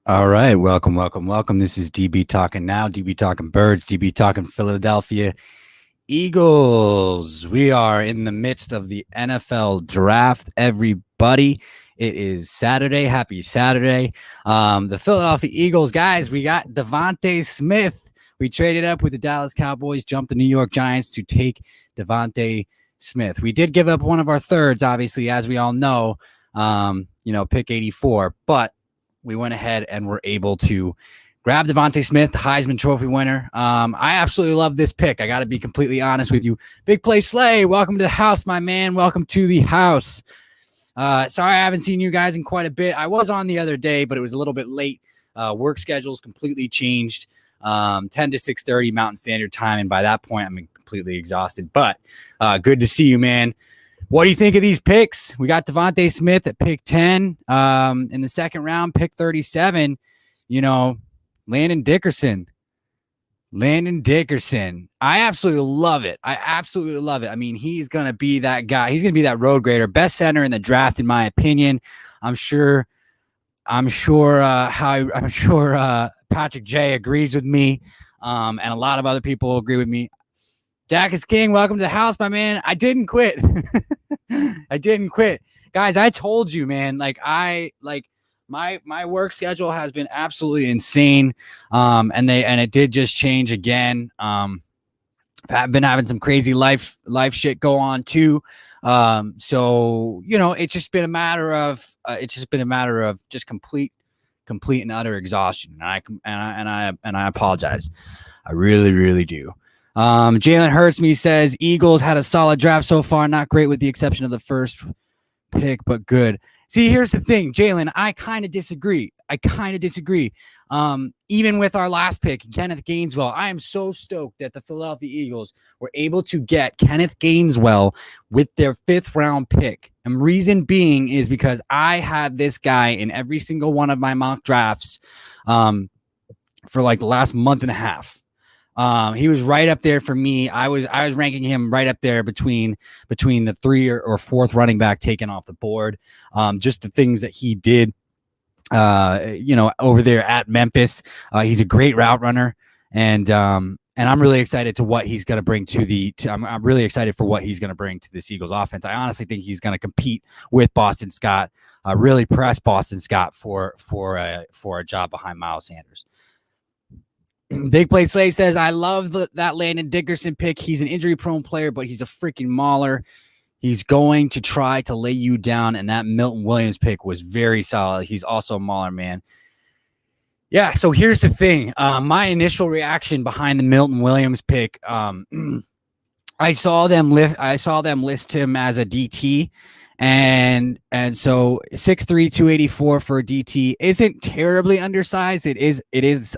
All right, welcome. This is DB Talking Now, DB Talking Birds, DB Talking Philadelphia Eagles. We are in the midst of the NFL draft, everybody. It is Saturday. Happy Saturday. The Philadelphia Eagles, guys, we got Davonte Smith. We traded up with the Dallas Cowboys, jumped the New York Giants to take Davonte Smith. We did give up one of our thirds, obviously, as we all know, pick 84, but we went ahead and were able to grab Davonte Smith, the Heisman Trophy winner. I absolutely love this pick. I got to be completely honest with you. Big Play Slay, welcome to the house, my man. Welcome to the house. Sorry I haven't seen you guys in quite a bit. I was on the other day, but it was a little bit late. Work schedules completely changed. 10 to 6:30 Mountain Standard Time, and by that point, I'm completely exhausted. But good to see you, man. What do you think of these picks? We got Davonte Smith at pick 10 in the second round, pick 37. Landon Dickerson. I absolutely love it. I mean, he's going to be that guy. He's going to be that road grader, best center in the draft, in my opinion. I'm sure Patrick J agrees with me, and a lot of other people agree with me. Dak is king. Welcome to the house, my man. I didn't quit. Guys, I told you, man, my work schedule has been absolutely insane. And it did just change again. I've been having some crazy life shit go on too. So it's just been a matter of just complete and utter exhaustion. And I apologize. I really, really do. Jalen Hurtsme says Eagles had a solid draft so far, not great with the exception of the first pick, but good. See, here's the thing, Jalen, I kind of disagree. Even with our last pick, Kenneth Gainswell, I am so stoked that the Philadelphia Eagles were able to get Kenneth Gainswell with their 5th round pick. And reason being is because I had this guy in every single one of my mock drafts for like the last month and a half. He was right up there for me. I was ranking him right up there between the 3rd or 4th running back taken off the board. Just the things that he did, over there at Memphis. He's a great route runner, and I'm really excited to what he's going to bring I'm really excited for what he's going to bring to this Eagles offense. I honestly think he's going to compete with Boston Scott, really press Boston Scott for a job behind Miles Sanders. Big Play Slay says, I love that Landon Dickerson pick. He's an injury-prone player, but he's a freaking mauler. He's going to try to lay you down, and that Milton Williams pick was very solid. He's also a mauler, man. Yeah, so here's the thing. My initial reaction behind the Milton Williams pick, I saw them list him as a DT. And so 6'3", 284 for a DT isn't terribly undersized. It is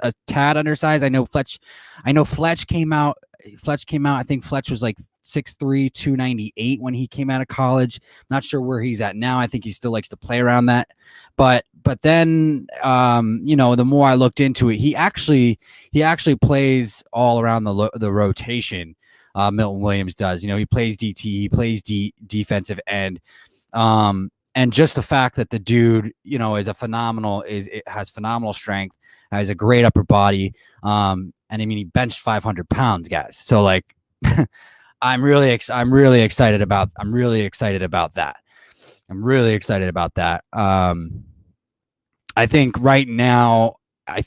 a tad undersized. I know Fletch came out. I think Fletch was like 6'3", 298 when he came out of college. Not sure where he's at now. I think he still likes to play around that. But then the more I looked into it, he actually plays all around the rotation. Milton Williams does. He plays DT, he plays defensive end. And just the fact that the dude, has phenomenal strength, has a great upper body. And I mean, he benched 500 pounds, guys. So like, I'm really excited about that. I think right now, Howie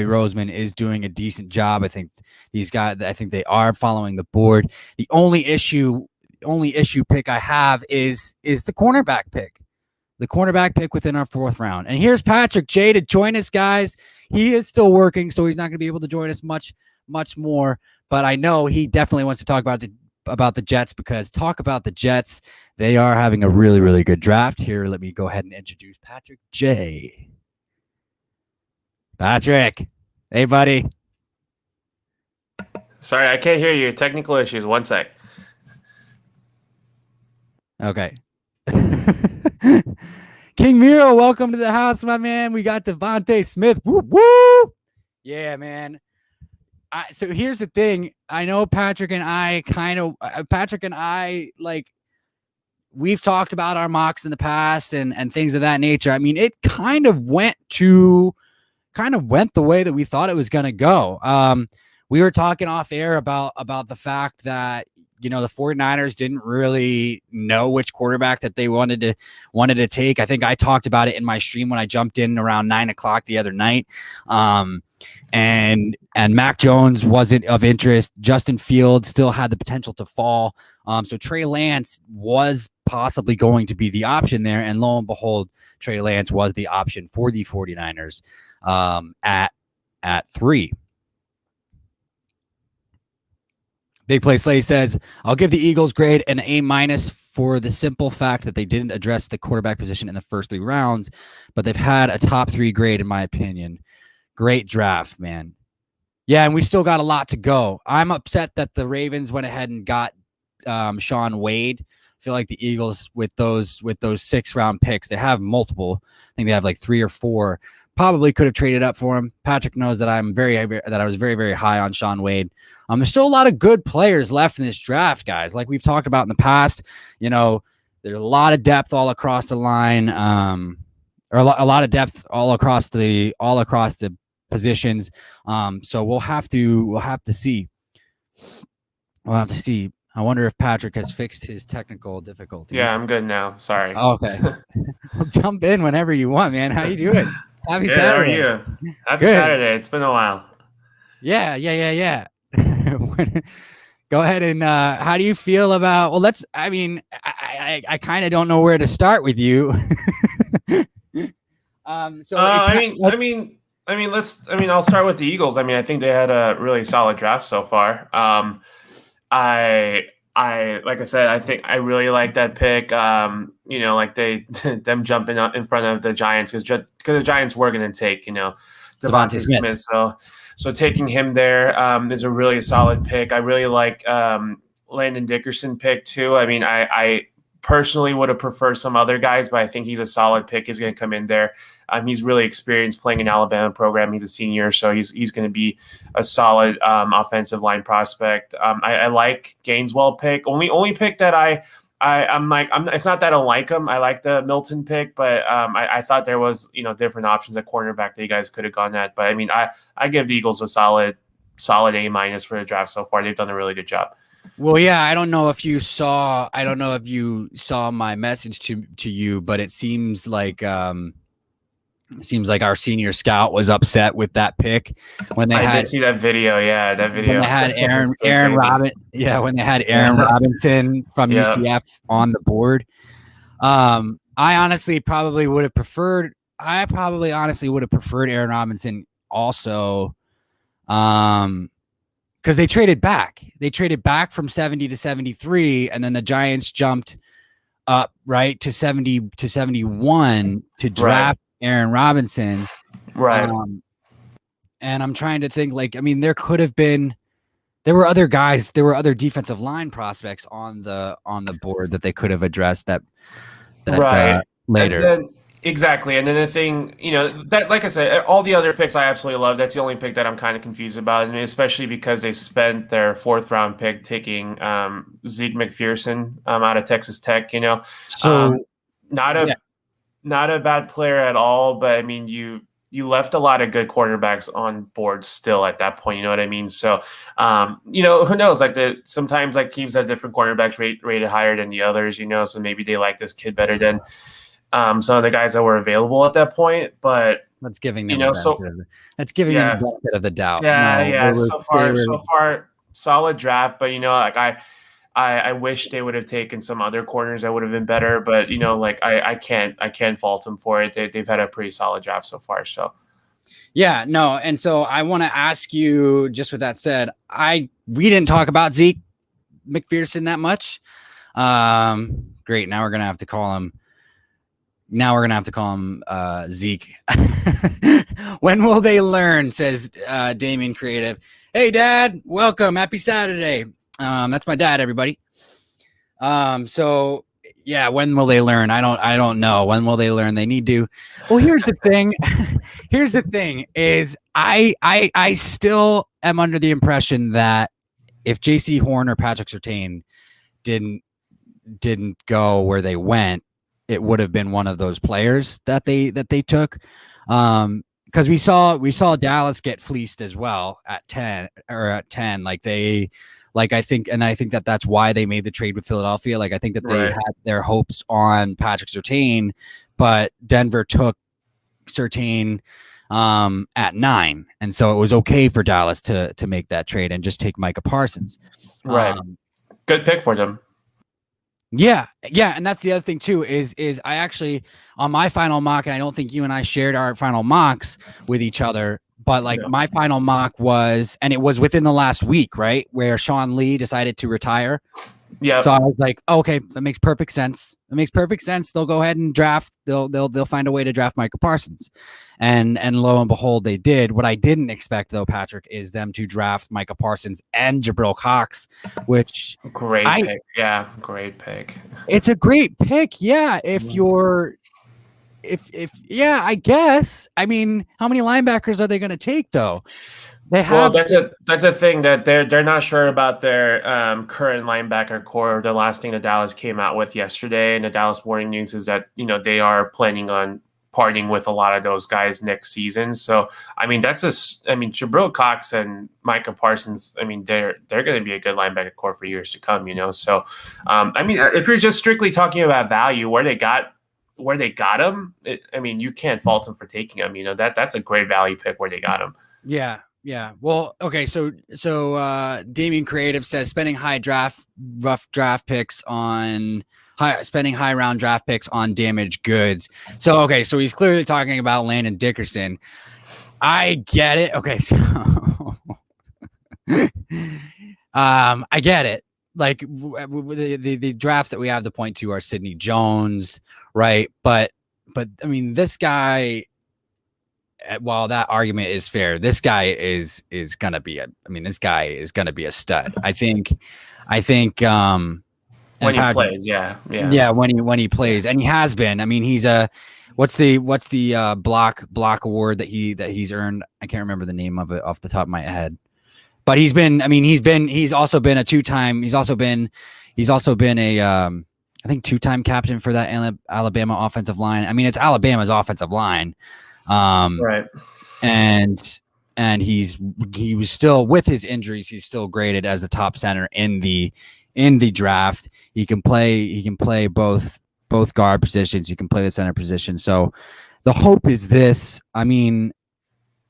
Roseman is doing a decent job. I think they are following the board. The only issue pick I have is the cornerback pick. The cornerback pick within our 4th round. And here's Patrick J to join us, guys. He is still working, so he's not going to be able to join us much more. But I know he definitely wants to talk about the Jets, because talk about the Jets. They are having a really, really good draft. Here, let me go ahead and introduce Patrick J. Patrick. Hey, buddy. Sorry, I can't hear you. Technical issues. One sec. Okay. King Miro, welcome to the house, my man. We got Davonte Smith. Woo, woo. Yeah, man. So here's the thing. I know Patrick and I we've talked about our mocks in the past and things of that nature. I mean, it kind of went the way that we thought it was going to go. We were talking off air about the fact that, the 49ers didn't really know which quarterback that they wanted to take. I think I talked about it in my stream when I jumped in around 9:00 the other night. And Mac Jones wasn't of interest. Justin Fields still had the potential to fall. So Trey Lance was possibly going to be the option there. And lo and behold, Trey Lance was the option for the 49ers at 3. Big Play Slay says, I'll give the Eagles grade an A- for the simple fact that they didn't address the quarterback position in the first 3 rounds, but they've had a top 3 grade, in my opinion. Great draft, man. Yeah, and we still got a lot to go. I'm upset that the Ravens went ahead and got Sean Wade. I feel like the Eagles with those 6-round picks, they have multiple. I think they have like 3 or 4. Probably could have traded up for him. Patrick knows that I was very, very high on Sean Wade. There's still a lot of good players left in this draft, guys. Like we've talked about in the past, there's a lot of depth all across the line, or a lot of depth all across the positions. So we'll have to see. We'll have to see. I wonder if Patrick has fixed his technical difficulties. Yeah, I'm good now. Sorry. Oh, okay. Well, jump in whenever you want, man. How you doing? Happy Saturday. How are you? Happy Saturday. It's been a while. Yeah. Go ahead and how do you feel about? Well, I kind of don't know where to start with you. I'll start with the Eagles. I mean, I think they had a really solid draft so far. Like I said, I think I really like that pick. Like them jumping up in front of the Giants because the Giants were going to take, Davonte Smith. So taking him there is a really solid pick. I really like Landon Dickerson pick too. I mean, I personally would have preferred some other guys, but I think he's a solid pick. He's going to come in there. He's really experienced playing in Alabama program. He's a senior, so he's going to be a solid offensive line prospect. I like Gaineswell pick. Only pick that it's not that I don't like him. I like the Milton pick, but I thought there was different options at cornerback that you guys could have gone at. But I mean, I give the Eagles a solid A- for the draft so far. They've done a really good job. Well, yeah, I don't know if you saw my message to you, but it seems like our senior scout was upset with that pick when I did see that video. Yeah, that video. When they had Aaron Robinson from UCF on the board. I honestly probably would have preferred Aaron Robinson also. Because they traded back. They traded back from 70 to 73, and then the Giants jumped up right to 70 to 71 to draft Aaron Robinson. Right. And I'm trying to think, there were other guys, there were other defensive line prospects on the board that they could have addressed that later. Exactly. And then the thing, that, like I said, all the other picks I absolutely love. That's the only pick that I'm kind of confused about, and especially because they spent their 4th round pick taking Zeke McPherson out of Texas Tech, So not a bad player at all, but I mean, you left a lot of good quarterbacks on board still at that point. You know what I mean? So, who knows? Sometimes teams have different quarterbacks rated higher than the others, so maybe they like this kid better than some of the guys that were available at that point. But that's giving them them the benefit of the doubt. Yeah. So far, solid draft, but I wish they would have taken some other corners that would have been better, but I can't fault them for it. They've had a pretty solid draft so far. So yeah, no, and so I want to ask you, just with that said, we didn't talk about Zeke McPherson that much. Great, now we're gonna have to call him Zeke. When will they learn? Says Damien Creative. Hey, Dad, welcome. Happy Saturday. That's my dad, everybody. So yeah, when will they learn? I don't know. When will they learn? They need to. Well, here's the thing. Here's the thing is I still am under the impression that if JC Horn or Patrick Surtain didn't didn't go where they went, it would have been one of those players that they took. Because we saw Dallas get fleeced as well at 10. I think that's why they made the trade with Philadelphia. Like, I think that they had their hopes on Patrick Surtain, but Denver took Surtain at 9, and so it was okay for Dallas to make that trade and just take Micah Parsons. Right. Good pick for them. Yeah, and that's the other thing too is I actually, on my final mock, and I don't think you and I shared our final mocks with each other, but my final mock was, and it was within the last week, right, where Sean Lee decided to retire. Yeah. So I was like, okay, that makes perfect sense. They'll go ahead and draft. They'll find a way to draft Micah Parsons, and lo and behold, they did. What I didn't expect, though, Patrick, is them to draft Micah Parsons and Jabril Cox, which great pick. Yeah, great pick. It's a great pick. Yeah, if I guess. I mean, how many linebackers are they going to take, though? Well, that's a thing that they're not sure about their current linebacker core. The last thing that Dallas came out with yesterday in the Dallas Morning News is that they are planning on parting with a lot of those guys next season. So I mean Jabril Cox and Micah Parsons, I mean they're going to be a good linebacker core for years to come. So I mean, if you're just strictly talking about value, where they got him, you can't fault them for taking him. That's a great value pick where they got him. Yeah. Well, okay. So Damien Creative says spending high round draft picks on damaged goods. So, okay. So he's clearly talking about Landon Dickerson. I get it. Okay. So, I get it. Like the drafts that we have to point to are Sidney Jones, right? But I mean, this guy, while that argument is fair, this guy is gonna be a stud. I think when he plays, when he plays, and he has been. I mean, he's what's the block award that he's earned? I can't remember the name of it off the top of my head, but he's also been a two-time. He's also been a I think two-time captain for that Alabama offensive line. I mean, it's Alabama's offensive line. Right. And he was still, with his injuries, he's still graded as the top center in the draft. He can play both guard positions. He can play the center position. So the hope is this. I mean,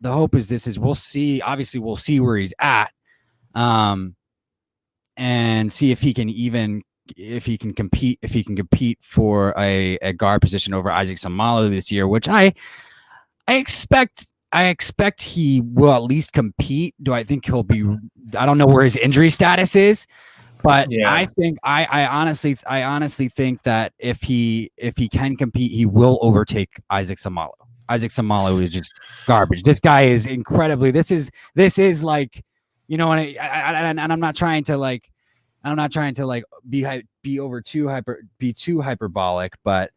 we'll see. Obviously, we'll see where he's at, and see if he can compete for a guard position over Isaac Seumalo this year, which I expect he will at least compete. Do I think he'll be? I don't know where his injury status is, but yeah. I honestly think that if he can compete, he will overtake Isaac Seumalo. Isaac Seumalo is just garbage. This guy is incredibly. This is like, and I'm not trying to be too hyperbolic, but.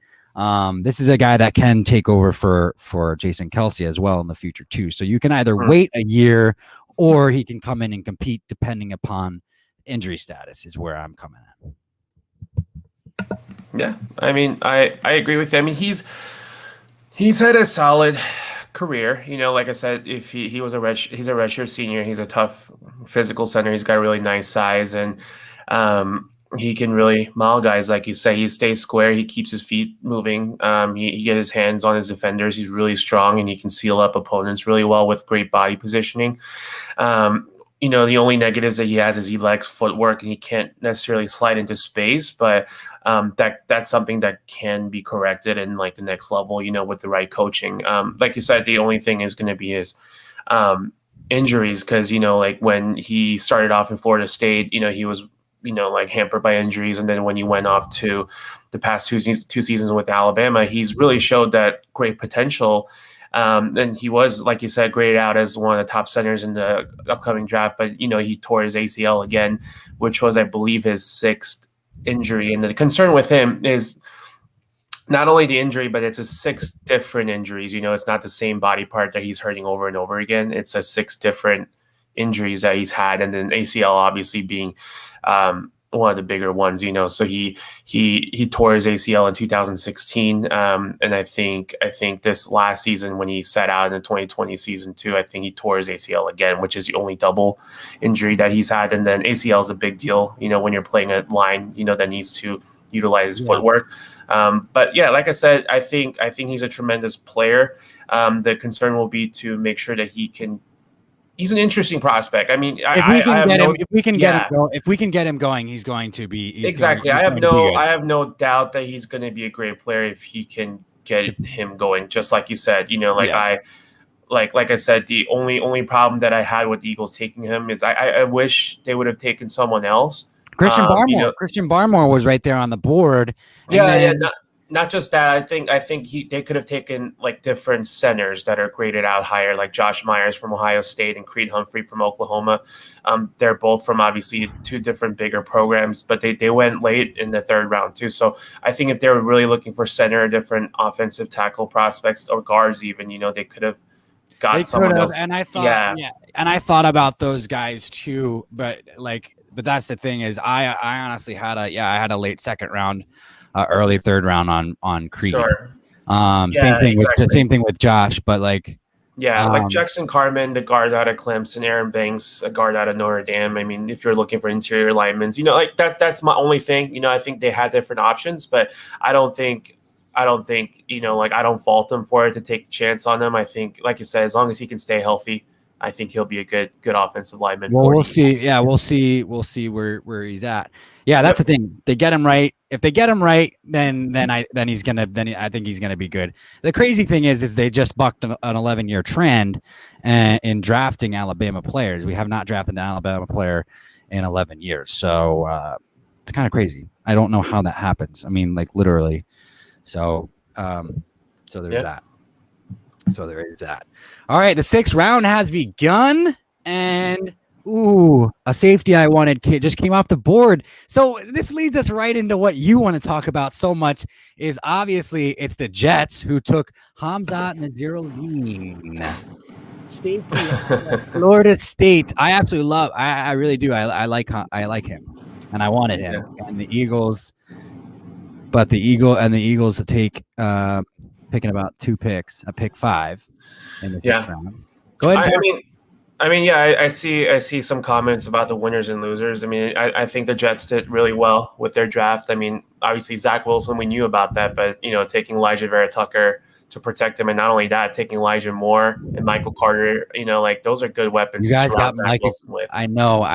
This is a guy that can take over for Jason Kelce as well in the future too. So you can either wait a year or he can come in and compete depending upon injury status is where I'm coming at. Yeah. I mean, I agree with you. I mean, he's had a solid career. Like I said, if he's a redshirt senior, he's a tough physical center. He's got a really nice size, and he can really maul guys, like you say. He stays square. He keeps his feet moving. He gets his hands on his defenders. He's really strong, and he can seal up opponents really well with great body positioning. The only negatives that he has is he lacks footwork, and he can't necessarily slide into space. But that's something that can be corrected in like the next level, with the right coaching. Like you said, the only thing is going to be his injuries, because like when he started off in Florida State, he was hampered by injuries. And then when he went off to the past two seasons with Alabama, he's really showed that great potential. And he was, like you said, graded out as one of the top centers in the upcoming draft. But, he tore his ACL again, which was, I believe, his 6th injury. And the concern with him is not only the injury, but it's 6 different injuries. It's not the same body part that he's hurting over and over again. It's 6 different injuries that he's had, and then ACL obviously being the bigger ones, So he tore his ACL in 2016, and I think this last season when he sat out in the 2020 season too, I think he tore his ACL again, which is the only double injury that he's had. And then ACL is a big deal, when you're playing a line, that needs to utilize his footwork. But yeah, like I said, I think he's a tremendous player. The concern will be to make sure that he's an interesting prospect. I mean, if we can get him going, he's going to be exactly. I have no doubt that he's going to be a great player if he can get him going. Just like you said, like I said, the only problem that I had with the Eagles taking him is I wish they would have taken someone else. Christian Barmore. Christian Barmore was right there on the board. Not just that. I think they could have taken like different centers that are graded out higher, like Josh Myers from Ohio State and Creed Humphrey from Oklahoma. They're both from obviously two different bigger programs, but they went late in the third round too. So I think if they were really looking for center, different offensive tackle prospects or guards, even they could have got someone else. And I thought, and I thought about those guys too, but that's the thing is I honestly had a late second round. Early third round on Creed. Sure. Same thing with Josh, but like Jackson Carman, the guard out of Clemson, Aaron Banks, a guard out of Notre Dame. I mean, if you're looking for interior linemen, that's my only thing. I think they had different options, but I don't think I don't fault them for it to take the chance on them. I think, like you said, as long as he can stay healthy, I think he'll be a good offensive lineman. Well, we'll see. Yeah, we'll see where he's at. Yeah, that's the thing. They get him right. If they get him right, then I think he's gonna be good. The crazy thing is they just bucked an 11-year trend in drafting Alabama players. We have not drafted an Alabama player in 11 years, so it's kind of crazy. I don't know how that happens. I mean, like literally. So there's that. So there is that. All right, the 6th round has begun, and a safety I wanted just came off the board. So this leads us right into what you want to talk about so much. Is obviously it's the Jets who took Hamzat Nazeeruddin, Florida State. I absolutely love. I really do. I like him, and I wanted him. And the Eagles, but the Eagles to take. Picking about 2 picks, a pick 5 in the 6th round. Go ahead. I see some comments about the winners and losers. I mean, I think the Jets did really well with their draft. I mean, obviously Zach Wilson, we knew about that, but taking Elijah Vera Tucker to protect him, and not only that, taking Elijah Moore and Michael Carter, those are good weapons. You guys got Michael with. I know.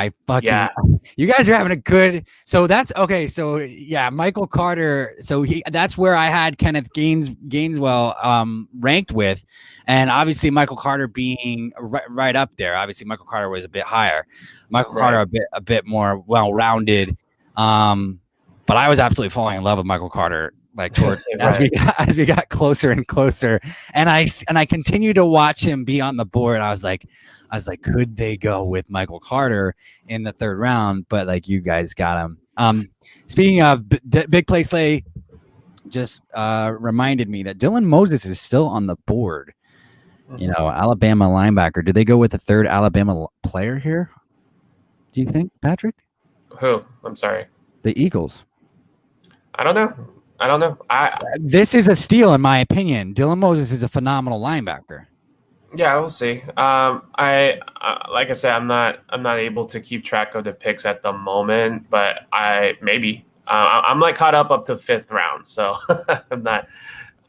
You guys are having a good. So that's okay. So yeah, Michael Carter. So that's where I had Kenneth Gainswell ranked with, and obviously Michael Carter being right up there. Obviously Michael Carter was a bit higher. Michael Carter a bit more well-rounded. But I was absolutely falling in love with Michael Carter. As we got closer and closer, and I continue to watch him be on the board. I was like, could they go with Michael Carter in the 3rd round? But you guys got him. Speaking of big play slay, just reminded me that Dylan Moses is still on the board. Alabama linebacker. Did they go with the 3rd Alabama player here? Do you think, Patrick? Who? I'm sorry. The Eagles. I don't know. This is a steal, in my opinion. Dylan Moses is a phenomenal linebacker. Yeah, we'll see. Like I said, I'm not able to keep track of the picks at the moment, but maybe I'm caught up to 5th round, so I'm not.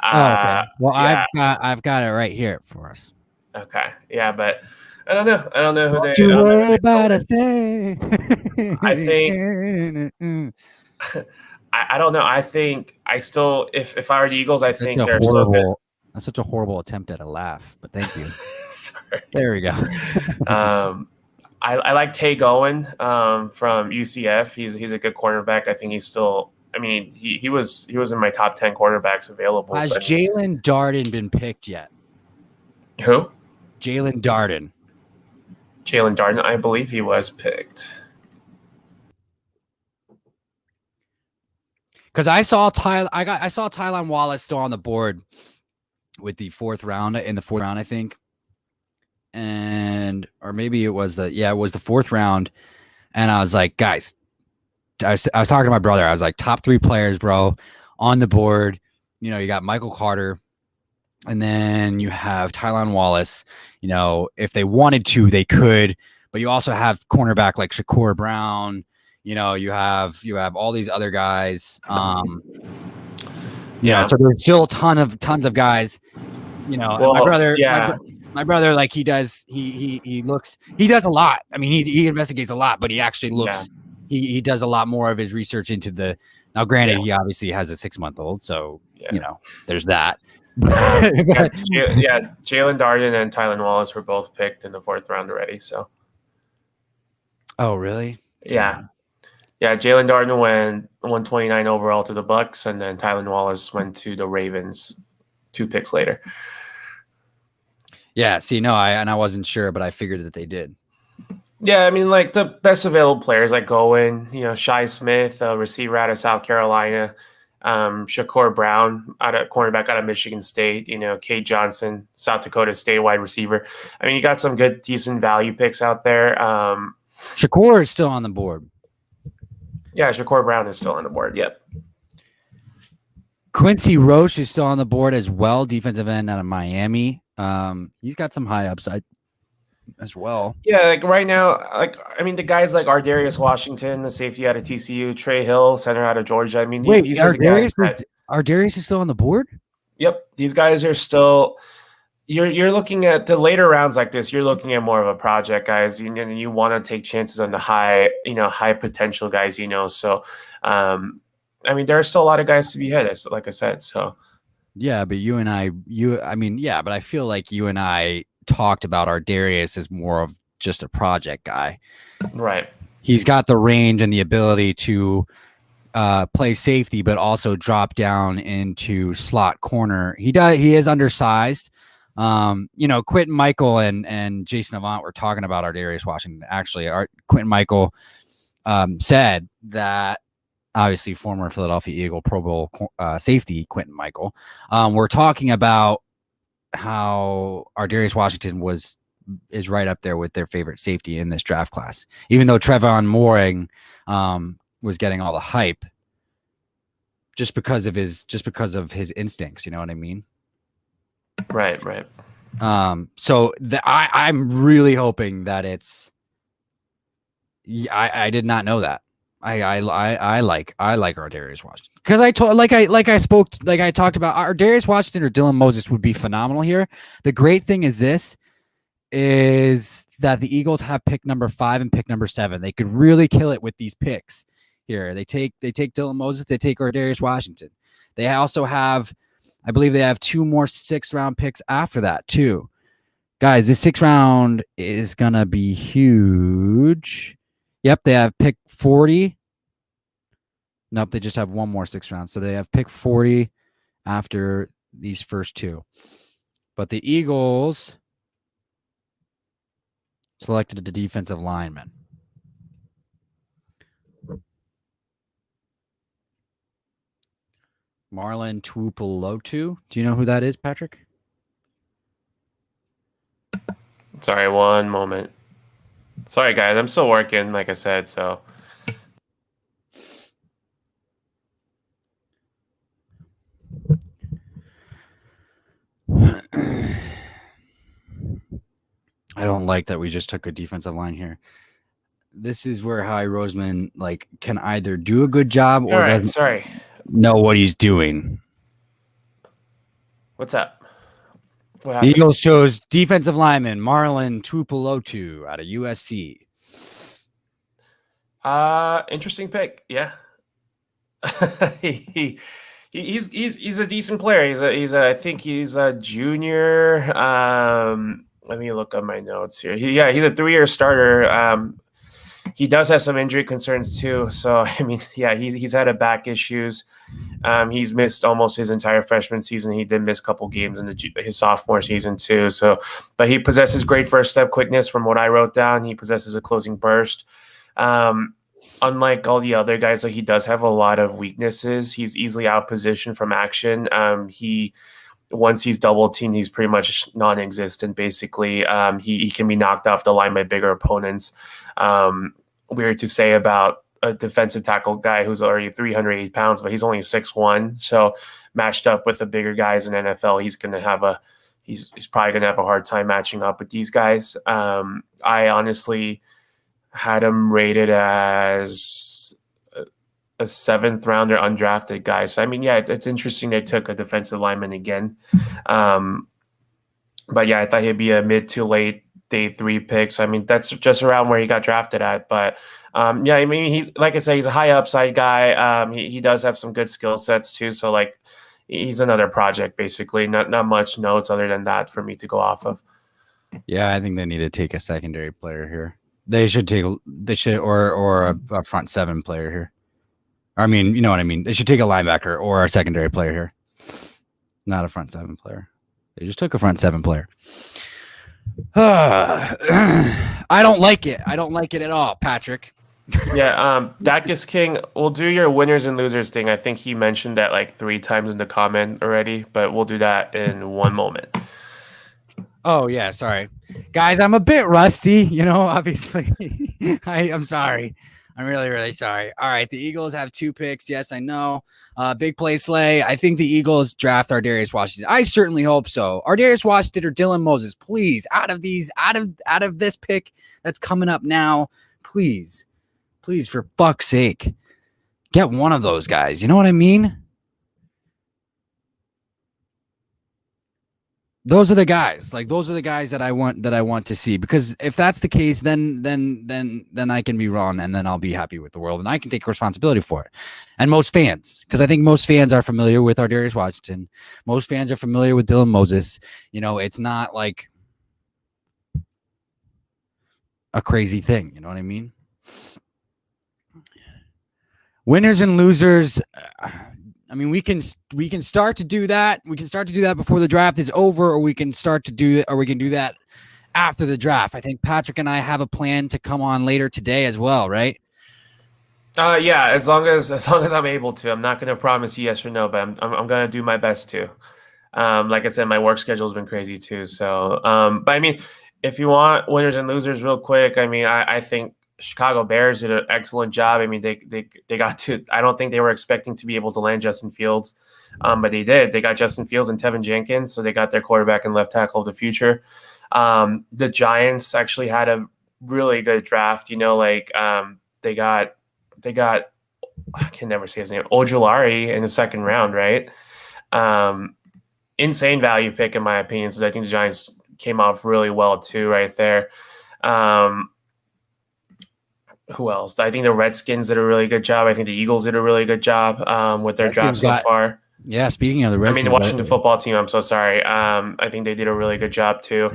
Okay. Well, yeah. I've got it right here for us. Okay, yeah, but I don't know who they. Don't you worry about a thing. I think. I don't know. I think I still, if I were the Eagles, I think they're still good. That's such a horrible attempt at a laugh, but thank you. Sorry. There we go. I like Tay Gowan from UCF. He's a good cornerback. I think he's still. I mean, he was in my top 10 quarterbacks available. Has Jalen Darden been picked yet? Who? Jalen Darden. I believe he was picked. Because I saw Tylan Wallace still on the board with the 4th round, I think. Or maybe it was the 4th round. And I was like, guys, I was talking to my brother. I was like, top 3 players, bro, on the board. You know, you got Michael Carter, and then you have Tylan Wallace. You know, if they wanted to, they could, but you also have cornerback like Shakur Brown. You know, you have all these other guys. You know, so there's still tons of guys. You know, and my brother, like he does a lot. I mean, he investigates a lot, but he actually looks. He does a lot more of his research into the. Now, granted, he obviously has a 6-month-old, so you know, there's that. Jalen Darden and Tylan Wallace were both picked in the 4th round already. So. Oh, really? Damn. Yeah. Jalen Darden went 129 overall to the Bucks, and then Tylan Wallace went to the Ravens 2 picks later. Yeah. See, no, I wasn't sure, but I figured that they did. Yeah, I mean, like the best available players like Goen, you know, Shi Smith, a receiver out of South Carolina, Shakur Brown, cornerback out of Michigan State, you know, Cade Johnson, South Dakota State wide receiver. I mean, you got some good, decent value picks out there. Shakur is still on the board. Yeah, Shakur Brown is still on the board. Yep. Quincy Roche is still on the board as well, defensive end out of Miami. He's got some high upside as well. Yeah, like right now, like I mean, the guys like Ardarius Washington, the safety out of TCU, Trey Hill, center out of Georgia. I mean, these are the guys Ardarius is still on the board? Yep, these guys are still. You're looking at the later rounds like this. You're looking at more of a project, guys. You want to take chances on the high potential guys. You know, so I mean, there are still a lot of guys to be hit. Like I said, so yeah, but but I feel like you and I talked about Ardarius as more of just a project guy, right? He's got the range and the ability to play safety, but also drop down into slot corner. He is undersized. You know, Quentin Michael and Jason Avant were talking about Ardarius Washington. Actually, Quentin Michael said that, obviously former Philadelphia Eagle Pro Bowl safety Quentin Michael, we're talking about how Ardarius Washington is right up there with their favorite safety in this draft class, even though Trevon Moehrig was getting all the hype just because of his instincts. You know what I mean? Right. So I'm really hoping that it's. I did not know that. I like Ardarius Washington because I talked about Ardarius Washington or Dylan Moses would be phenomenal here. The great thing is that the Eagles have pick number 5 and pick number 7. They could really kill it with these picks here. They take Dylan Moses. They take Ardarius Washington. They also have, I believe they have 2 more 6th round picks after that too. Guys, this 6th round is gonna be huge. Yep, they have pick 40. Nope, they just have 1 more 6th round. So they have pick 40 after these first 2. But the Eagles selected the defensive lineman. Marlon Tupeloto. Do you know who that is, Patrick? Sorry, one moment. Sorry, guys. I'm still working, like I said, so. I don't like that we just took a defensive line here. This is where Howie Roseman can either do a good job or doesn't know what he's doing. What's up? The Eagles chose defensive lineman Marlon Tupeloto out of USC. Interesting pick. Yeah. He's a decent player. I think he's a junior. Let me look up my notes here. He's a 3-year starter. He does have some injury concerns too. So I mean, yeah, he's had a back issues. He's missed almost his entire freshman season. He did miss a couple games in his sophomore season too. So, but he possesses great first step quickness from what I wrote down. He possesses a closing burst. Unlike all the other guys, so he does have a lot of weaknesses. He's easily out positioned from action. Once he's double teamed, he's pretty much non-existent. Basically, he can be knocked off the line by bigger opponents. Weird to say about a defensive tackle guy who's already 380 pounds, but he's only 6'1". So matched up with the bigger guys in NFL, he's probably gonna have a hard time matching up with these guys. I honestly had him rated as a 7th rounder undrafted guy. So I mean, yeah, it's interesting they took a defensive lineman again. But yeah, I thought he'd be a mid to late day 3 pick. So I mean, that's just around where he got drafted at. But yeah, I mean, he's, like I said, he's a high upside guy. He does have some good skill sets too. So like, he's another project basically. Not much notes other than that for me to go off of. Yeah, I think they need to take a secondary player here. They should or a front 7 player here. I mean, you know what I mean. They should take a linebacker or a secondary player here, not a front 7 player. They just took a front 7 player. I don't like it. I don't like it at all, Patrick. Yeah, Dacus King, we'll do your winners and losers thing. I think he mentioned that like 3 times in the comment already, but we'll do that in one moment. Oh, yeah, sorry. Guys, I'm a bit rusty, obviously. I'm sorry. I'm really, really sorry. All right, the Eagles have 2 picks. Yes, I know. Big play Slay. I think the Eagles draft Ardarius Washington. I certainly hope so. Ardarius Washington or Dylan Moses, please. Out of this pick that's coming up now, please, for fuck's sake, get one of those guys. You know what I mean? Those are the guys. Like, those are the guys that I want to see, because if that's the case, then I can be wrong, and then I'll be happy with the world, and I can take responsibility for it. And most fans, because I think most fans are familiar with Ardarius Washington. Most fans are familiar with Dylan Moses. It's not like a crazy thing. You know what I mean? Winners and losers. I mean, we can start to do that. We can start to do that before the draft is over, or we can do that after the draft. I think Patrick and I have a plan to come on later today as well, right? Yeah, as long as I'm able to. I'm not going to promise you yes or no, but I'm going to do my best to. Like I said, my work schedule has been crazy too. So, but I mean, if you want winners and losers real quick, I mean, I think Chicago Bears did an excellent job. I mean, they got to. I don't think they were expecting to be able to land Justin Fields, but they did. They got Justin Fields and Tevin Jenkins, so they got their quarterback and left tackle of the future. The Giants actually had a really good draft. They got I can never say his name, Ojulari in the 2nd round, right? Insane value pick in my opinion. So I think the Giants came off really well too, right there. Who else? I think the Redskins did a really good job. I think the Eagles did a really good job with their draft so far. Yeah, speaking of the Redskins, the Washington football team, I'm so sorry. I think they did a really good job too.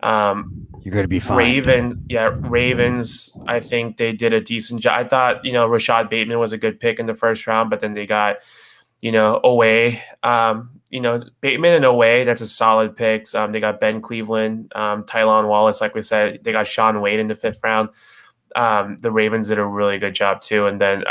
You're going to be fine. Ravens, I think they did a decent job. I thought, Rashad Bateman was a good pick in the 1st round, but then they got, Owe. Bateman and Owe, that's a solid picks. They got Ben Cleveland, Tylan Wallace, like we said. They got Sean Wade in the 5th round. The Ravens did a really good job too. And then,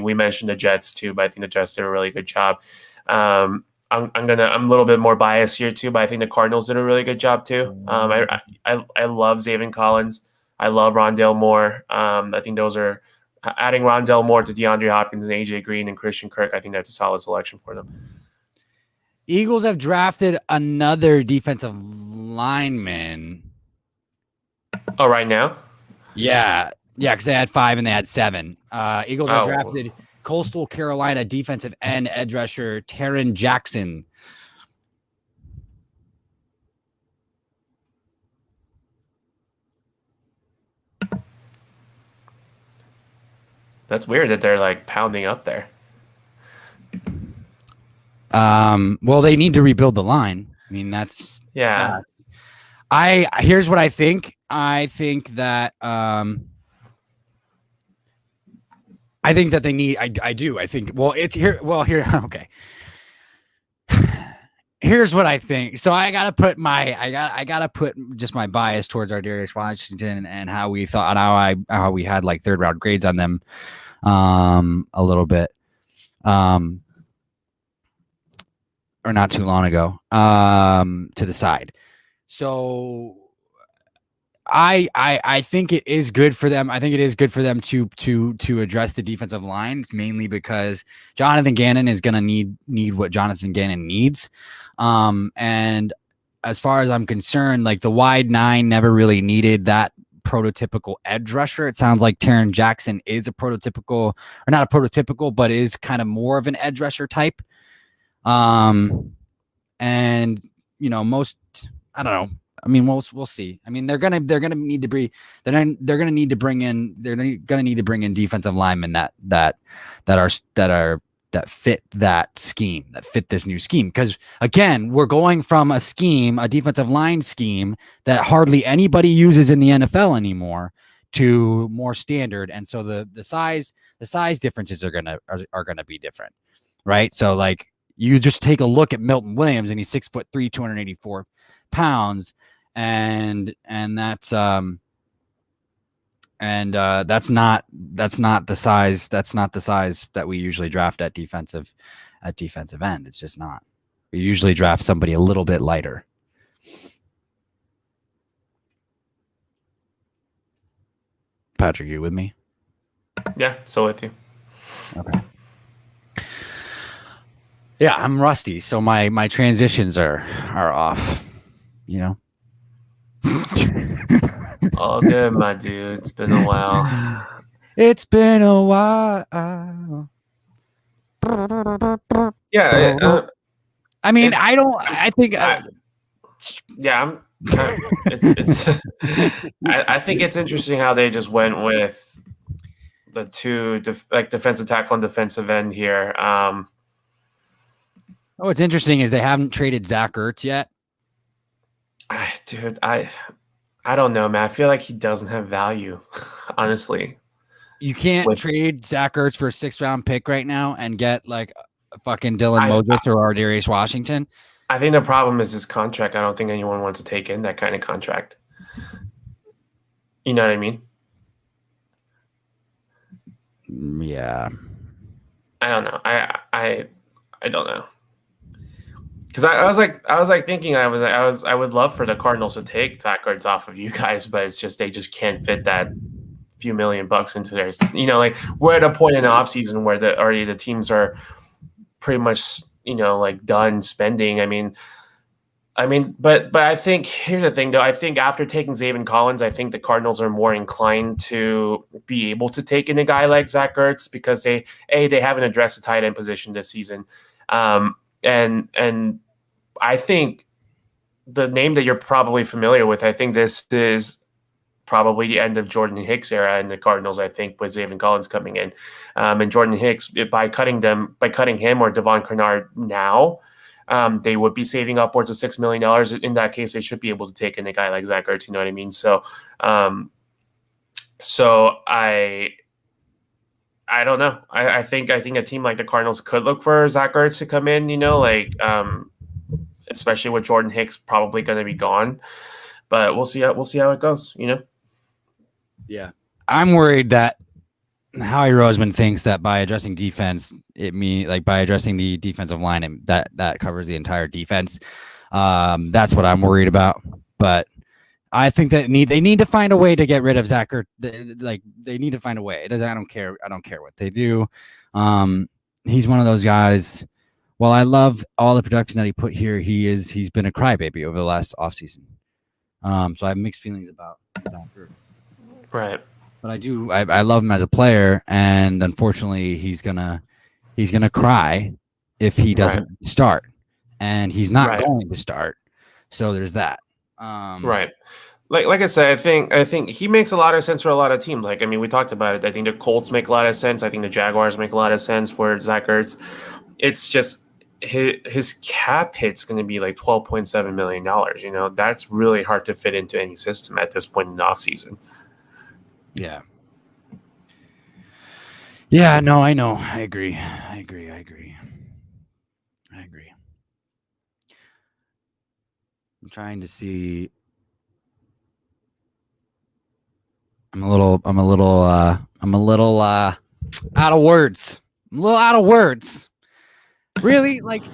we mentioned the Jets too, but I think the Jets did a really good job. I'm a little bit more biased here too, but I think the Cardinals did a really good job too. I love Zaven Collins. I love Rondale Moore. I think those are adding Rondale Moore to DeAndre Hopkins and AJ Green and Christian Kirk. I think that's a solid selection for them. Eagles have drafted another defensive lineman. Oh, right now? Yeah, because they had 5 and they had 7. Eagles have drafted Coastal Carolina defensive end edge rusher Taron Jackson. That's weird that they're like pounding up there. Well, they need to rebuild the line. I mean, that's facts. Here's what I think. I think that they need. I do. I think. Well, it's here. Well, here. Okay. Here's what I think. So I gotta put just my bias towards Ardarius Washington and how we thought, how we had like 3rd round grades on them, a little bit, or not too long ago, to the side. So I think it is good for them. I think it is good for them to address the defensive line, mainly because Jonathan Gannon is going to need what Jonathan Gannon needs. And as far as I'm concerned, like the wide 9 never really needed that prototypical edge rusher. It sounds like Taron Jackson is a prototypical, or not a prototypical, but is kind of more of an edge rusher type. And most, I don't know. I mean, we'll see. I mean, they're gonna need to bring in defensive linemen that fit that scheme, that fit this new scheme. Because again, we're going from a defensive line scheme that hardly anybody uses in the NFL anymore to more standard, and so the size differences are gonna be different, right? So like you just take a look at Milton Williams, and he's 6'3", 284 pounds. And that's not the size that we usually draft at defensive end. It's just not. We usually draft somebody a little bit lighter. Patrick, you with me? Yeah, so with you. Okay. Yeah, I'm rusty, so my transitions are off, All good, my dude. It's been a while. It's been a while. Yeah. I mean, I think. Yeah, I think it's interesting how they just went with the two defensive tackle and defensive end here. What's interesting is they haven't traded Zach Ertz yet. Dude, I don't know, man. I feel like he doesn't have value, honestly. You can't trade Zach Ertz for a 6th round pick right now and get like a fucking Dylan Moses or Darius Washington. I think the problem is his contract. I don't think anyone wants to take in that kind of contract. You know what I mean? Yeah. I don't know. I don't know. Because I was thinking I would love for the Cardinals to take Zach Ertz off of you guys, but it's just they just can't fit that few $1,000,000 into theirs. Like we're at a point in the offseason where the teams are pretty much done spending. I mean, but I think here's the thing though. I think after taking Zaven Collins, I think the Cardinals are more inclined to be able to take in a guy like Zach Ertz because they haven't addressed the tight end position this season. And I think the name that you're probably familiar with, I think this is probably the end of Jordan Hicks era in the Cardinals, I think, with Zaven Collins coming in. And Jordan Hicks, by cutting him or Devon Kennard now, they would be saving upwards of $6 million. In that case, they should be able to take in a guy like Zach Ertz, you know what I mean? So I don't know. I think a team like the Cardinals could look for Zach Ertz to come in, especially with Jordan Hicks probably going to be gone. But we'll see how it goes, Yeah. I'm worried that Howie Roseman thinks that by addressing defense, by addressing the defensive line, and that covers the entire defense. That's what I'm worried about. But I think that they need to find a way to get rid of Zach Ertz. They need to find a way. I don't care what they do. He's one of those guys. While I love all the production that he put here, he's been a crybaby over the last offseason. So I have mixed feelings about Zach Ertz. Right. But I love him as a player, and unfortunately he's gonna cry if he doesn't start. And he's not going to start. So there's that. Right. Like I said, I think he makes a lot of sense for a lot of teams. Like, I mean, we talked about it. I think the Colts make a lot of sense. I think the Jaguars make a lot of sense for Zach Ertz. It's just his cap hit's going to be like $12.7 million. That's really hard to fit into any system at this point in the offseason. Yeah. Yeah, no, I know. I agree. I'm trying to see. I'm a little out of words. Really? Like,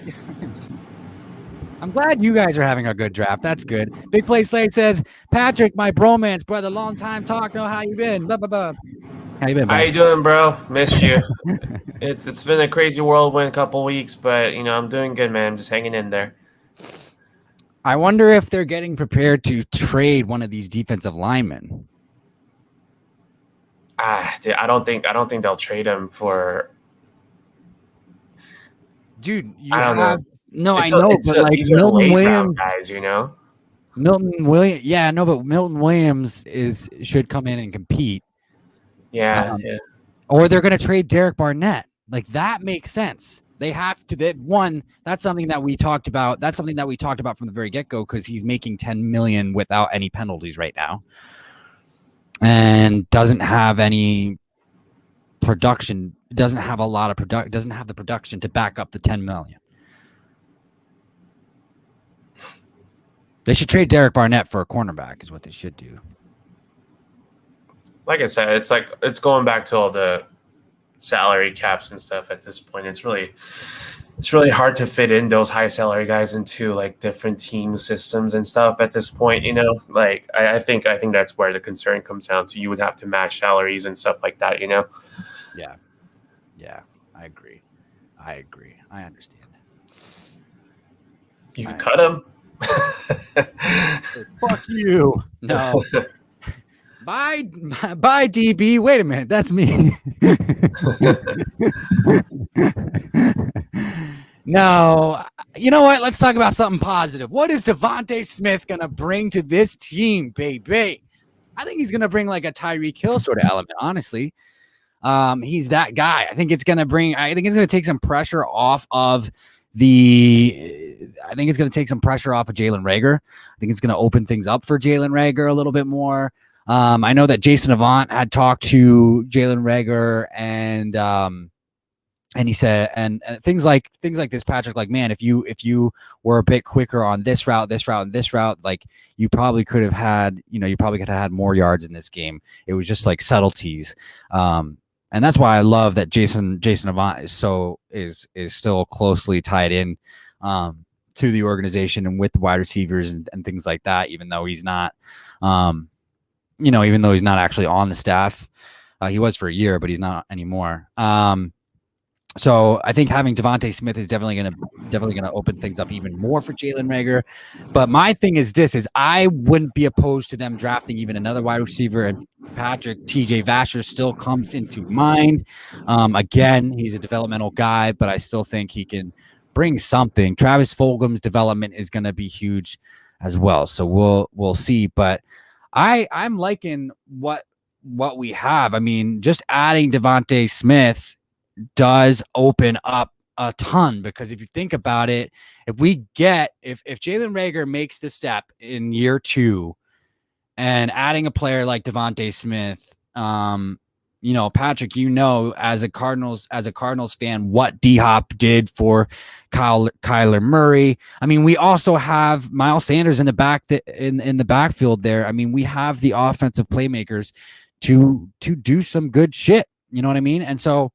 I'm glad you guys are having a good draft. That's good. Big Play Slate says, Patrick, my bromance brother, long time talk. Know how you been? Blah, blah, blah. How you been, How bro? you doing, bro? Missed you. It's been a crazy whirlwind couple weeks, but I'm doing good, man. I'm just hanging in there. I wonder if they're getting prepared to trade one of these defensive linemen. I don't think they'll trade him for. Dude, I don't know. No, I know, but like Milton Williams, guys, Milton Williams, yeah, no, but Milton Williams should come in and compete. Yeah. Or they're going to trade Derek Barnett. Like that makes sense. They have to. That's something that we talked about. That's something that we talked about from the very get go because he's making $10 million without any penalties right now, and doesn't have any production. Doesn't have a lot of Doesn't have the production to back up the $10 million. They should trade Derek Barnett for a cornerback. Is what they should do. Like I said, it's going back to all the salary caps and stuff at this point. It's really hard to fit in those high salary guys into like different team systems and stuff at this point. Like I think that's where the concern comes down to. You would have to match salaries and stuff like that. Yeah, I agree. I understand. You could cut him. Fuck you. No. Bye, DB. Wait a minute. That's me. No. You know what? Let's talk about something positive. What is Davonte Smith going to bring to this team, baby? I think he's going to bring like a Tyreek Hill sort of element, honestly. He's that guy. I think it's going to take some pressure off of Jalen Reagor. I think it's going to open things up for Jalen Reagor a little bit more. I know that Jason Avant had talked to Jalen Reagor and he said, and things like this, Patrick, like, man, if you were a bit quicker on this route, like you probably could have had more yards in this game. It was just like subtleties. And that's why I love that Jason Avant is still closely tied in to the organization and with the wide receivers and things like that, even though he's not actually on the staff. He was for a year, but he's not anymore. So I think having Davonte Smith is definitely gonna open things up even more for Jalen Reagor. But my thing is I wouldn't be opposed to them drafting even another wide receiver. And Patrick, TJ Vasher still comes into mind. Again, he's a developmental guy, but I still think he can bring something. Travis Fulgham's development is gonna be huge as well. So we'll see. But I'm liking what we have. I mean, just adding Davonte Smith does open up a ton, because if you think about it, if Jalen Reagor makes the step in year 2 and adding a player like Davonte Smith, Patrick, as a Cardinals fan, what D-Hop did for Kyler Murray. I mean, we also have Miles Sanders in the back in the backfield there. I mean, we have the offensive playmakers to do some good shit. You know what I mean? And so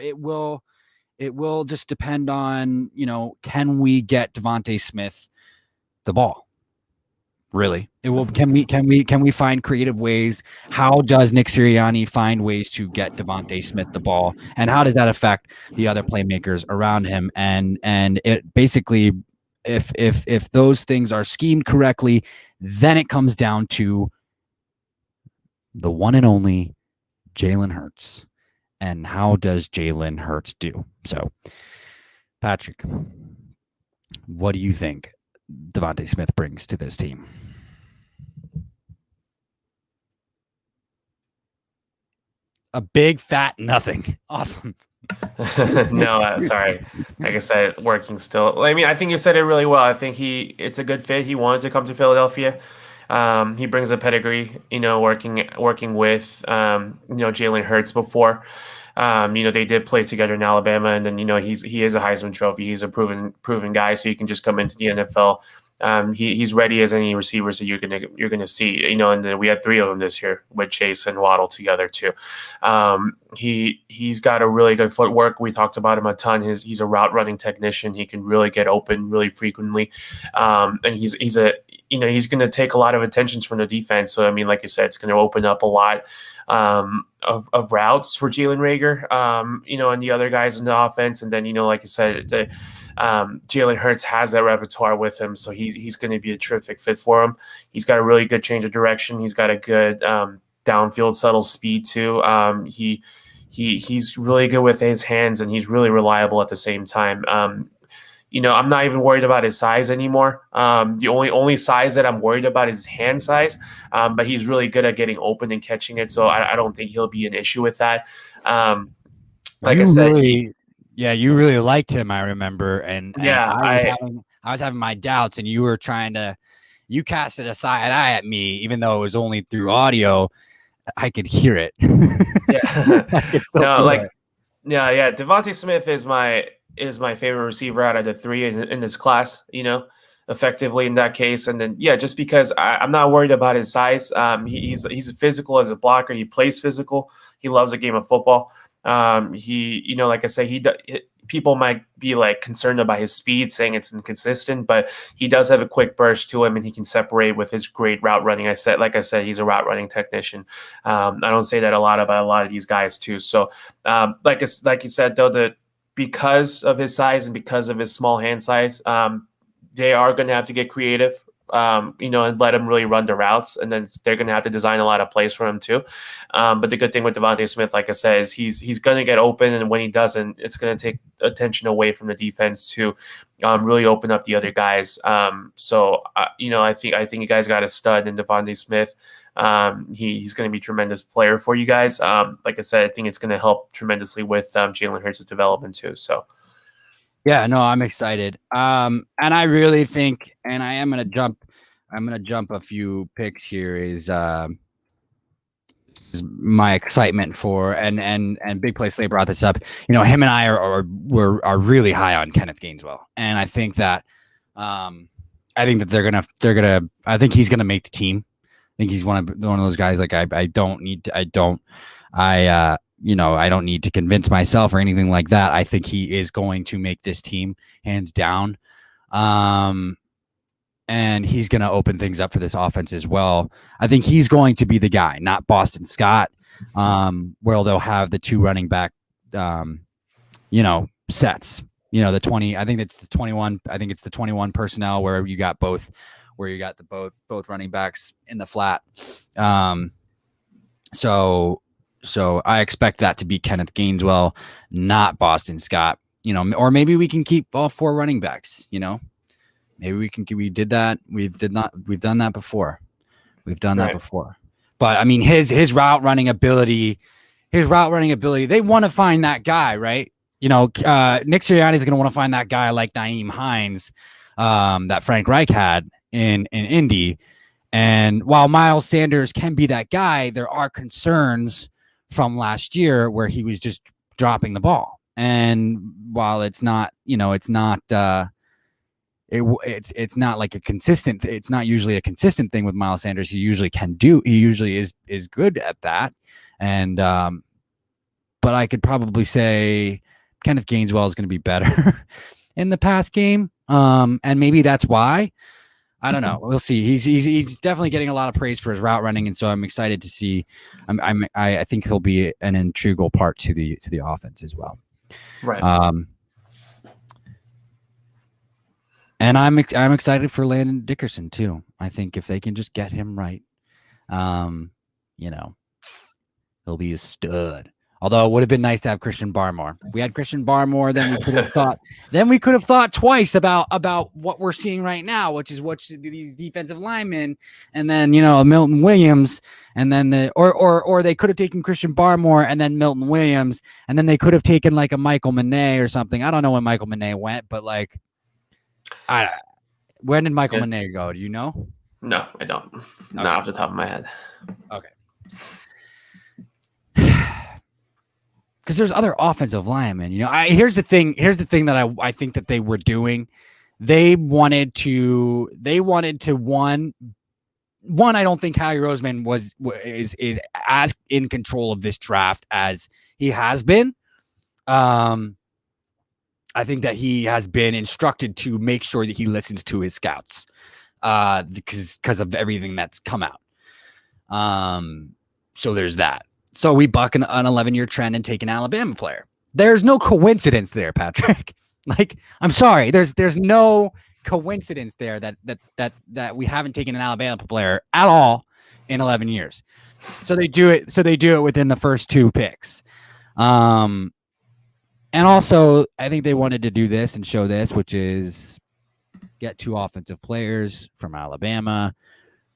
it will just depend on, can we get Davonte Smith the ball? Really, it will. Can we find creative ways? How does Nick Sirianni find ways to get Davonte Smith the ball, and how does that affect the other playmakers around him? And it basically, if those things are schemed correctly, then it comes down to the one and only Jalen Hurts. And how does Jalen Hurts do? So, Patrick, what do you think Davonte Smith brings to this team? A big fat nothing. Awesome. No, sorry. Like I said, working still. I mean, I think you said it really well. I think it's a good fit. He wanted to come to Philadelphia. He brings a pedigree, working with, Jalen Hurts before. They did play together in Alabama, and then, he is a Heisman Trophy. He's a proven guy, so he can just come into the NFL He's ready as any receivers that you're gonna see. And then we had 3 of them this year with Chase and Waddle together too. He's got a really good footwork. We talked about him a ton. He's a route running technician. He can really get open really frequently, and he's going to take a lot of attention from the defense. So I mean, like I said, it's going to open up a lot of routes for Jalen Reagor, and the other guys in the offense. And then like I said, Jalen Hurts has that repertoire with him, so he's going to be a terrific fit for him. He's got a really good change of direction. He's got a good downfield subtle speed too. He's really good with his hands, and he's really reliable at the same time. I'm not even worried about his size anymore. The only size that I'm worried about is his hand size, but he's really good at getting open and catching it, so I don't think he'll be an issue with that. Like I said, you really liked him, I remember, and I was having my doubts, and you were you casted a side eye at me, even though it was only through audio. I could hear it. Davonte Smith is my favorite receiver out of the 3 in this class, effectively in that case. And then, just because I'm not worried about his size. He's physical as a blocker. He plays physical. He loves a game of football. Like I say, people might be like concerned about his speed, saying it's inconsistent, but he does have a quick burst to him, and he can separate with his great route running. Like I said, he's a route running technician. I don't say that about a lot of these guys too. So, like you said, though, that because of his size and because of his small hand size, they are going to have to get creative. And let him really run the routes, and then they're going to have to design a lot of plays for him too. But the good thing with Davonte Smith, like I said, is he's going to get open, and when he doesn't, it's going to take attention away from the defense to really open up the other guys. I think you guys got a stud in Davonte Smith. He's going to be a tremendous player for you guys. Like I said, I think it's going to help tremendously with Jalen Hurts' development too. So. Yeah, no, I'm excited. And I really think, and I'm going to jump a few picks here is my excitement for, and Big Play Slay brought this up. Him and I are really high on Kenneth Gainswell. And I think that, I think he's going to make the team. I think he's one of those guys. Like I don't need to convince myself or anything like that. I think he is going to make this team hands down. And he's going to open things up for this offense as well. I think he's going to be the guy, not Boston Scott, where they'll have the 2 running back, sets, the 20, I think it's the 21. I think it's the 21 personnel where you got both running backs in the flat. So I expect that to be Kenneth Gainswell, not Boston Scott, or maybe we can keep all 4 running backs, maybe we did that. We've done that before. But I mean, his route running ability, they want to find that guy, right? Nick Sirianni is going to want to find that guy like Nyheim Hines, that Frank Reich had in Indy. And while Miles Sanders can be that guy, there are concerns from last year where he was just dropping the ball. And while it's not like a consistent, it's not usually a consistent thing with Miles Sanders. He usually is good at that. And, but I could probably say Kenneth Gainswell is going to be better in the pass game. And maybe that's why. I don't know. We'll see. He's definitely getting a lot of praise for his route running, and so I'm excited to see. I think he'll be an integral part to the offense as well. Right. And I'm excited for Landon Dickerson too. I think if they can just get him right, he'll be a stud. Although it would have been nice to have Christian Barmore. If we had Christian Barmore, then we could have thought twice about what we're seeing right now, which is these defensive linemen, and then Milton Williams, and then or they could have taken Christian Barmore and then Milton Williams, and then they could have taken like a Michael Manet or something. I don't know when Michael Manet went, but when did Michael Manet go? Do you know? No, I don't. Okay. Not off the top of my head. Okay. Because there's other offensive linemen, here's the thing that I think that they were doing they wanted to one. I don't think Howie Roseman is as in control of this draft as he has been. I think that he has been instructed to make sure that he listens to his scouts, because of everything that's come out. So there's that. So we buck an 11-year trend and take an Alabama player. There's no coincidence there, Patrick. Like, I'm sorry, there's no coincidence there that we haven't taken an Alabama player at all in 11 years. So they do it within the first 2 picks. And also, I think they wanted to do this and show this, which is get 2 offensive players from Alabama.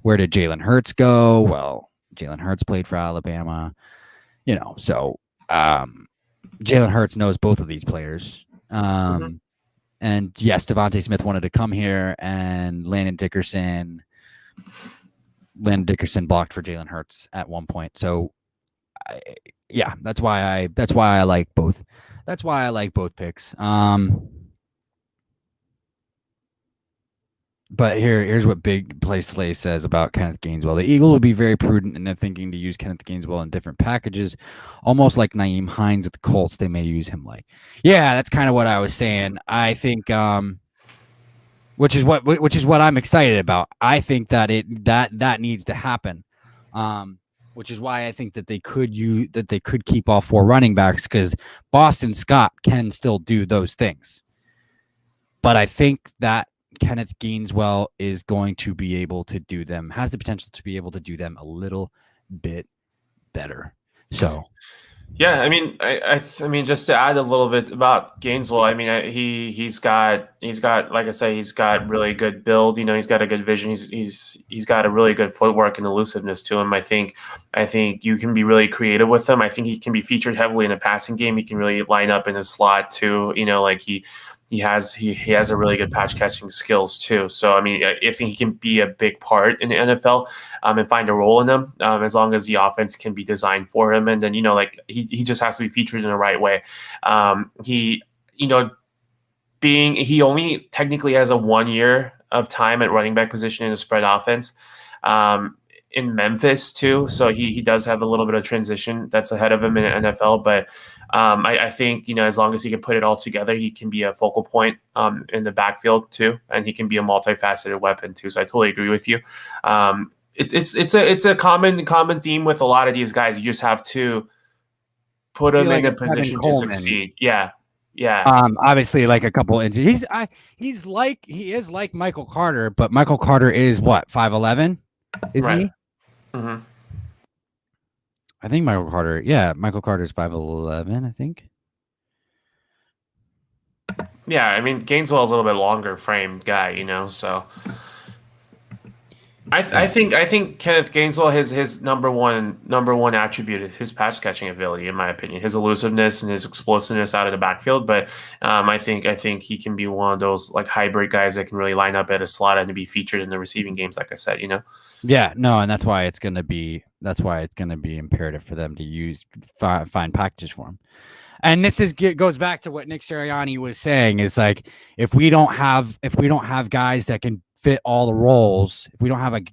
Where did Jalen Hurts go? Well, Jalen Hurts played for Alabama, so Jalen Hurts knows both of these players. And yes, Davonte Smith wanted to come here, and Landon Dickerson blocked for Jalen Hurts at one point. So that's why I like both. That's why I like both picks. But here's what Big Play Slay says about Kenneth Gainswell. The Eagles would be very prudent in their thinking to use Kenneth Gainswell in different packages, almost like Nyheim Hines with the Colts. They may use him like. Yeah, that's kind of what I was saying. I think, which is what I'm excited about. I think that that needs to happen. Which is why I think that they could keep all 4 running backs, because Boston Scott can still do those things. But I think that Kenneth Gainswell is going to be able to do them, has the potential to be able to do them a little bit better. So, yeah, I mean, I mean, just to add a little bit about Gainswell, I mean, he's got, like I say, he's got really good build. He's got a good vision. He's got a really good footwork and elusiveness to him. I think you can be really creative with him. I think he can be featured heavily in the passing game. He can really line up in his slot too. Like he has a really good patch catching skills too. So I mean, I think he can be a big part in the NFL and find a role in them as long as the offense can be designed for him. And then he just has to be featured in the right way. He only technically has a 1 year of time at running back position in a spread offense in Memphis too. So he does have a little bit of transition that's ahead of him in the NFL, but I think, as long as he can put it all together, he can be a focal point in the backfield too, and he can be a multifaceted weapon too. So I totally agree with you. It's a common theme with a lot of these guys. You just have to put them in a position to succeed. Yeah. Obviously, like a couple injuries. He is like Michael Carter, but Michael Carter is what, 5'11", isn't he? Mm-hmm. I think Michael Carter is 5'11", I think. Yeah, I mean, Gainswell's a little bit longer framed guy, so I think Kenneth Gainswell, his number one attribute is his pass catching ability, in my opinion, his elusiveness and his explosiveness out of the backfield. But I think he can be one of those like hybrid guys that can really line up at a slot and to be featured in the receiving games, like I said, Yeah, no, and that's why it's gonna be imperative for them to find packages for him. And this goes back to what Nick Sirianni was saying, is like, if we don't have guys that can fit all the roles, if we don't have it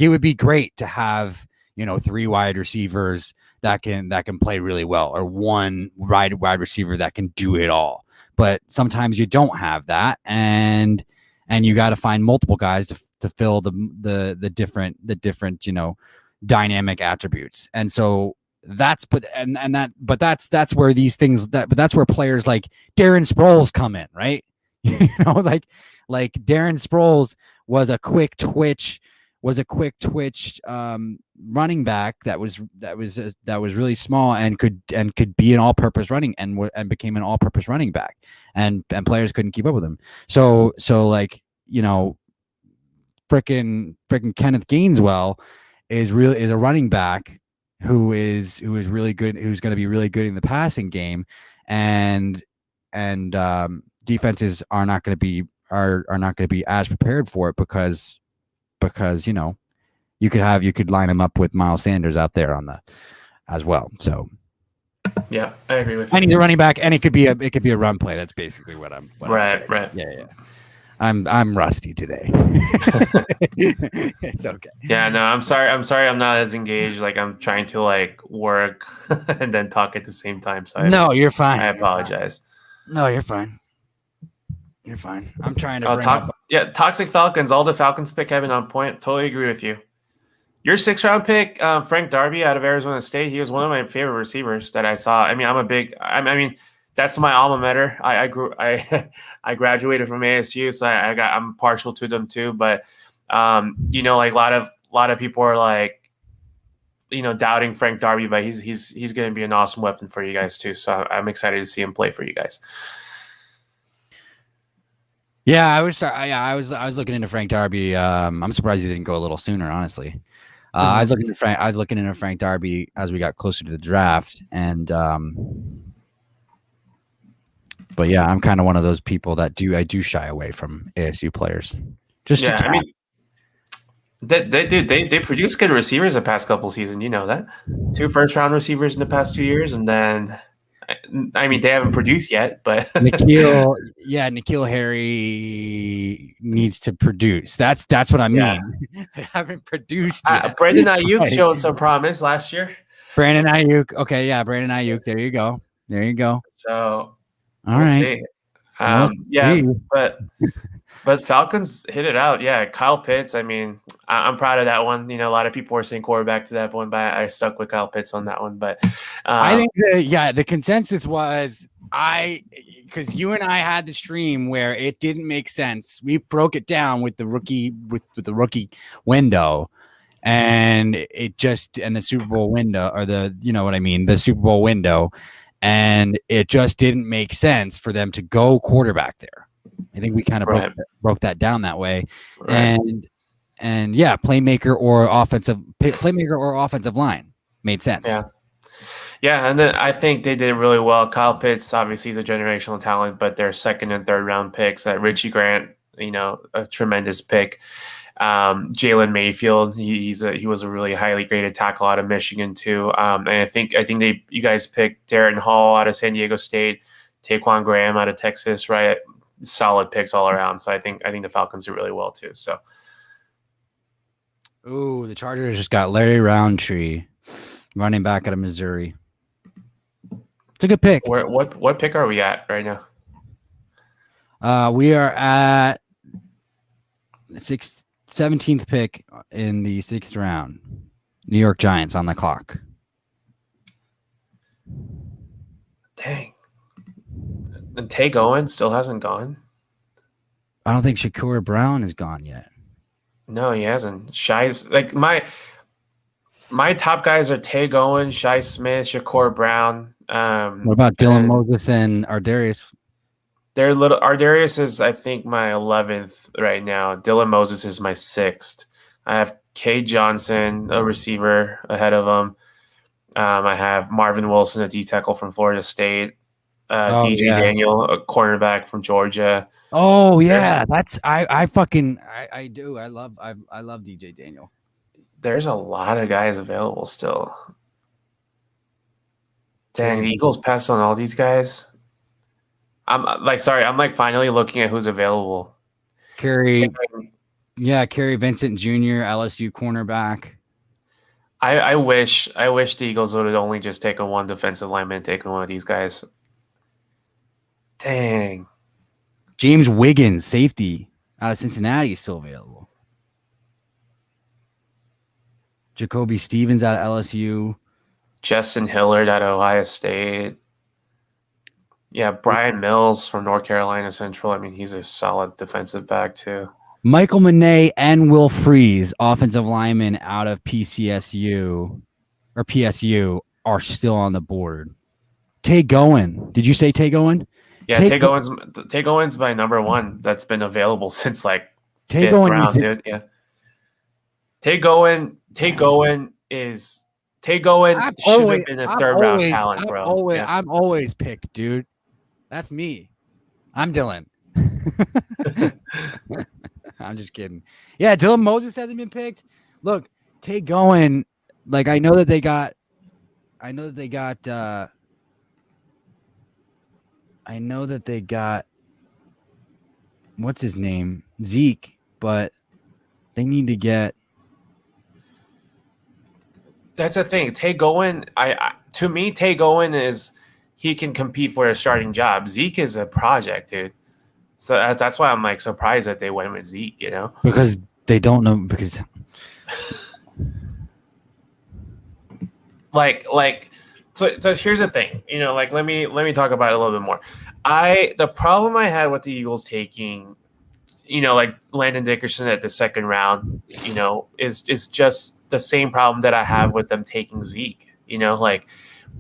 would be great to have 3 wide receivers that can play really well, or 1 wide receiver that can do it all. But sometimes you don't have that, and you got to find multiple guys to fill the different dynamic attributes. And so that's where these things that's where players like Darren Sproles come in, right? Like Darren Sproles was a quick twitch running back that was really small and could be an all-purpose running and became an all-purpose running back, and players couldn't keep up with him. So like, freaking Kenneth Gainswell is a running back who is really good, who's going to be really good in the passing game, and defenses are not going to be as prepared for it because you could line him up with Miles Sanders out there as well. So Yeah, I agree with you. And he's a running back, and it could be a run play. That's basically what I'm. Right. Yeah. I'm rusty today. It's okay. Yeah, no, I'm sorry. I'm not as engaged. Like I'm trying to like work and then talk at the same time. So no, you're fine. I apologize. No, you're fine. You're fine. I'm trying to Toxic Falcons. All the Falcons pick have been on point. Totally agree with you. Your 6th round pick, Frank Darby out of Arizona State. He was one of my favorite receivers that I saw. I mean, that's my alma mater. I graduated from ASU, so I'm partial to them too. But like a lot of people are like, doubting Frank Darby, but he's going to be an awesome weapon for you guys too. So I'm excited to see him play for you guys. Yeah, I was looking into Frank Darby. I'm surprised he didn't go a little sooner, honestly. I was looking into Frank Darby as we got closer to the draft, and but yeah, I'm kind of one of those people that I do shy away from ASU players. They produce good receivers the past couple seasons. You know that 2 first-round receivers in the past 2 years, and then they haven't produced yet. But N'Keal Harry needs to produce. That's what I mean. They haven't produced yet. Brandon Ayuk showed some promise last year. Brandon Ayuk. Okay, yeah, Brandon Ayuk. There you go. So all right. But Falcons hit it out. Yeah, Kyle Pitts. I mean, I'm proud of that one. A lot of people were saying quarterback to that one, but I stuck with Kyle Pitts on that one. But I think the consensus was because you and I had the stream where it didn't make sense. We broke it down with the rookie window, and the Super Bowl window, or the Super Bowl window, and it just didn't make sense for them to go quarterback there. I think we kind of broke that down that way, and yeah, playmaker or offensive line made sense. Yeah, and then I think they did really well. Kyle Pitts, obviously, he's a generational talent, but their 2nd and 3rd round picks. Richie Grant, a tremendous pick. Jalen Mayfield, he was a really highly graded tackle out of Michigan too. And I think you guys picked Darren Hall out of San Diego State, Taquan Graham out of Texas, right? Solid picks all around. So I think the Falcons do really well too. So, ooh, the Chargers just got Larry Roundtree, running back out of Missouri. It's a good pick. What pick are we at right now? We are at the 17th pick in the 6th round. New York Giants on the clock. Dang. And Tay Gowan still hasn't gone? I don't think Shakur Brown is gone yet. No, he hasn't. Shai's like my top guys are Tay Gowan, Shai Smith, Shakur Brown. What about Dylan Moses and Ardarius? Ardarius is, I think, my 11th right now. Dylan Moses is my 6th. I have K. Johnson, a receiver, ahead of him. I have Marvin Wilson, a D tackle from Florida State. DJ Daniel, a cornerback from Georgia. Oh yeah, I do. I love DJ Daniel. There's a lot of guys available still. Dang, the Eagles passed on all these guys. I'm finally looking at who's available. Kerry Vincent Jr., LSU cornerback. I wish the Eagles would have only just taken one defensive lineman, taken one of these guys. Dang. James Wiggins, safety out of Cincinnati, is still available. Jacoby Stevens out of LSU. Justin Hilliard out of Ohio State. Yeah, Brian Mills from North Carolina Central. I mean, he's a solid defensive back too. Michael Manet and Will Freeze, offensive linemen out of PSU, are still on the board. Tay Gowan. Did you say Tay Gowan? Yeah, Tay Gowan's my number 1 that's been available since like 5th round, dude. Yeah. Tay Gowan should have been a 3rd round talent, bro. I'm always picked, dude. That's me. I'm Dylan. I'm just kidding. Yeah, Dylan Moses hasn't been picked. Look, Tay Gowan, like I know that they got I know that they got what's his name, Zeke, but they need to get. That's the thing. Tay Gowan, to me, Tay Gowan is he can compete for a starting job. Zeke is a project, dude. So that's why I'm like surprised that they went with Zeke. You know, Because they don't know because like so here's the thing. You know, like let me talk about it a little bit more. The problem I had with the Eagles taking, you know, like Landon Dickerson at the second round, you know, is just the same problem that I have with them taking Zeke. You know, like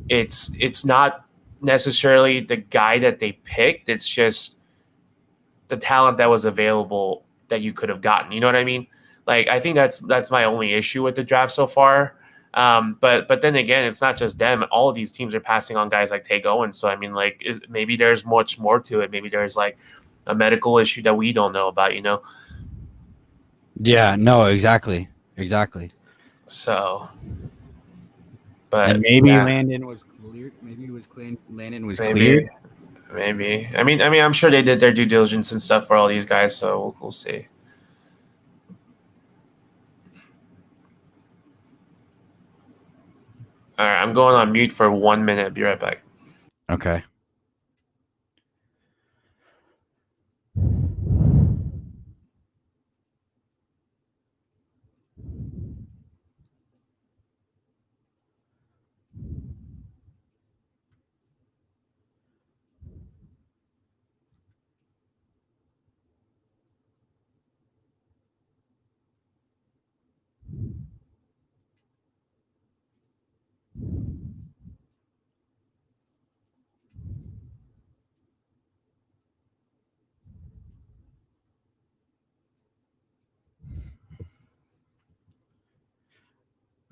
it's not necessarily the guy that they picked. It's just the talent that was available that you could have gotten. You know what I mean? Like I think that's my only issue with the draft so far. But then again, it's not just them. All of these teams are passing on guys like Tay Owen. So I mean, like, maybe there's much more to it. Maybe there's like a medical issue that we don't know about. You know? Yeah, no, exactly. So, but And maybe yeah, Landon was cleared. Maybe it was clean. Landon was maybe, cleared. maybe. I mean, I'm sure they did their due diligence and stuff for all these guys. So we'll see. All right, I'm going on mute for 1 minute. Be right back. Okay.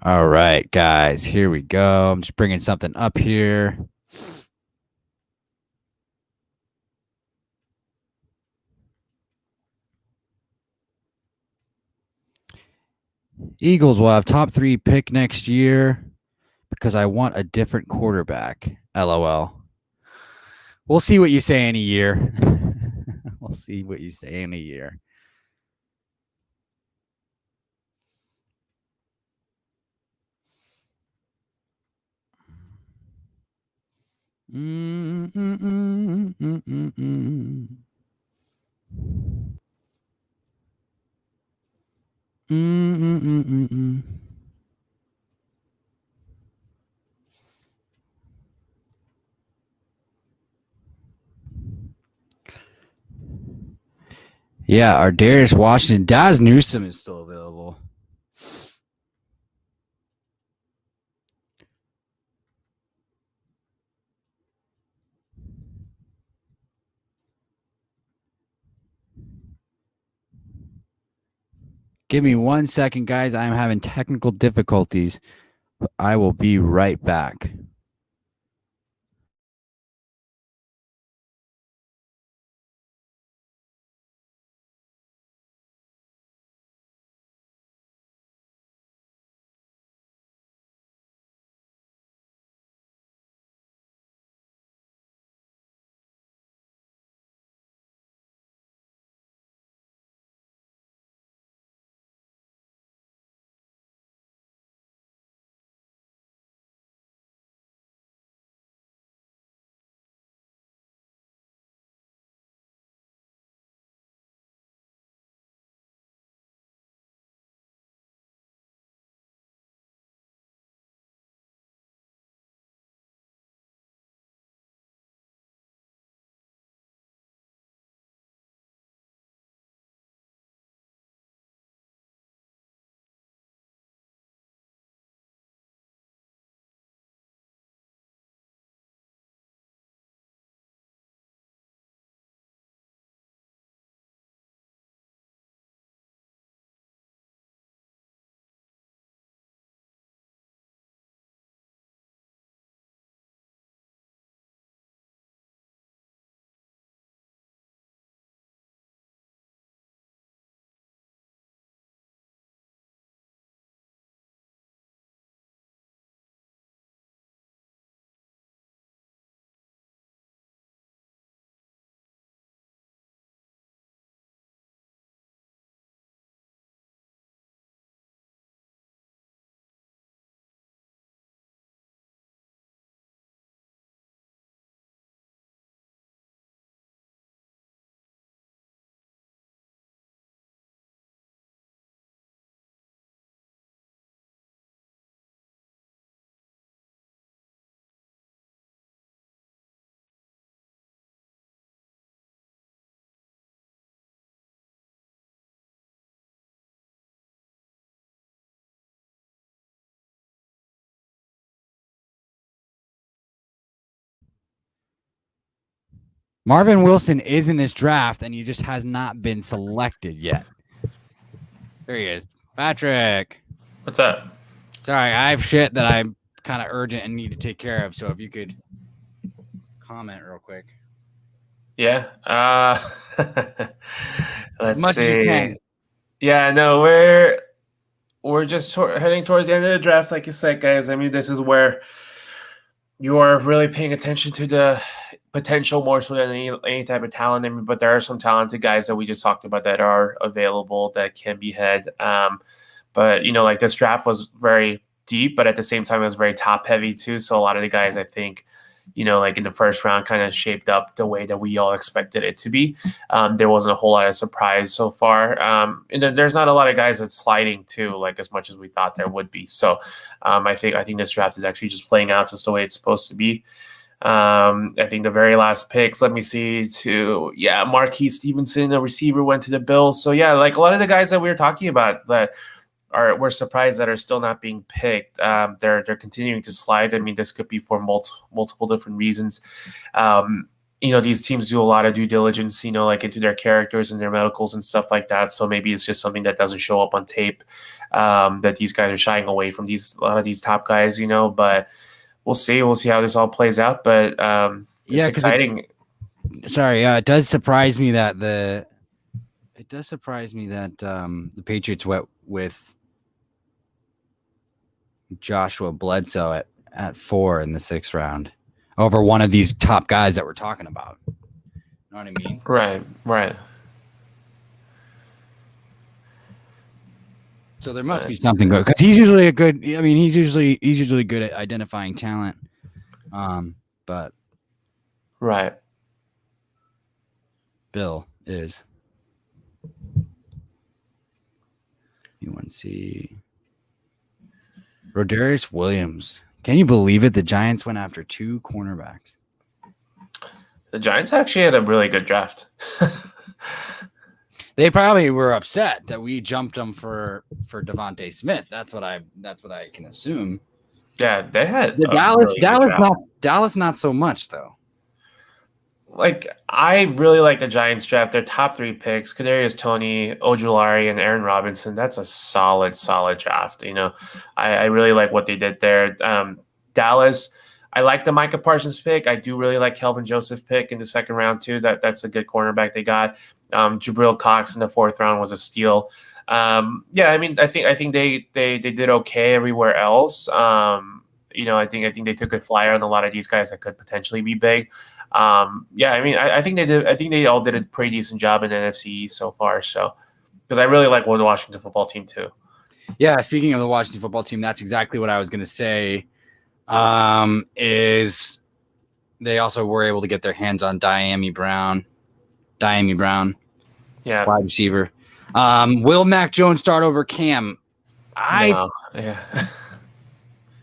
All right, guys, here we go. I'm just bringing something up here. Eagles will have top 3 pick next year because I want a different quarterback. LOL. We'll see what you say in a year. We'll see what you say in a year. Yeah, our Darius Washington. Daz Newsome is still available. Give me 1 second, guys. I'm having technical difficulties. I will be right back. Marvin Wilson is in this draft, and he just has not been selected yet. There he is. Patrick. What's up? Sorry, I have shit that I'm kind of urgent and need to take care of. So if you could comment real quick. Yeah. Let's Much see. you can. Yeah, no, we're just heading towards the end of the draft, like you said, guys. I mean, this is where you are really paying attention to the potential more so than any type of talent. I mean, but there are some talented guys that we just talked about that are available that can be had. But like this draft was very deep, but at the same time, it was very top heavy too. So a lot of the guys, I think, like in the first round, kind of shaped up the way that we all expected it to be. There wasn't a whole lot of surprise so far. And then there's not a lot of guys that's sliding too, like as much as we thought there would be. So I think this draft is actually just playing out just the way it's supposed to be. I think the very last picks, let me see, Marquise Stevenson, a receiver, went to the Bills. So yeah, like a lot of the guys that we were talking about that we're surprised that are still not being picked. They're continuing to slide. I mean, this could be for multiple different reasons. These teams do a lot of due diligence, like into their characters and their medicals and stuff like that. So maybe it's just something that doesn't show up on tape, that these guys are shying away from a lot of these top guys, but we'll see. We'll see how this all plays out. But it's exciting. It does surprise me that the Patriots went with Joshua Bledsoe at 4 in the 6th round over one of these top guys that we're talking about. You know what I mean? Right. So there must be something good, because he's usually he's usually good at identifying talent. But right. Bill is. UNC. Rodarius Williams. Can you believe it? The Giants went after 2 cornerbacks. The Giants actually had a really good draft. They probably were upset that we jumped them for Davonte Smith. That's what I can assume. Yeah, they had Dallas not so much though. Like, I really like the Giants draft. Their top 3 picks, Kadarius Toney, Ojulari, and Aaron Robinson. That's a solid draft. I really like what they did there. Dallas, I like the Micah Parsons pick. I do really like Kelvin Joseph pick in the 2nd round too. That's a good cornerback they got. Jabril Cox in the 4th round was a steal. I think they did okay everywhere else. I think they took a flyer on a lot of these guys that could potentially be big. I think they did. I think they all did a pretty decent job in the NFC so far. So, because I really like the Washington football team too. Yeah, speaking of the Washington football team, that's exactly what I was going to say. Is they also were able to get their hands on Diami Brown, yeah, wide receiver. Will Mac Jones start over Cam? Yeah.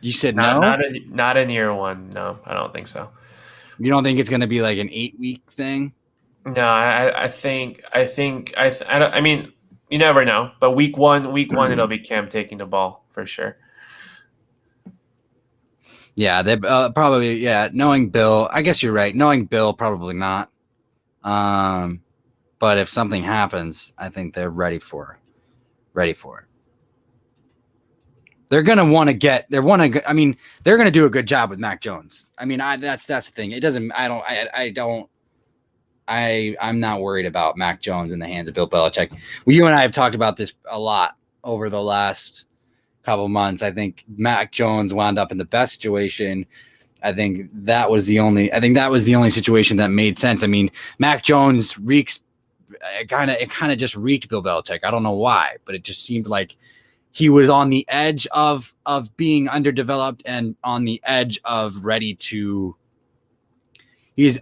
You said no? Not in year 1. No, I don't think so. You don't think it's going to be like an 8-week thing? No, I mean, you never know. But week one, it'll be Cam taking the ball for sure. Yeah, they probably. Yeah, knowing Bill, I guess you're right. Knowing Bill, probably not. But if something happens, I think they're ready for it. They're gonna want to get. They're gonna do a good job with Mac Jones. I mean, that's the thing. It doesn't. I'm not worried about Mac Jones in the hands of Bill Belichick. Well, you and I have talked about this a lot over the last couple months. I think Mac Jones wound up in the best situation. I think that was the only situation that made sense. I mean, Mac Jones reeks. It kind of just reeked Bill Belichick. I don't know why, but it just seemed like he was on the edge of being underdeveloped and on the edge of ready to be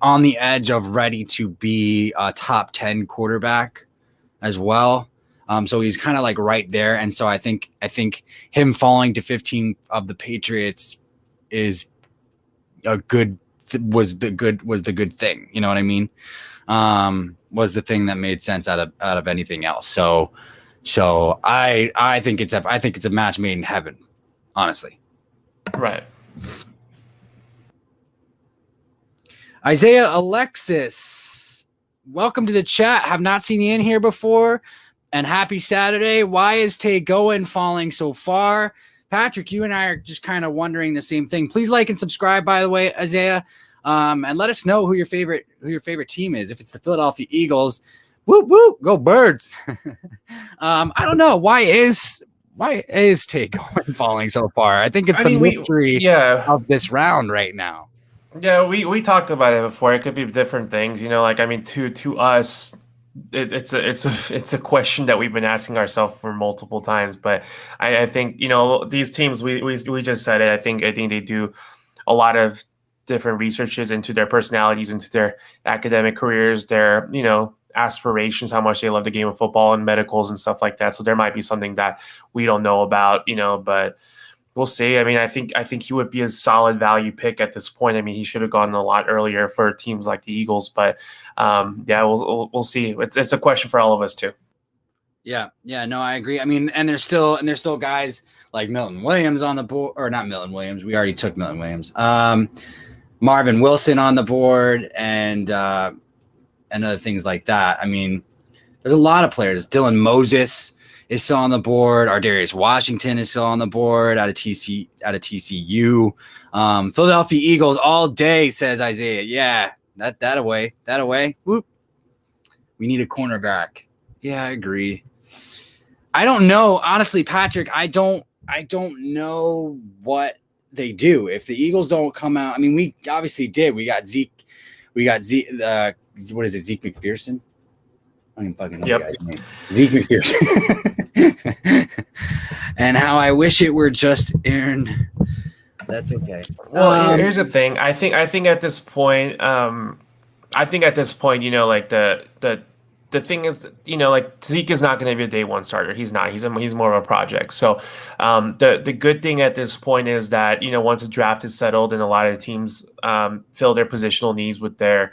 a top 10 quarterback as well. So he's kind of like right there. And so I think him falling to 15 of the Patriots was the good thing. You know what I mean? Was the thing that made sense out of anything else. So I think it's a match made in heaven, honestly. Right. Isaiah Alexis welcome to the chat. Have not seen you in here before. And happy Saturday. Why is Tay Goen falling so far? Patrick, you and I are just kind of wondering the same thing. Please like and subscribe, by the way, Isaiah. And let us know who your favorite team is. If it's the Philadelphia Eagles, whoop whoop, go Birds. I don't know. Why is Tay Goen falling so far? I think it's the mystery of this round right now. Yeah, we talked about it before. It could be different things, to us, it's a question that we've been asking ourselves for multiple times. But I think these teams, we just said it. I think they do a lot of different researches into their personalities, into their academic careers, their aspirations, how much they love the game of football and medicals and stuff like that. So there might be something that we don't know about, but we'll see. I mean, I think he would be a solid value pick at this point. I mean, he should have gone a lot earlier for teams like the Eagles, but we'll see. It's a question for all of us too. Yeah, no, I agree. I mean, and there's still guys like Milton Williams on the board, or not Milton Williams. We already took Milton Williams. Marvin Wilson on the board, and other things like that. I mean, there's a lot of players. Dylan Moses is still on the board. Ardarius Washington is still on the board out of TCU. Philadelphia Eagles all day, says Isaiah. Yeah, that away. Whoop. We need a cornerback. Yeah, I agree. I don't know, honestly, Patrick. I don't know what they do if the Eagles don't come out. I mean, we obviously did. We got Zeke. What is it? Zeke McPherson. I don't even fucking know the guy's name. Zeke McPherson. And how I wish it were just Aaron. That's okay. Well, here's the thing. I think at this point, the thing is, Zeke is not going to be a day one starter. He's not. He's more of a project. So the good thing at this point is that, once the draft is settled and a lot of teams fill their positional needs with their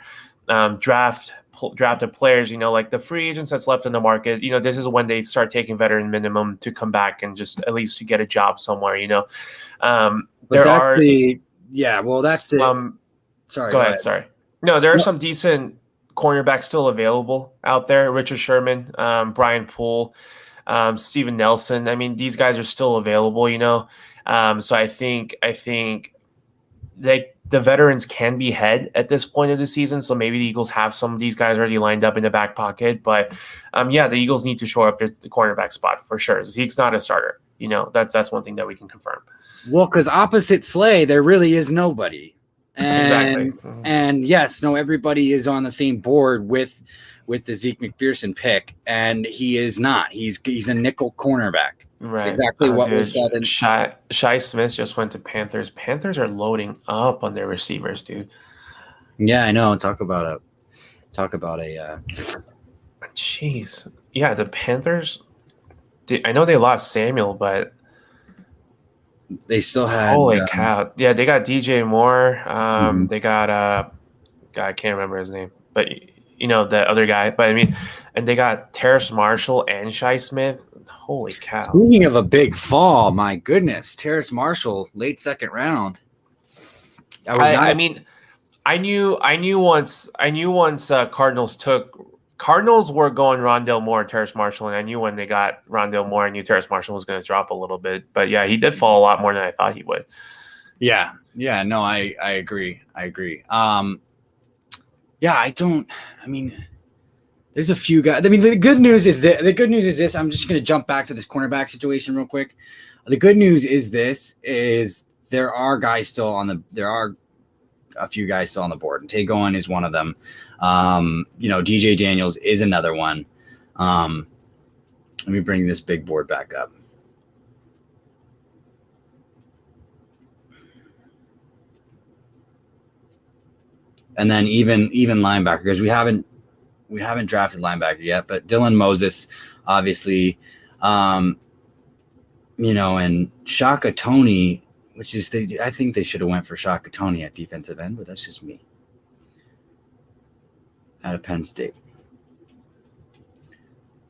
drafted players, like the free agents that's left in the market, this is when they start taking veteran minimum to come back and just at least to get a job somewhere, Sorry, go ahead. Sorry. No, there are some decent cornerbacks still available out there. Richard Sherman, Brian Poole, Steven Nelson. I mean, these guys are still available, so I think the veterans can be ahead at this point of the season. So maybe the Eagles have some of these guys already lined up in the back pocket. But the Eagles need to shore up the cornerback spot for sure. Zeke's not a starter. That's one thing that we can confirm. Well, because opposite Slay, there really is nobody. Exactly. And yes, no, everybody is on the same board with the Zeke McPherson pick, and he is not. He's a nickel cornerback. Right. Exactly what was said. And Shi Smith just went to Panthers. Panthers are loading up on their receivers, dude. Yeah, I know. Talk about a. Jeez. Yeah, the Panthers. I know they lost Samuel, but they still had. Holy cow! Yeah, they got DJ Moore. They got I can't remember his name, but the other guy. But I mean, and they got Terrace Marshall and Shi Smith. Holy cow! Speaking of a big fall, my goodness, Terrace Marshall, late second round. I knew once Cardinals were going Rondale Moore, Terrace Marshall, and I knew when they got Rondale Moore, I knew Terrace Marshall was going to drop a little bit. But yeah, he did fall a lot more than I thought he would. Yeah, no, I agree. There's a few guys. I mean, the good news is this. I'm just going to jump back to this cornerback situation real quick. The good news is there are a few guys still on the board, and Tay Goen is one of them. DJ Daniels is another one. Let me bring this big board back up. And then even linebacker, because we haven't drafted linebacker yet, but Dylan Moses, obviously, and Shaka Toney, which is I think they should have went for Shaka Toney at defensive end, but that's just me. Out of Penn State.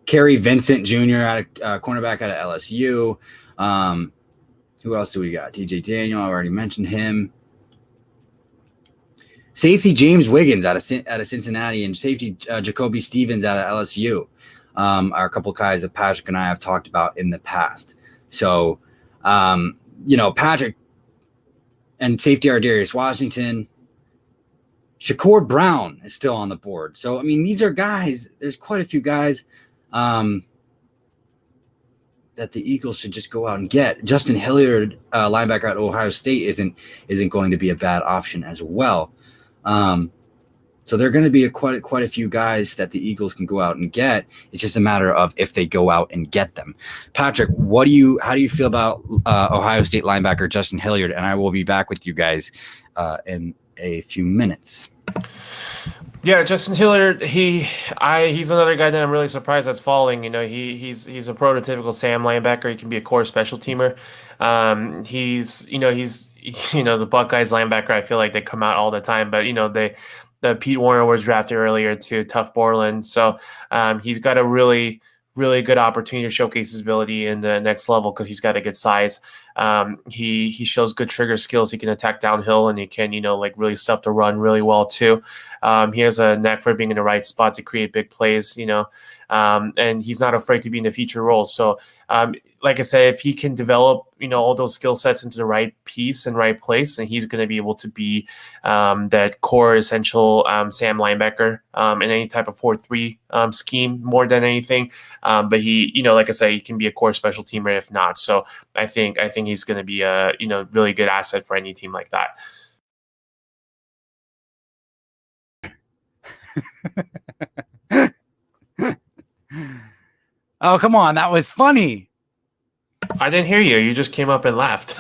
Kerry Vincent Jr. out of cornerback out of LSU. Who else do we got? DJ Daniel, I already mentioned him. Safety James Wiggins out of Cincinnati and safety Jacoby Stevens out of LSU are a couple guys that Patrick and I have talked about in the past. So, Patrick and safety Ardarius Washington, Shakur Brown is still on the board. So, I mean, these are guys. There's quite a few guys that the Eagles should just go out and get. Justin Hilliard, linebacker at Ohio State, isn't going to be a bad option as well. So there are going to be quite a few guys that the Eagles can go out and get. It's just a matter of if they go out and get them. Patrick, how do you feel about Ohio State linebacker Justin Hilliard? And I will be back with you guys in a few minutes. Yeah, Justin Hilliard, he's another guy that I'm really surprised that's falling. He's a prototypical Sam linebacker. He can be a core special teamer. He's the Buckeyes linebacker. I feel like they come out all the time, but the Pete Warner was drafted earlier to Tough Borland. So he's got a really, really good opportunity to showcase his ability in the next level because he's got a good size. He shows good trigger skills. He can attack downhill and he can, really stuff to run really well too. He has a knack for being in the right spot to create big plays, and he's not afraid to be in the feature role. So, like I said, if he can develop, all those skill sets into the right piece and right place, then he's going to be able to be that core essential Sam linebacker in any type of 4-3 scheme more than anything. But he, like I said, he can be a core special teamer if not. So I think he's going to be a, really good asset for any team like that. Oh, come on. That was funny. I didn't hear you. You just came up and laughed.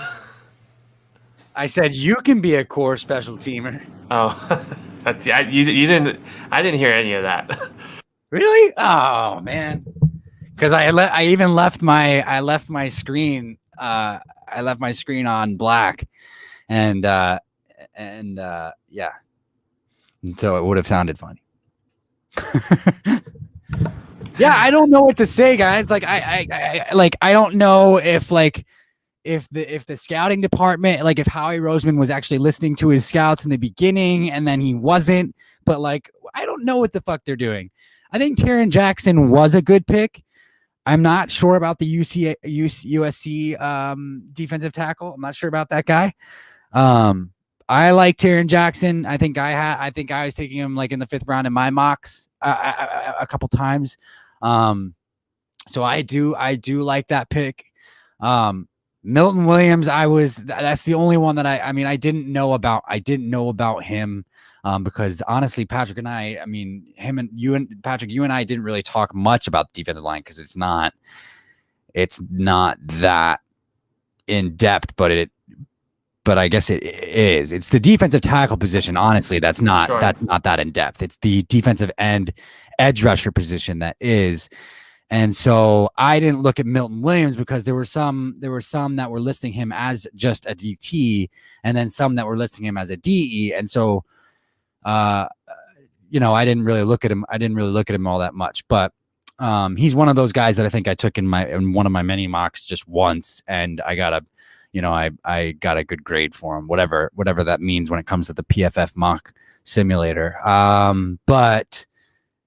I said you can be a core special teamer. Oh, you didn't. I didn't hear any of that. Really? Oh man. Because I even left my screen. I left my screen on black, and yeah. And so it would have sounded funny. Yeah, I don't know what to say, guys. Like I don't know if the scouting department, like if Howie Roseman was actually listening to his scouts in the beginning and then he wasn't, but I don't know what the fuck they're doing. I think Taron Jackson was a good pick. I'm not sure about the USC defensive tackle. I'm not sure about that guy. I like Taron Jackson. I think I was taking him in the 5th round in my mocks a couple times. So I do like that pick. Milton Williams, that's the only one that I didn't know about him. Because honestly, Patrick and I mean, Patrick, you and I didn't really talk much about the defensive line because it's not that in depth, but I guess it is. It's the defensive tackle position. Honestly, that's not that in depth. It's the defensive end edge rusher position that is. And so I didn't look at Milton Williams because there were some that were listing him as just a DT, and then some that were listing him as a DE. And so, I didn't really look at him. I didn't really look at him all that much, but he's one of those guys that I think I took in one of my many mocks just once, and I got I got a good grade for him, whatever that means when it comes to the PFF mock simulator. But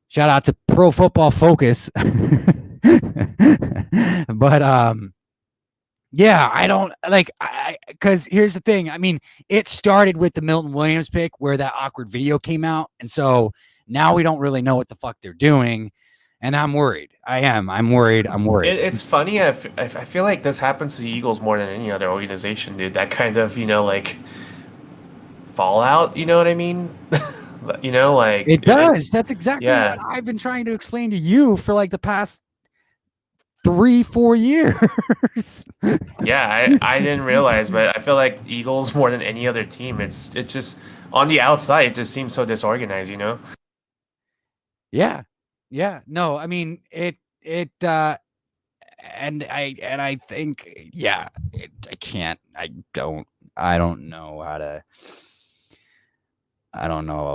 shout out to Pro Football Focus. But yeah, I don't because here's the thing. I mean, it started with the Milton Williams pick where that awkward video came out. And so now we don't really know what the fuck they're doing. And I'm worried. I'm worried. It's funny. I feel like this happens to the Eagles more than any other organization, dude. That kind of, fallout, you know what I mean? It does. That's exactly what I've been trying to explain to you for the past 3-4 years. Yeah, I didn't realize, but I feel like Eagles more than any other team. It's just on the outside, it just seems so disorganized, Yeah. Yeah. No, I mean and I think I don't know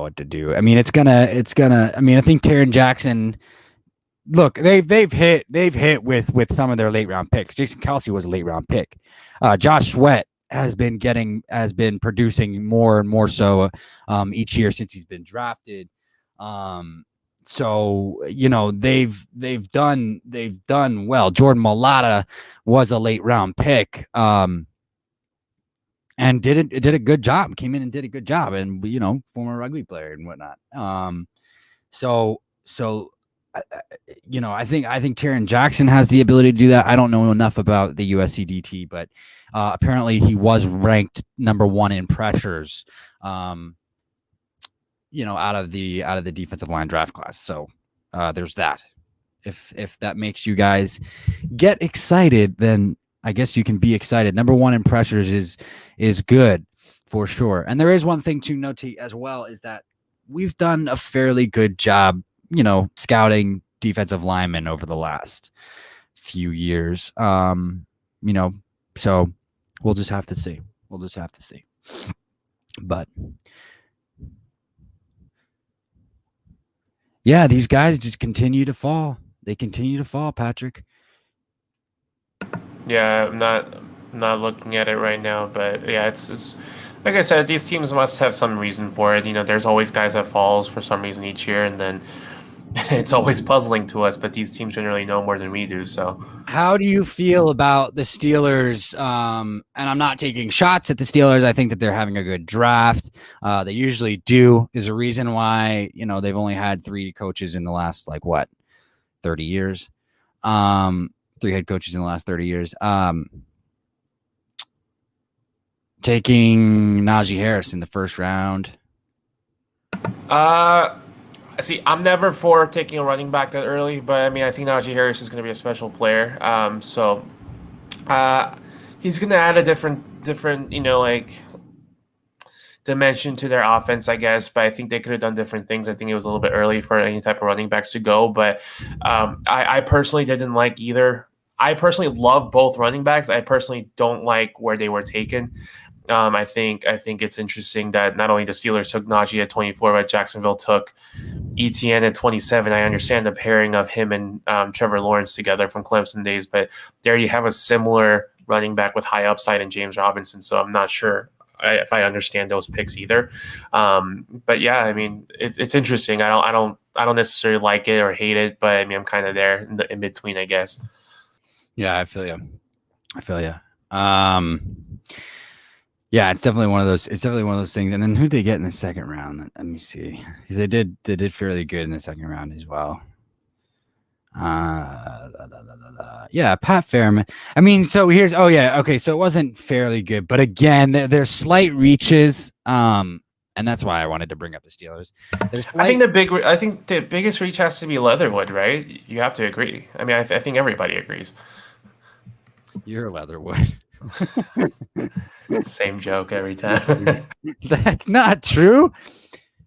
what to do. I mean, I think Taron Jackson, look, they've hit with some of their late round picks. Jason Kelce was a late round pick. Josh Sweat has been producing more and more so each year since he's been drafted. So they've done well. Jordan Mailata was a late round pick, and did a good job. Came in and did a good job, and former rugby player and whatnot. So I think Taron Jackson has the ability to do that. I don't know enough about the USC DT, but apparently he was ranked number 1 in pressures, out of the defensive line draft class. So there's that. If that makes you guys get excited, then I guess you can be excited. Number 1 in pressures is good for sure. And there is one thing to note as well, is that we've done a fairly good job, scouting defensive linemen over the last few years. So we'll just have to see. But yeah, these guys just continue to fall. They continue to fall, Patrick. Yeah, I'm not looking at it right now, but yeah, it's like I said, these teams must have some reason for it. There's always guys that falls for some reason each year, and then it's always puzzling to us, but these teams generally know more than we do. So how do you feel about the Steelers? And I'm not taking shots at the Steelers. I think that they're having a good draft. They usually do. Is a reason why, they've only had 3 coaches in the last 30 years. 3 head coaches in the last 30 years. Taking Najee Harris in the first round. See, I'm never for taking a running back that early, but I mean, I think Najee Harris is going to be a special player. So he's going to add a different, dimension to their offense, I guess. But I think they could have done different things. I think it was a little bit early for any type of running backs to go. But I personally didn't like either. I personally love both running backs. I personally don't like where they were taken. I think it's interesting that not only the Steelers took Najee at 24, but Jacksonville took ETN at 27. I understand the pairing of him and Trevor Lawrence together from Clemson days, but there you have a similar running back with high upside in James Robinson. So I'm not sure if I understand those picks either. But yeah, I mean, it's interesting. I don't necessarily like it or hate it, but I mean, I'm kind of there in between, I guess. Yeah, I feel you. Yeah, it's definitely one of those. Things. And then who'd they get in the second round? Let me see. Because they did fairly good in the second round as well. Yeah, Pat Fairman. I mean, so here's. Oh yeah, okay. So it wasn't fairly good, but again, there's slight reaches. And that's why I wanted to bring up the Steelers. I think the biggest reach has to be Leatherwood, right? You have to agree. I mean, I think everybody agrees. You're Leatherwood. Same joke every time. That's not true.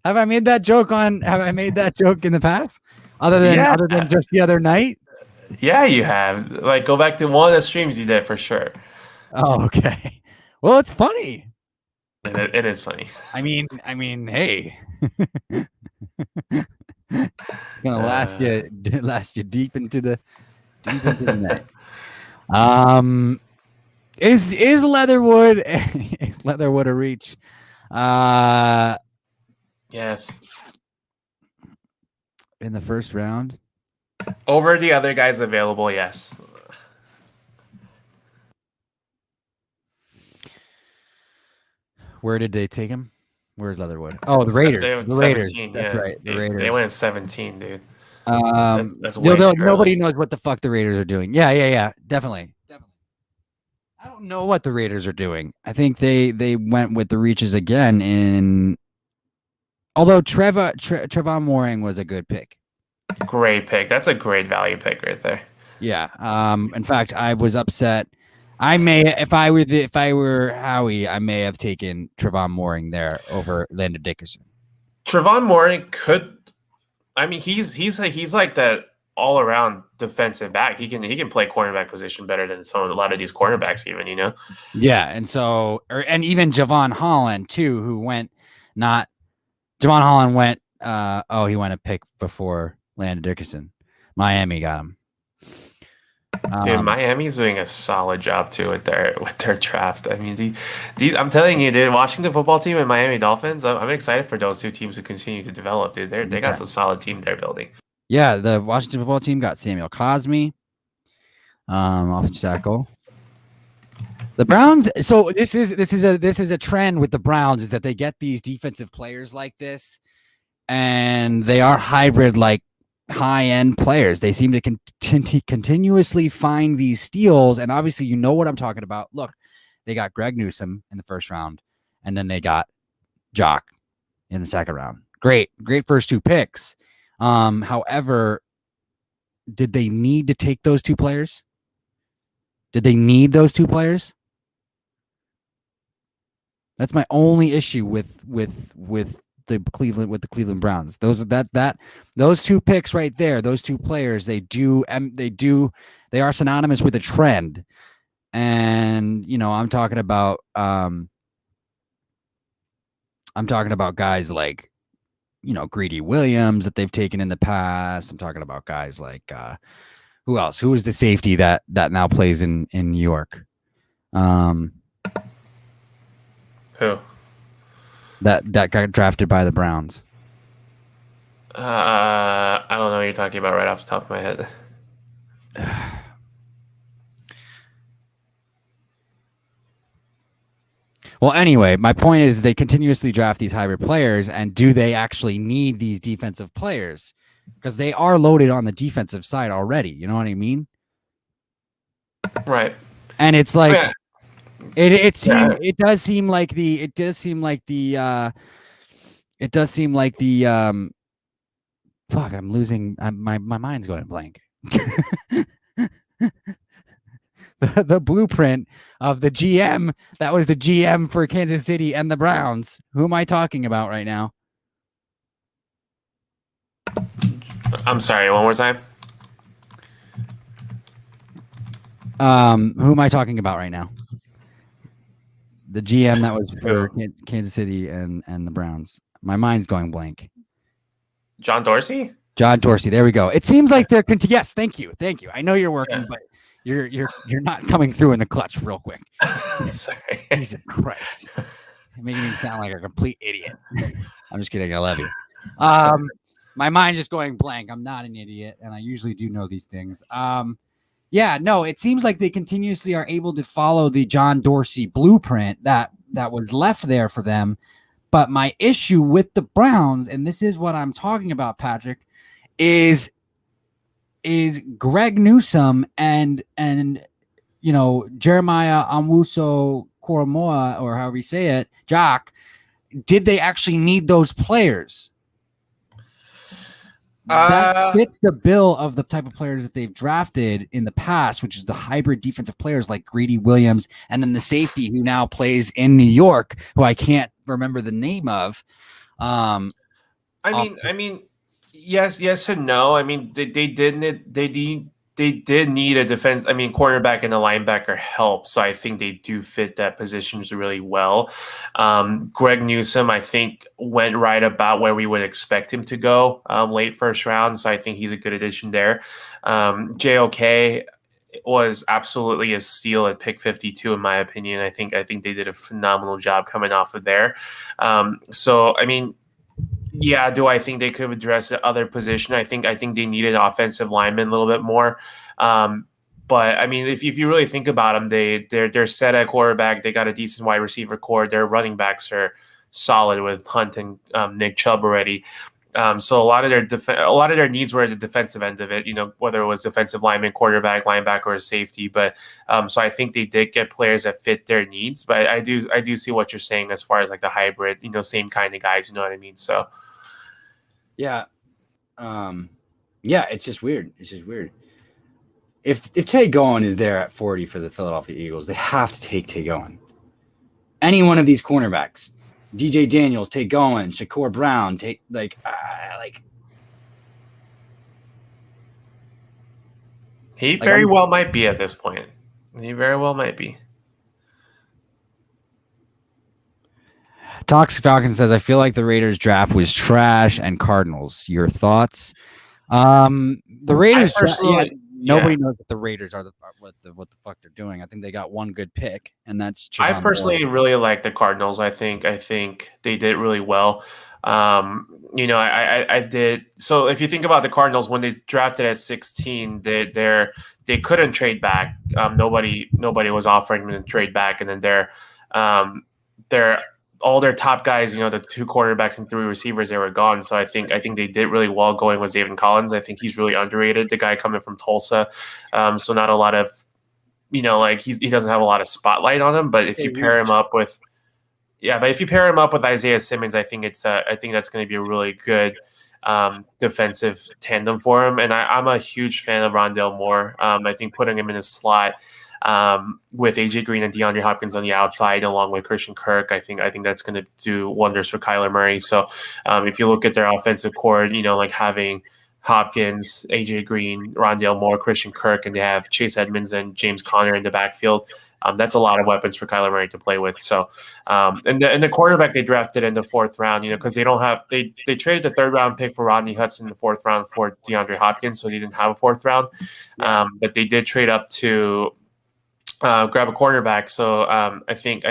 Have I made that joke in the past? Other than just the other night? Yeah, you have. Go back to one of the streams you did for sure. Oh, okay. Well, it's funny. It is funny. I mean, hey. Gonna last you deep into the night. Is Leatherwood a reach? Yes. In the first round? Over the other guys available, yes. Where did they take him? Where's Leatherwood? Oh, the Raiders. The Raiders. That's right. The Raiders. They went at 17, dude. That's nobody knows what the fuck the Raiders are doing. Yeah. Definitely. I don't know what the Raiders are doing. I think they went with the reaches again. Although Trevon Moehrig was a good pick. Great pick. That's a great value pick right there. Yeah. In fact, I was upset. If I were Howie, I may have taken Trevon Moehrig there over Landon Dickerson. Trevon Moehrig could. I mean, he's like that all around defensive back. He can play cornerback position better than a lot of these cornerbacks, even, Yeah, and so and even Javon Holland too, who went not. Javon Holland went. He went a pick before Landon Dickerson. Miami got him. Dude, Miami's doing a solid job too with their draft. I mean, I'm telling you, dude, Washington football team and Miami Dolphins. I'm excited for those two teams to continue to develop. Dude, they got some solid team they're building. Yeah, the Washington football team got Samuel Cosme, offensive tackle. The Browns. So this is a trend with the Browns, is that they get these defensive players like this, and they are hybrid, like high-end players. They seem to continuously find these steals, and obviously you know what I'm talking about. Look, they got Greg Newsome in the first round, and then they got Jock in the second round. Great first two picks. However, did they need to take those two players? Did they need those two players? That's my only issue with the Cleveland Browns. Those two picks right there, those two players, they are synonymous with a trend. And I'm talking about guys like Greedy Williams that they've taken in the past. I'm talking about guys like who else? Who is the safety that now plays in New York? Who? That got drafted by the Browns. I don't know what you're talking about right off the top of my head. Well, anyway, my point is they continuously draft these hybrid players, and do they actually need these defensive players? Because they are loaded on the defensive side already. You know what I mean? Right. And it's like it does seem like the fuck, I'm losing my mind's going blank. The blueprint of the GM that was the GM for Kansas City and the Browns. Who am I talking about right now? I'm sorry, one more time. Who am I talking about right now? The GM that was for Kansas City and the Browns. My mind's going blank. John Dorsey? John Dorsey. There we go. It seems like they're yes. Thank you. I know you're working, but you're not coming through in the clutch real quick. Sorry. Jesus Christ. You're making me sound like a complete idiot. I'm just kidding. I love you. My mind's just going blank. I'm not an idiot, and I usually do know these things. It seems like they continuously are able to follow the John Dorsey blueprint that was left there for them. But my issue with the Browns, and this is what I'm talking about, Patrick, is Greg Newsome and Jeremiah Amwuso Koromoa, or however you say it, Jock, did they actually need those players? That fits the bill of the type of players that they've drafted in the past, which is the hybrid defensive players like Greedy Williams, and then the safety who now plays in New York, who I can't remember the name of. I mean, yes and no. I mean, they did need a defense. I mean, cornerback and a linebacker help. So I think they do fit that positions really well. Greg Newsome, I think, went right about where we would expect him to go, late first round. So I think he's a good addition there. JOK was absolutely a steal at pick 52, in my opinion. I think they did a phenomenal job coming off of there. So, I mean, yeah, do I think they could have addressed the other position? I think they needed offensive linemen a little bit more. But I mean, if you really think about them, they're set at quarterback. They got a decent wide receiver core. Their running backs are solid with Hunt and Nick Chubb already. So a lot of their needs were at the defensive end of it. Whether it was defensive lineman, quarterback, linebacker, or safety. But so I think they did get players that fit their needs. But I do see what you're saying as far as like the hybrid, same kind of guys. You know what I mean? So. Yeah. It's just weird. If Tay Gowan is there at 40 for the Philadelphia Eagles, they have to take Tay Gowan. Any one of these cornerbacks, DJ Daniels, Tay Gowan, Shakur Brown, he very well might be at this point. He very well might be. Toxic Falcon says, I feel like the Raiders draft was trash and Cardinals. Your thoughts? The Raiders nobody knows what the Raiders are, what the fuck they're doing. I think they got one good pick, and that's I personally really like the Cardinals. I think they did really well. I did. So if you think about the Cardinals, when they drafted at 16, they couldn't trade back. Nobody was offering them to trade back, and then they're all their top guys, the two quarterbacks and three receivers, they were gone. So I think they did really well going with Zaven Collins. I think he's really underrated. The guy coming from Tulsa, so not a lot of, he doesn't have a lot of spotlight on him. But if you pair him up with, Isaiah Simmons, I think that's going to be a really good defensive tandem for him. And I'm a huge fan of Rondale Moore. I think putting him in a slot with AJ Green and DeAndre Hopkins on the outside, along with Christian Kirk, I think that's going to do wonders for Kyler Murray. So if you look at their offensive core, having Hopkins, AJ Green, Rondale Moore, Christian Kirk, and they have Chase Edmonds and James Conner in the backfield. That's a lot of weapons for Kyler Murray to play with. So, and the quarterback they drafted in the fourth round, because they traded the third round pick for Rodney Hudson in the fourth round for DeAndre Hopkins, so they didn't have a fourth round. But they did trade up to grab a cornerback. So I think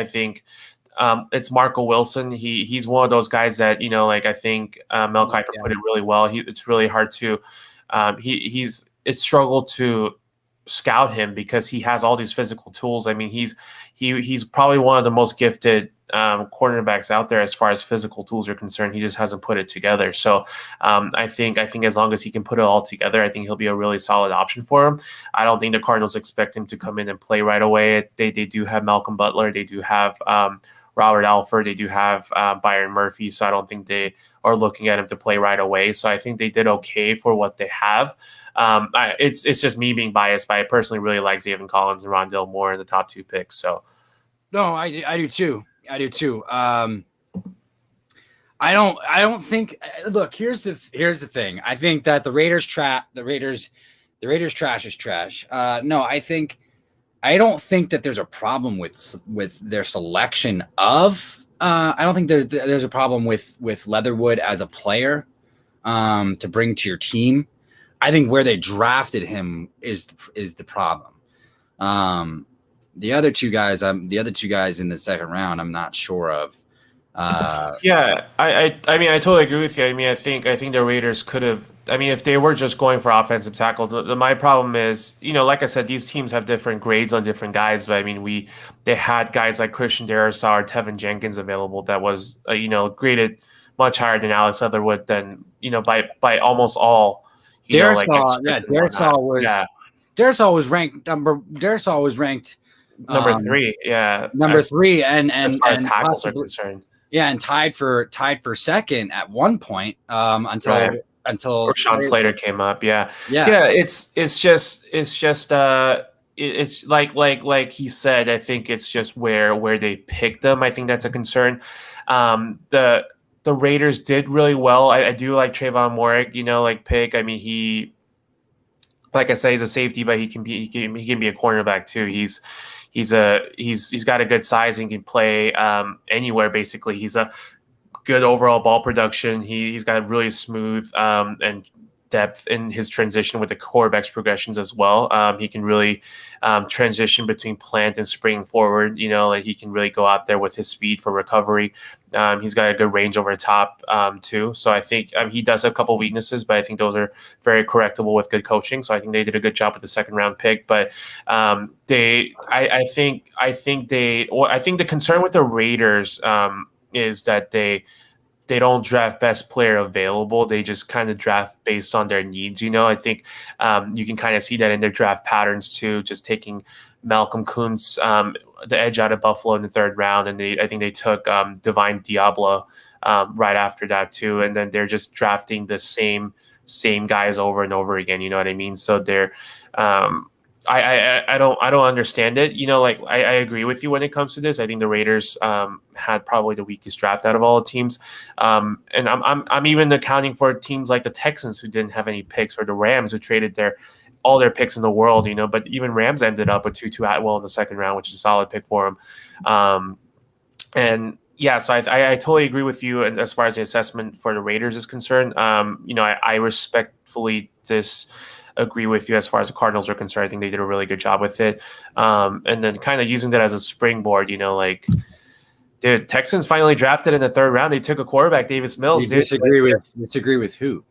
it's Marco Wilson. He's one of those guys that I think Mel Kiper put it really well. It's really hard to it's struggled to scout him because he has all these physical tools. I mean, he's probably one of the most gifted cornerbacks out there as far as physical tools are concerned. He just hasn't put it together. So I think as long as he can put it all together, I think he'll be a really solid option for him. I don't think the Cardinals expect him to come in and play right away. They do have Malcolm Butler. They do have Robert Alford. They do have Byron Murphy. So I don't think they are looking at him to play right away. So I think they did okay for what they have. It's just me being biased, but I personally really like Zaven Collins and Rondale Moore in the top two picks. So no, I do too. I don't think. Look, here's the thing. I think that the Raiders trash is trash. No, I don't think that there's a problem with their selection of. I don't think there's a problem with Leatherwood as a player to bring to your team. I think where they drafted him is the problem. The other two guys in the second round, I'm not sure of. I mean, I totally agree with you. I mean, I think the Raiders could have. I mean, if they were just going for offensive tackle, my problem is, like I said, these teams have different grades on different guys. But I mean, they had guys like Christian Darrisaw or Tevin Jenkins available that was graded much higher than Alex Leatherwood than by almost all. Darrisaw was ranked number 3. Yeah, number 3, and as far as tackles are concerned. Yeah, and tied for second at one point until Sean Slater came up. Yeah. It's like he said. I think it's just where they picked them. I think that's a concern. The Raiders did really well. I do like Trayvon Moorick. Pick. I mean, he, like I say, he's a safety, but he can be a cornerback too. He's got a good size and can play anywhere. Basically, he's a good overall ball production. He's got really smooth and depth in his transition with the quarterback's progressions as well. He can really transition between plant and spring forward. He can really go out there with his speed for recovery. He's got a good range over the top too. So I think he does have a couple weaknesses, but I think those are very correctable with good coaching. So I think they did a good job with the second round pick. But I think the concern with the Raiders is that they don't draft best player available. They just kind of draft based on their needs. I think you can kind of see that in their draft patterns too, just taking Malcolm Kuntz, the edge out of Buffalo in the third round. And I think they took Divine Diablo right after that too. And then they're just drafting the same guys over and over again. You know what I mean? So they're, I don't understand it. I agree with you when it comes to this. I think the Raiders had probably the weakest draft out of all the teams, and I'm even accounting for teams like the Texans who didn't have any picks, or the Rams who traded all their picks in the world. But even Rams ended up with Tutu Atwell in the second round, which is a solid pick for them. And yeah, so I totally agree with you. And as far as the assessment for the Raiders is concerned, I respectfully agree with you as far as the Cardinals are concerned. I think they did a really good job with it. And then kind of using that as a springboard, like, dude, Texans finally drafted in the 3rd round. They took a quarterback, Davis Mills. Disagree with who?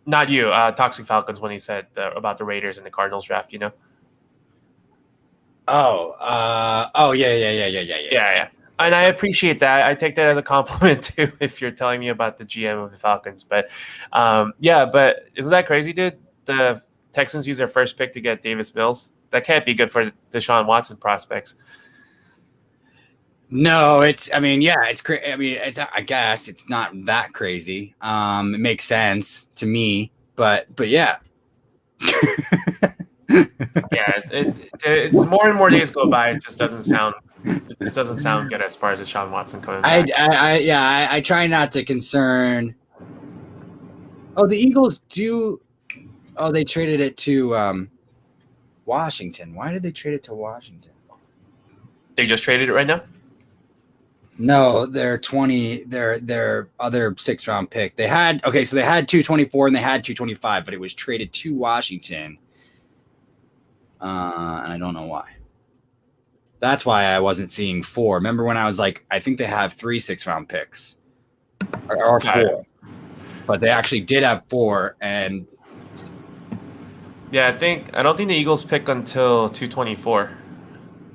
Not you, Toxic Falcons, when he said about the Raiders and the Cardinals draft, Yeah. And I appreciate that. I take that as a compliment too, if you're telling me about the GM of the Falcons. But but isn't that crazy, dude? The Texans use their first pick to get Davis Mills. That can't be good for Deshaun Watson prospects. No, it's crazy. I mean, I guess it's not that crazy. It makes sense to me, but yeah. It's more and more days go by. It just doesn't sound. This doesn't sound good as far as Deshaun Watson coming back. I try not to concern. Oh, the Eagles do. Oh, they traded it to Washington. Why did they trade it to Washington? They just traded it right now? No, their other 6th round pick. They had 224 and they had 225, but it was traded to Washington. And I don't know why. That's why I wasn't seeing 4. Remember when I was like, I think they have 3 6th round picks or 4, but they actually did have 4. And yeah, I don't think the Eagles pick until 224.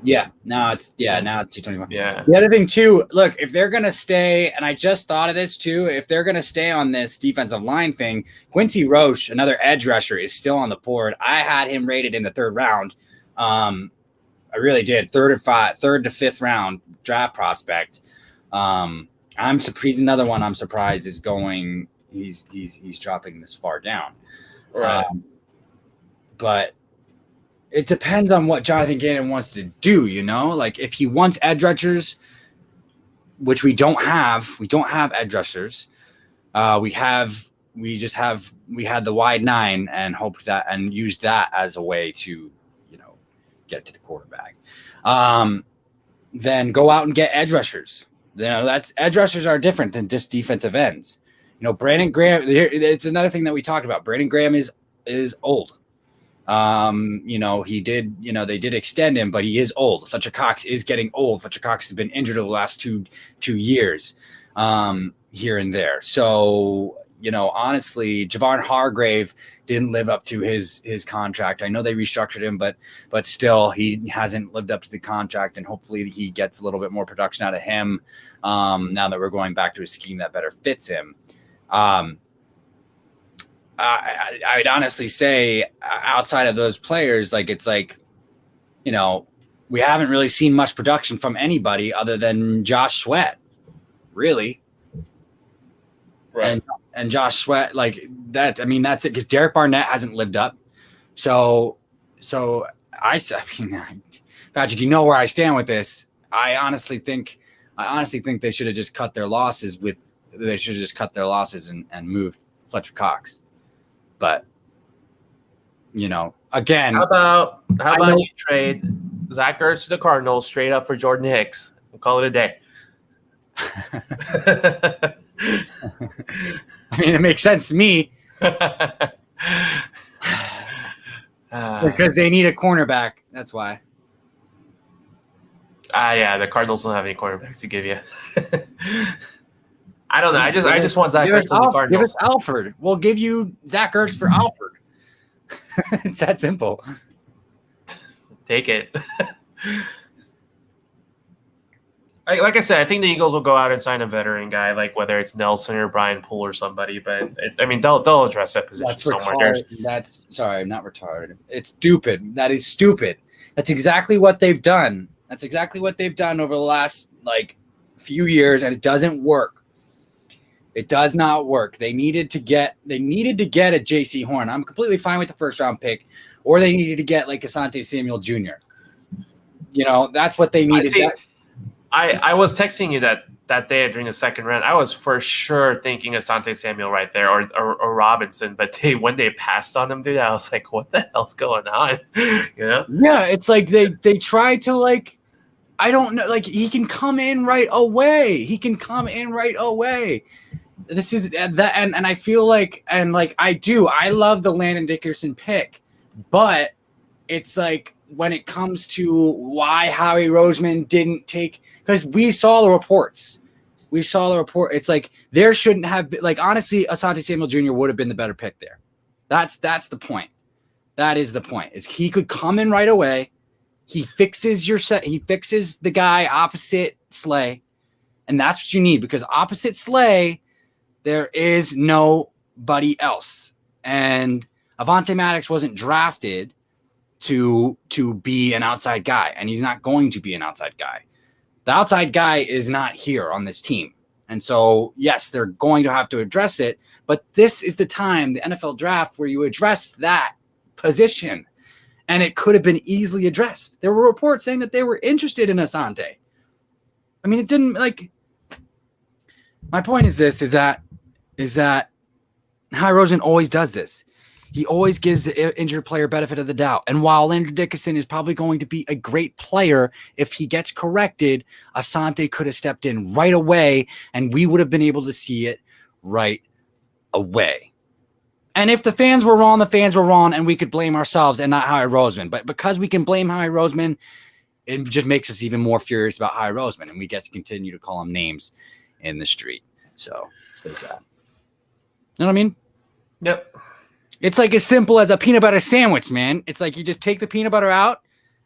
Yeah, now it's 225. Yeah. The other thing too, look, if they're gonna stay, and I just thought of this too, if they're gonna stay on this defensive line thing, Quincy Roche, another edge rusher, is still on the board. I had him rated in the 3rd round. I really did. 3rd to 5th round draft prospect. I'm surprised. He's another one I'm surprised is going. He's dropping this far down. Right. But it depends on what Jonathan Gannon wants to do, like if he wants edge rushers, which we don't have edge rushers. We had the wide 9 and hoped that and used that as a way to, get to the quarterback. Then go out and get edge rushers. That's edge rushers are different than just defensive ends. Brandon Graham, it's another thing that we talked about. Brandon Graham is old. He did, they did extend him, but he is old. Fletcher Cox is getting old. Fletcher Cox has been injured over the last two years, here and there. So, honestly, Javon Hargrave didn't live up to his contract. I know they restructured him, but still he hasn't lived up to the contract, and hopefully he gets a little bit more production out of him. Now that we're going back to a scheme that better fits him. I'd honestly say outside of those players, we haven't really seen much production from anybody other than Josh Sweat, really. Right. And Josh Sweat, that's it, because Derek Barnett hasn't lived up. So Patrick, where I stand with this. I honestly think they should have just cut their losses and moved Fletcher Cox. But again, how about you trade Zach Ertz to the Cardinals straight up for Jordan Hicks? We'll call it a day. It makes sense to me because they need a cornerback. That's why. The Cardinals don't have any cornerbacks to give you. I don't know. I just want Zach Ertz to the Cardinals. Give us Alford. We'll give you Zach Ertz for Alford. It's that simple. Take it. Like I said, I think the Eagles will go out and sign a veteran guy, like whether it's Nelson or Brian Poole or somebody. But they'll address that position somewhere. Sorry, not retarded. It's stupid. That is stupid. That's exactly what they've done. Over the last few years, and it doesn't work. It does not work. They needed to get a JC Horn. I'm completely fine with the 1st round pick, or they needed to get Asante Samuel Jr. That's what they needed. I was texting you that day during the 2nd round. I was for sure thinking Asante Samuel right there or Robinson, but when they passed on him, dude, I was like, what the hell's going on? Yeah, it's like they tried to I don't know, he can come in right away. this is that, and I feel like, and like I love the Landon Dickerson pick, but it's like when it comes to why Howie Roseman didn't take, because we saw the reports. It's like there shouldn't have been, like, honestly, Asante Samuel Jr. would have been the better pick there. That's the point. That is the point. Is he could come in right away. He fixes your set. He fixes the guy opposite Slay, and that's what you need, because opposite Slay, there is nobody else. And Avonte Maddox wasn't drafted to be an outside guy, and he's not going to be an outside guy. The outside guy is not here on this team. And so, yes, they're going to have to address it, but this is the time, the NFL draft, where you address that position. And it could have been easily addressed. There were reports saying that they were interested in Asante. I mean, it didn't, like, my point is this, is that Howie Roseman always does this. He always gives the injured player benefit of the doubt. And while Landon Dickerson is probably going to be a great player, if he gets corrected, Asante could have stepped in right away, and we would have been able to see it right away. And if the fans were wrong, and we could blame ourselves and not Howie Roseman. But because we can blame Howie Roseman, it just makes us even more furious about Howie Roseman, and we get to continue to call him names in the street. So, there's that. You know what I mean? Yep. It's like as simple as a peanut butter sandwich, man. It's like you just take the peanut butter out,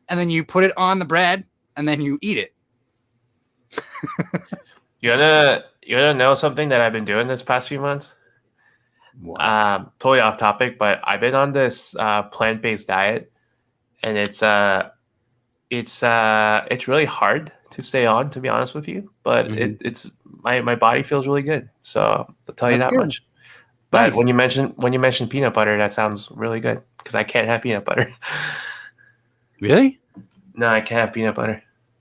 and then you put it on the bread, and then you eat it. You wanna know something that I've been doing this past few months? Totally off topic, but I've been on this plant-based diet, and it's really hard to stay on, to be honest with you. But it's my body feels really good, so I'll tell you that much. But nice. when you mention peanut butter, that sounds really good, because I can't have peanut butter. Really? No, I can't have peanut butter.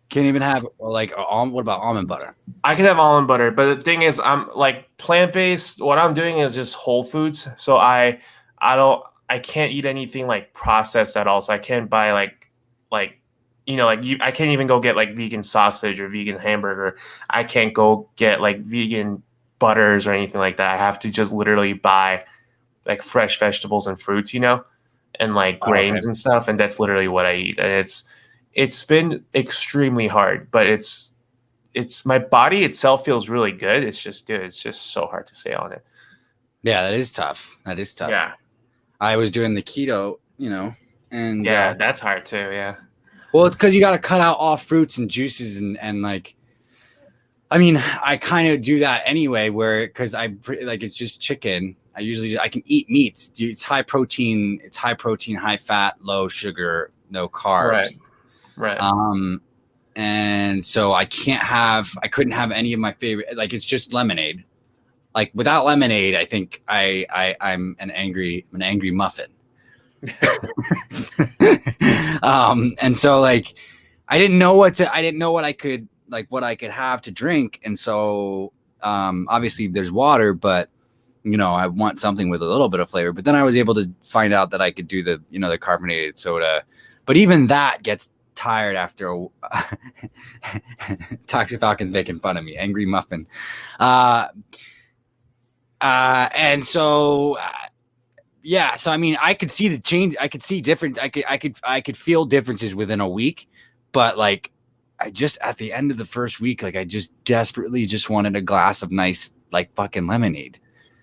Can't even have, like, what about almond butter? I can have almond butter, but the thing is, I'm like plant-based. What I'm doing is just whole foods, so I can't eat anything like processed at all. So I can't buy I can't even go get like vegan sausage or vegan hamburger. I can't go get like vegan butters or anything like that. I have to just literally buy like fresh vegetables and fruits, and like grains and stuff, and that's literally what I eat. And it's been extremely hard, but it's my body itself feels really good. It's just, dude, it's just so hard to stay on it. Yeah, that is tough. Yeah. I was doing the keto, and yeah, that's hard too. Yeah. Well, it's because you got to cut out all fruits and juices and like, I mean, I kind of do that anyway, because it's just chicken. I can eat meats. It's high protein, high fat, low sugar, no carbs. Right. And so I couldn't have any of my favorite, like, it's just lemonade. Like, without lemonade, I think I'm an angry muffin. And so, like, I didn't know what I could have to drink. And so, obviously there's water, but I want something with a little bit of flavor. But then I was able to find out that I could do the, the carbonated soda, but even that gets tired after Toxic Falcon's making fun of me, angry muffin. And so, yeah, so I mean, I could see the change. I could see difference. I could feel differences within a week, but like, I just, at the end of the first week, like, I just desperately just wanted a glass of nice, like, fucking lemonade.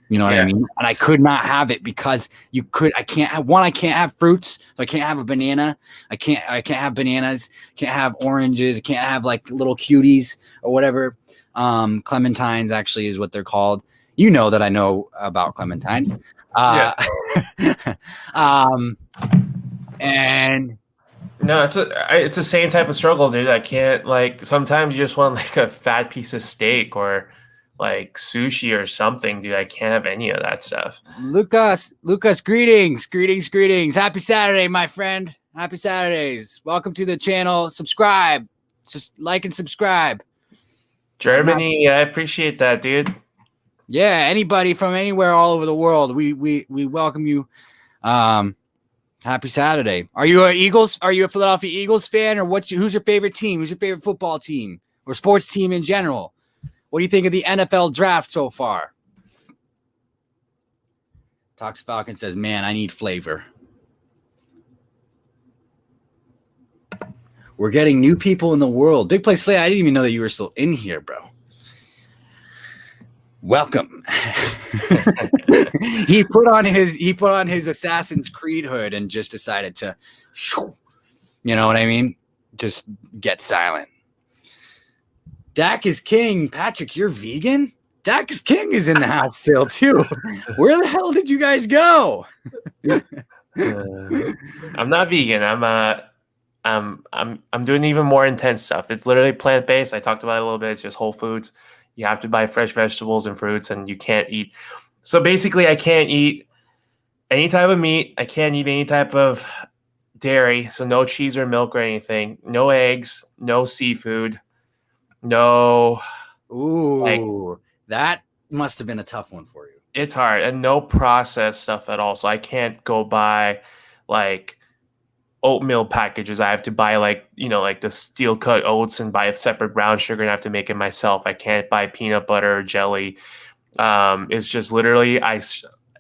You know what I mean? And I could not have it because I can't have fruits. So I can't have a banana. I can't have bananas. Can't have oranges. I can't have like little cuties or whatever. Clementines actually is what they're called. You know that I know about clementines. And no, it's the same type of struggle, dude. I can't, like, sometimes you just want like a fat piece of steak or like sushi or something, dude. I can't have any of that stuff. Lucas, greetings. Happy Saturday, my friend. Happy Saturdays. Welcome to the channel. Subscribe. Just like and subscribe. Germany, I appreciate that, dude. Yeah, anybody from anywhere all over the world, we welcome you. Happy Saturday. Are you a Philadelphia Eagles fan, or who's your favorite team? Who's your favorite football team or sports team in general? What do you think of the NFL draft so far? Tox Falcon says, man, I need flavor. We're getting new people in the world. Big Play Slay, I didn't even know that you were still in here, bro. Welcome. He put on his Assassin's Creed hood and just decided to, you know what I mean? Just get silent. Dak is king. Patrick, you're vegan? Dak is king is in the house still too. Where the hell did you guys go? I'm not vegan. I'm doing even more intense stuff. It's literally plant-based. I talked about it a little bit. It's just whole foods. You have to buy fresh vegetables and fruits, and you can't eat. So basically, I can't eat any type of meat. I can't eat any type of dairy. So no cheese or milk or anything. No eggs. No seafood. No. Ooh, that must have been a tough one for you. It's hard, and no processed stuff at all. So I can't go buy like oatmeal packages. I have to buy like the steel cut oats and buy a separate brown sugar and I have to make it myself. I can't buy peanut butter or jelly. It's just literally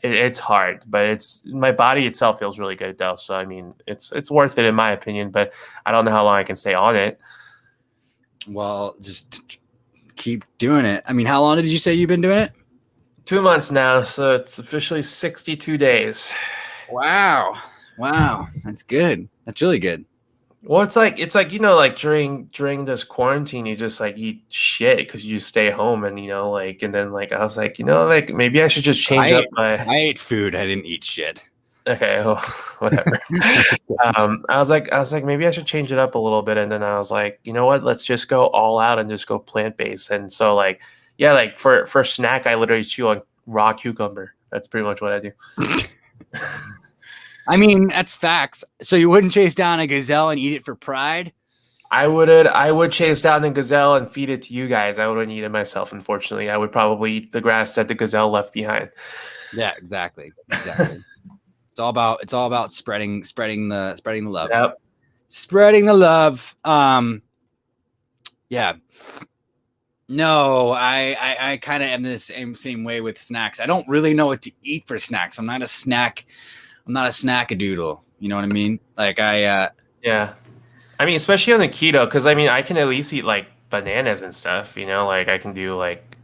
it's hard, but it's my body itself feels really good though. So I mean, it's worth it in my opinion, but I don't know how long I can stay on it. Well, just keep doing it. I mean, how long did you say you've been doing it? 2 months now, so it's officially 62 days. Wow, that's good. That's really good. Well, it's like like during this quarantine, you just like eat shit because you stay home and and then like I was like like maybe I should just change up my. I ate food. I didn't eat shit. Okay, well, whatever. I was like maybe I should change it up a little bit, and then I was like, you know what? Let's just go all out and just go plant-based. And so like yeah, like for snack, I literally chew on raw cucumber. That's pretty much what I do. I mean, that's facts. So you wouldn't chase down a gazelle and eat it for pride? I would chase down the gazelle and feed it to you guys. I wouldn't eat it myself, unfortunately. I would probably eat the grass that the gazelle left behind. Yeah, exactly. It's all about spreading the love. Yep. Spreading the love. Yeah. No, I kind of am the same way with snacks. I don't really know what to eat for snacks. I'm not a snack-a-doodle. You know what I mean? Like yeah. I mean, especially on the keto, because I mean, I can at least eat like bananas and stuff. Like I can do like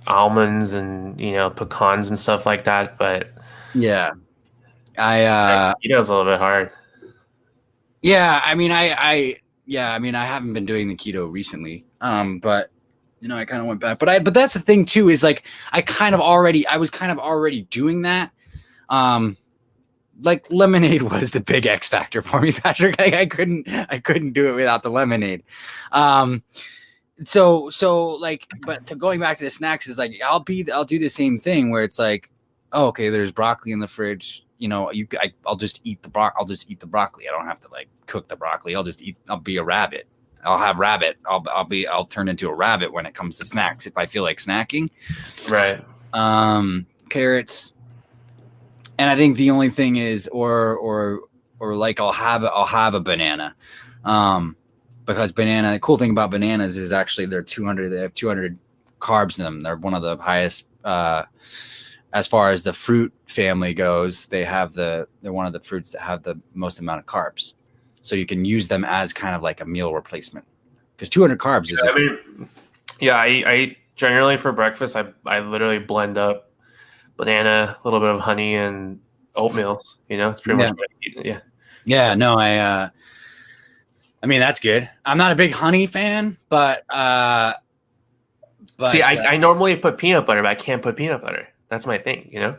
almonds and pecans and stuff like that. But yeah, keto's a little bit hard. Yeah, I mean, I haven't been doing the keto recently. But I kind of went back. But that's the thing too, is like I was kind of already doing that. Like lemonade was the big X factor for me, Patrick. I couldn't do it without the lemonade. So like, but to going back to the snacks is like I'll do the same thing where it's like, oh, okay, there's broccoli in the fridge. I'll just eat the broccoli. I don't have to like cook the broccoli. I'll be a rabbit. I'll have rabbit. I'll turn into a rabbit when it comes to snacks if I feel like snacking. Right. Carrots. And I think the only thing is, or like I'll have a banana, because banana. The cool thing about bananas is actually they have 200 carbs in them. They're one of the highest, as far as the fruit family goes. They're one of the fruits that have the most amount of carbs, so you can use them as kind of like a meal replacement. Because 200 carbs is. I eat generally for breakfast. I literally blend up banana, a little bit of honey, and oatmeal. It's pretty much what I eat. Yeah. Yeah. So. No, I mean, that's good. I'm not a big honey fan, but see, I normally put peanut butter, but I can't put peanut butter. That's my thing, Yeah,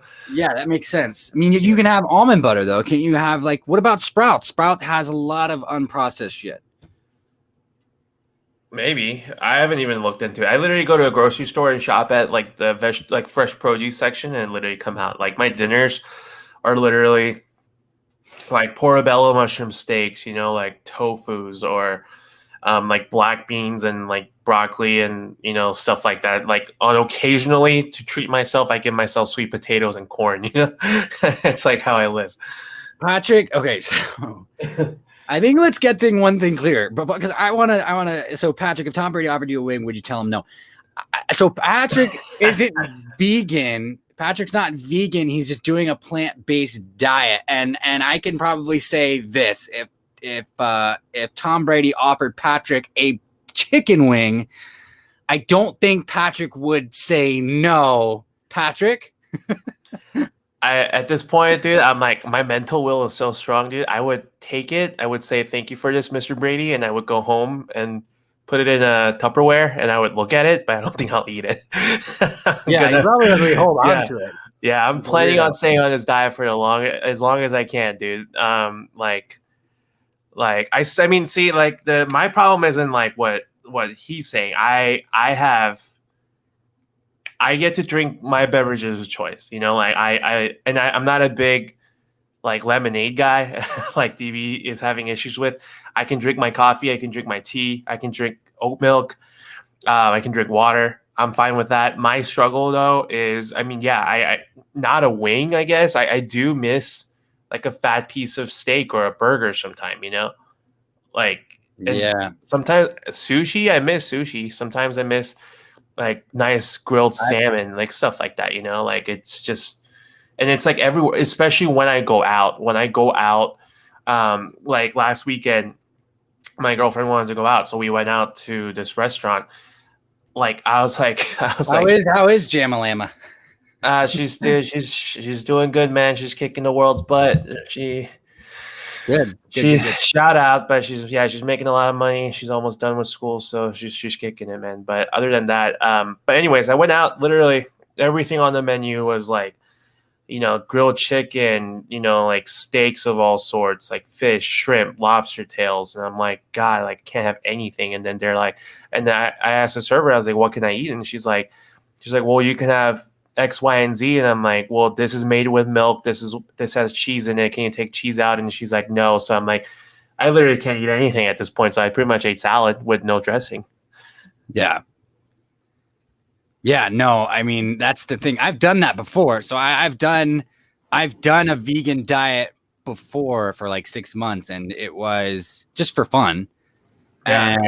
that makes sense. I mean, you can have almond butter though. Can't you have what about Sprout? Sprout has a lot of unprocessed shit. Maybe. I haven't even looked into it. I literally go to a grocery store and shop at like the fresh produce section and literally come out. Like my dinners are literally like portobello mushroom steaks, like tofus or like black beans and like broccoli and stuff like that. Like occasionally to treat myself, I give myself sweet potatoes and corn. It's like how I live. Patrick, okay, so I think let's get one thing clear, but because I want to. So Patrick, if Tom Brady offered you a wing, would you tell him no? So Patrick isn't vegan. Patrick's not vegan. He's just doing a plant-based diet. And I can probably say this: if Tom Brady offered Patrick a chicken wing, I don't think Patrick would say no. Patrick? At this point, dude, I'm like, my mental will is so strong, dude. I would take it. I would say thank you for this, Mr. Brady, and I would go home and put it in a Tupperware, and I would look at it, but I don't think I'll eat it. You probably really hold on to it. Yeah, I'm planning on staying on this diet for as long as I can, dude. Like I mean, see, like my problem isn't like what he's saying. I get to drink my beverages of choice, you know, like I'm not a big like lemonade guy like DB is having issues with. I can drink my coffee, I can drink my tea, I can drink oat milk, I can drink water. I'm fine with that. My struggle though is, I mean, yeah, I not a wing, I guess. I do miss like a fat piece of steak or a burger sometime, you know? Like, sometimes sushi, I miss sushi. Sometimes I miss like nice grilled salmon, like stuff like that, you know? Like it's just, and it's like everywhere, especially when I go out. Like last weekend, my girlfriend wanted to go out, so we went out to this restaurant. Like I was like, how is Jamalama? She's doing good, man. She's kicking the world's butt. Good. Shout out, but she's making a lot of money. She's almost done with school, so she's kicking it, man. But other than that, but anyways, I went out. Literally everything on the menu was like, you know, grilled chicken, you know, like steaks of all sorts, like fish, shrimp, lobster tails. And I'm like, God, like, can't have anything. And then they're like, and I asked the server, I was like, what can I eat? And she's like, well, you can have X, Y, and Z. And I'm like, well, this is made with milk. This has cheese in it. Can you take cheese out? And she's like, no. So I'm like, I literally can't eat anything at this point. So I pretty much ate salad with no dressing. Yeah. Yeah, no, I mean, that's the thing. I've done that before. So I've done a vegan diet before for like 6 months, and it was just for fun. Yeah, and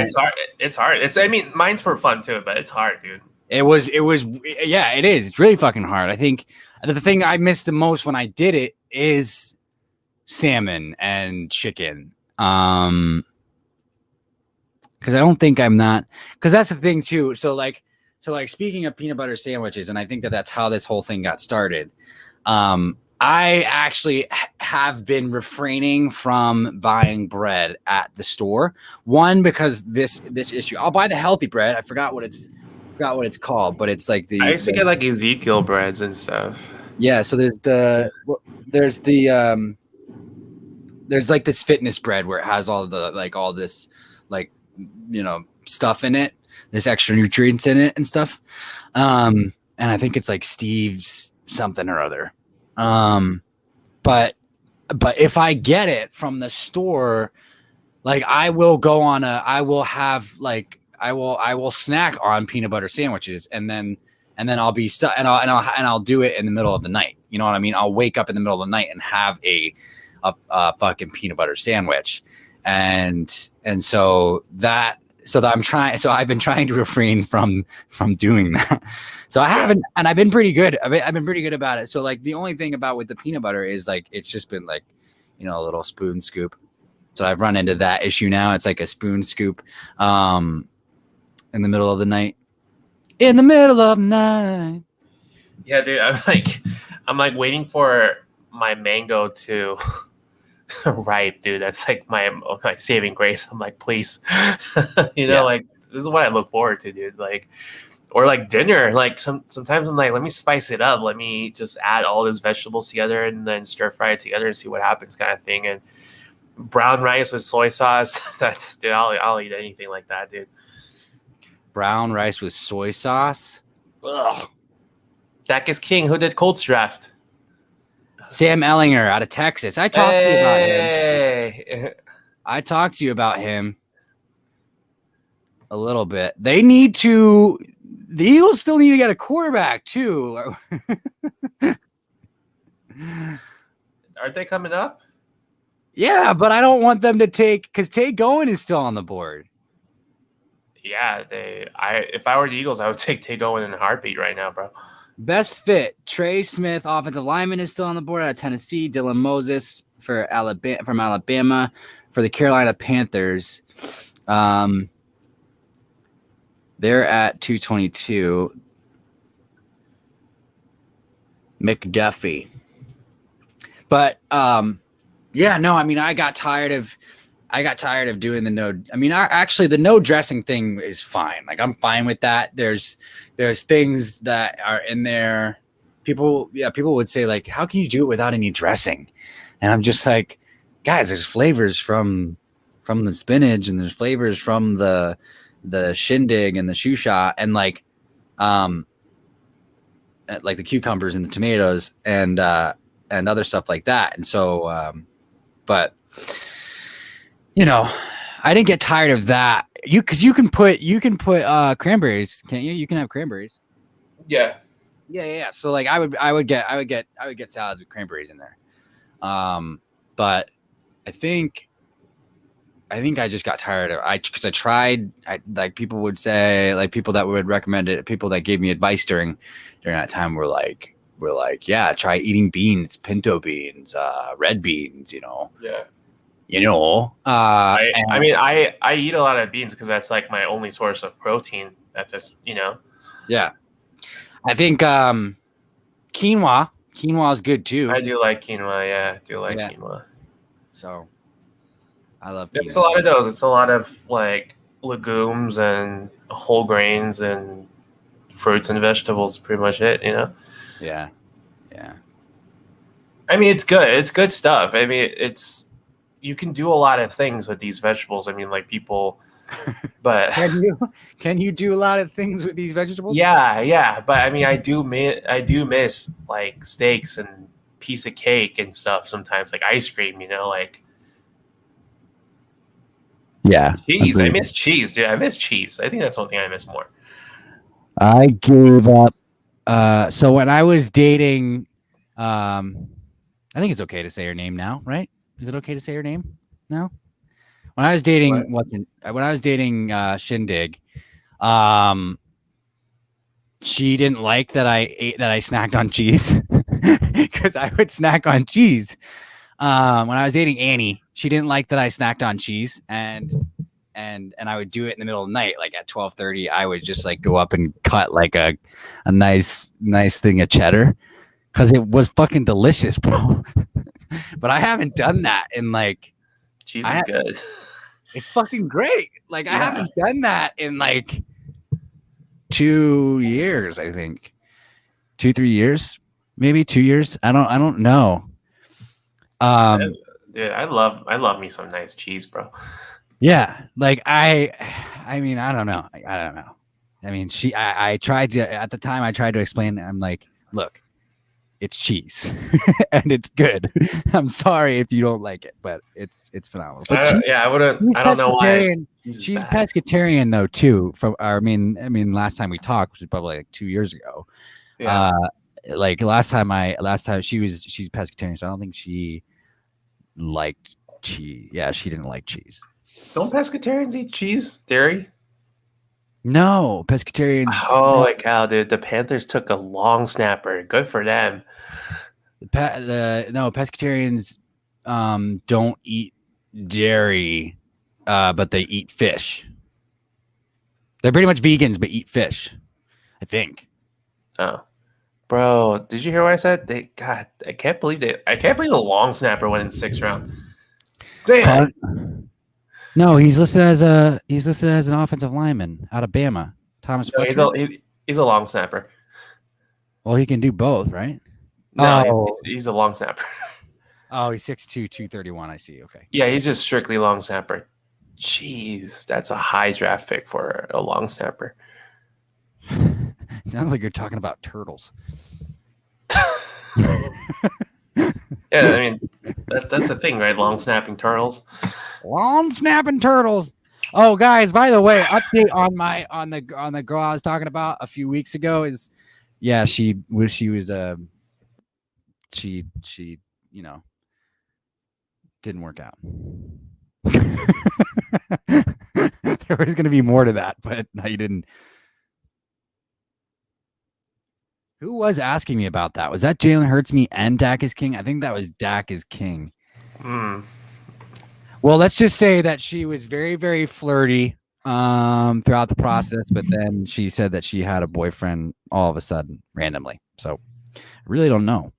it's hard. I mean, mine's for fun too, but it's hard, dude. It is. It's really fucking hard. I think the thing I miss the most when I did it is salmon and chicken. Because I don't think I'm not, because that's the thing too. So like speaking of peanut butter sandwiches, and I think that's how this whole thing got started. I actually have been refraining from buying bread at the store. One, because this issue, I'll buy the healthy bread. I forgot what it's called, but it's like I used to get like Ezekiel breads and stuff. Yeah. So there's like this fitness bread where it has all this, like, you know, stuff in it. There's extra nutrients in it and stuff. And I think it's like Steve's something or other. But if I get it from the store, like I will snack on peanut butter sandwiches, and then I'll do it in the middle of the night. You know what I mean? I'll wake up in the middle of the night and have a fucking peanut butter sandwich. And so I've been trying to refrain from doing that. So I haven't, and I've been pretty good. I've been pretty good about it. So like the only thing about with the peanut butter is like, it's just been like, you know, a little spoon scoop. So I've run into that issue now. It's like a spoon scoop, in the middle of the night. In the middle of the night. Yeah, dude. I'm like waiting for my mango to ripe, dude. That's like my saving grace. I'm like, please, like this is what I look forward to, dude. Like, or like dinner. Like sometimes I'm like, let me spice it up. Let me just add all these vegetables together and then stir fry it together and see what happens, kind of thing. And brown rice with soy sauce. That's, dude. I'll eat anything like that, dude. Brown rice with soy sauce. Ugh. Dak is king. Who did Colts draft? Sam Ellinger out of Texas. I talked to you about him. I talked to you about him a little bit. The Eagles still need to get a quarterback too. Aren't they coming up? Yeah, but I don't want them to because Tay Gowan is still on the board. Yeah, if I were the Eagles, I would take Tay Gowan in a heartbeat right now, bro. Best fit: Trey Smith, offensive lineman, is still on the board out of Tennessee. Dylan Moses from Alabama for the Carolina Panthers. They're at 222. McDuffie. But yeah, no, I mean, I got tired of doing the no. I mean, actually, the no dressing thing is fine. Like, I'm fine with that. There's things that are in there. People would say, like, how can you do it without any dressing? And I'm just like, guys, there's flavors from the spinach, and there's flavors from the shindig and the shoe shot, and like the cucumbers and the tomatoes and other stuff like that. And so, but you know, I didn't get tired of that. Because you can put cranberries, can't you? You can have cranberries. Yeah. So like, I would get salads with cranberries in there. But I think I just got tired of because I tried. Like, people would say, like, people that would recommend it, people that gave me advice during that time were like, yeah, try eating beans, pinto beans, red beans, Yeah. I eat a lot of beans because that's like my only source of protein at this, Yeah. I think quinoa is good too. I do like quinoa. Yeah, I do like quinoa. So I love quinoa. It's a lot of those. It's a lot of like legumes and whole grains and fruits and vegetables. Pretty much it, Yeah. I mean, it's good. It's good stuff. I mean, you can do a lot of things with these vegetables. I mean, like, people, but can you do a lot of things with these vegetables? Yeah. But I mean, I do miss like steaks and piece of cake and stuff sometimes, like ice cream, like. Yeah. Cheese. I miss cheese, dude. I miss cheese. I think that's one thing I miss more. I gave up. So when I was dating, I think it's okay to say her name now, right? Is it okay to say her name now? When I was dating, Shindig, she didn't like that I snacked on cheese because I would snack on cheese. When I was dating Annie, she didn't like that I snacked on cheese, and I would do it in the middle of the night, like at 12:30. I would just like go up and cut like a nice thing of cheddar because it was fucking delicious, bro. But I haven't done that in like. Cheese is good. It's fucking great. Like, I haven't done that in like 2 years, I think. 2-3 years, maybe 2 years. I don't know. Dude, I love me some nice cheese, bro. Yeah, like I mean, I don't know. I mean, I tried to, at the time, I tried to explain. I'm like, look, it's cheese and it's good. I'm sorry if you don't like it, but it's phenomenal. But I wouldn't. I don't know why. She's pescatarian though too. I mean, last time we talked, which was probably like 2 years ago. Yeah. Like last time she's pescatarian, so I don't think she liked cheese. Yeah, she didn't like cheese. Don't pescatarians eat cheese, dairy? No, pescatarians. Holy cow, dude! The Panthers took a long snapper. Good for them. Pescatarians don't eat dairy, but they eat fish. They're pretty much vegans, but eat fish, I think. Oh, bro, did you hear what I said? I can't believe the long snapper went in the 6th round. Damn. No, he's listed as an offensive lineman out of Bama. Thomas Fletcher. He's a long snapper. Well, he can do both, right? No, he's a long snapper. Oh, he's 6'2", 231. I see. Okay. Yeah, he's just strictly long snapper. Jeez, that's a high draft pick for a long snapper. Sounds like you're talking about turtles. Yeah, I mean, that's the thing, right? Long snapping turtles. Long snapping turtles. Oh, guys, by the way, update on the girl I was talking about a few weeks ago is, yeah, she didn't work out. There was going to be more to that, but no, you didn't. Who was asking me about that? Was that Jalen Hurts me and Dak is king? I think that was Dak is king. Well, let's just say that she was very, very flirty throughout the process, but then she said that she had a boyfriend all of a sudden, randomly. So I really don't know.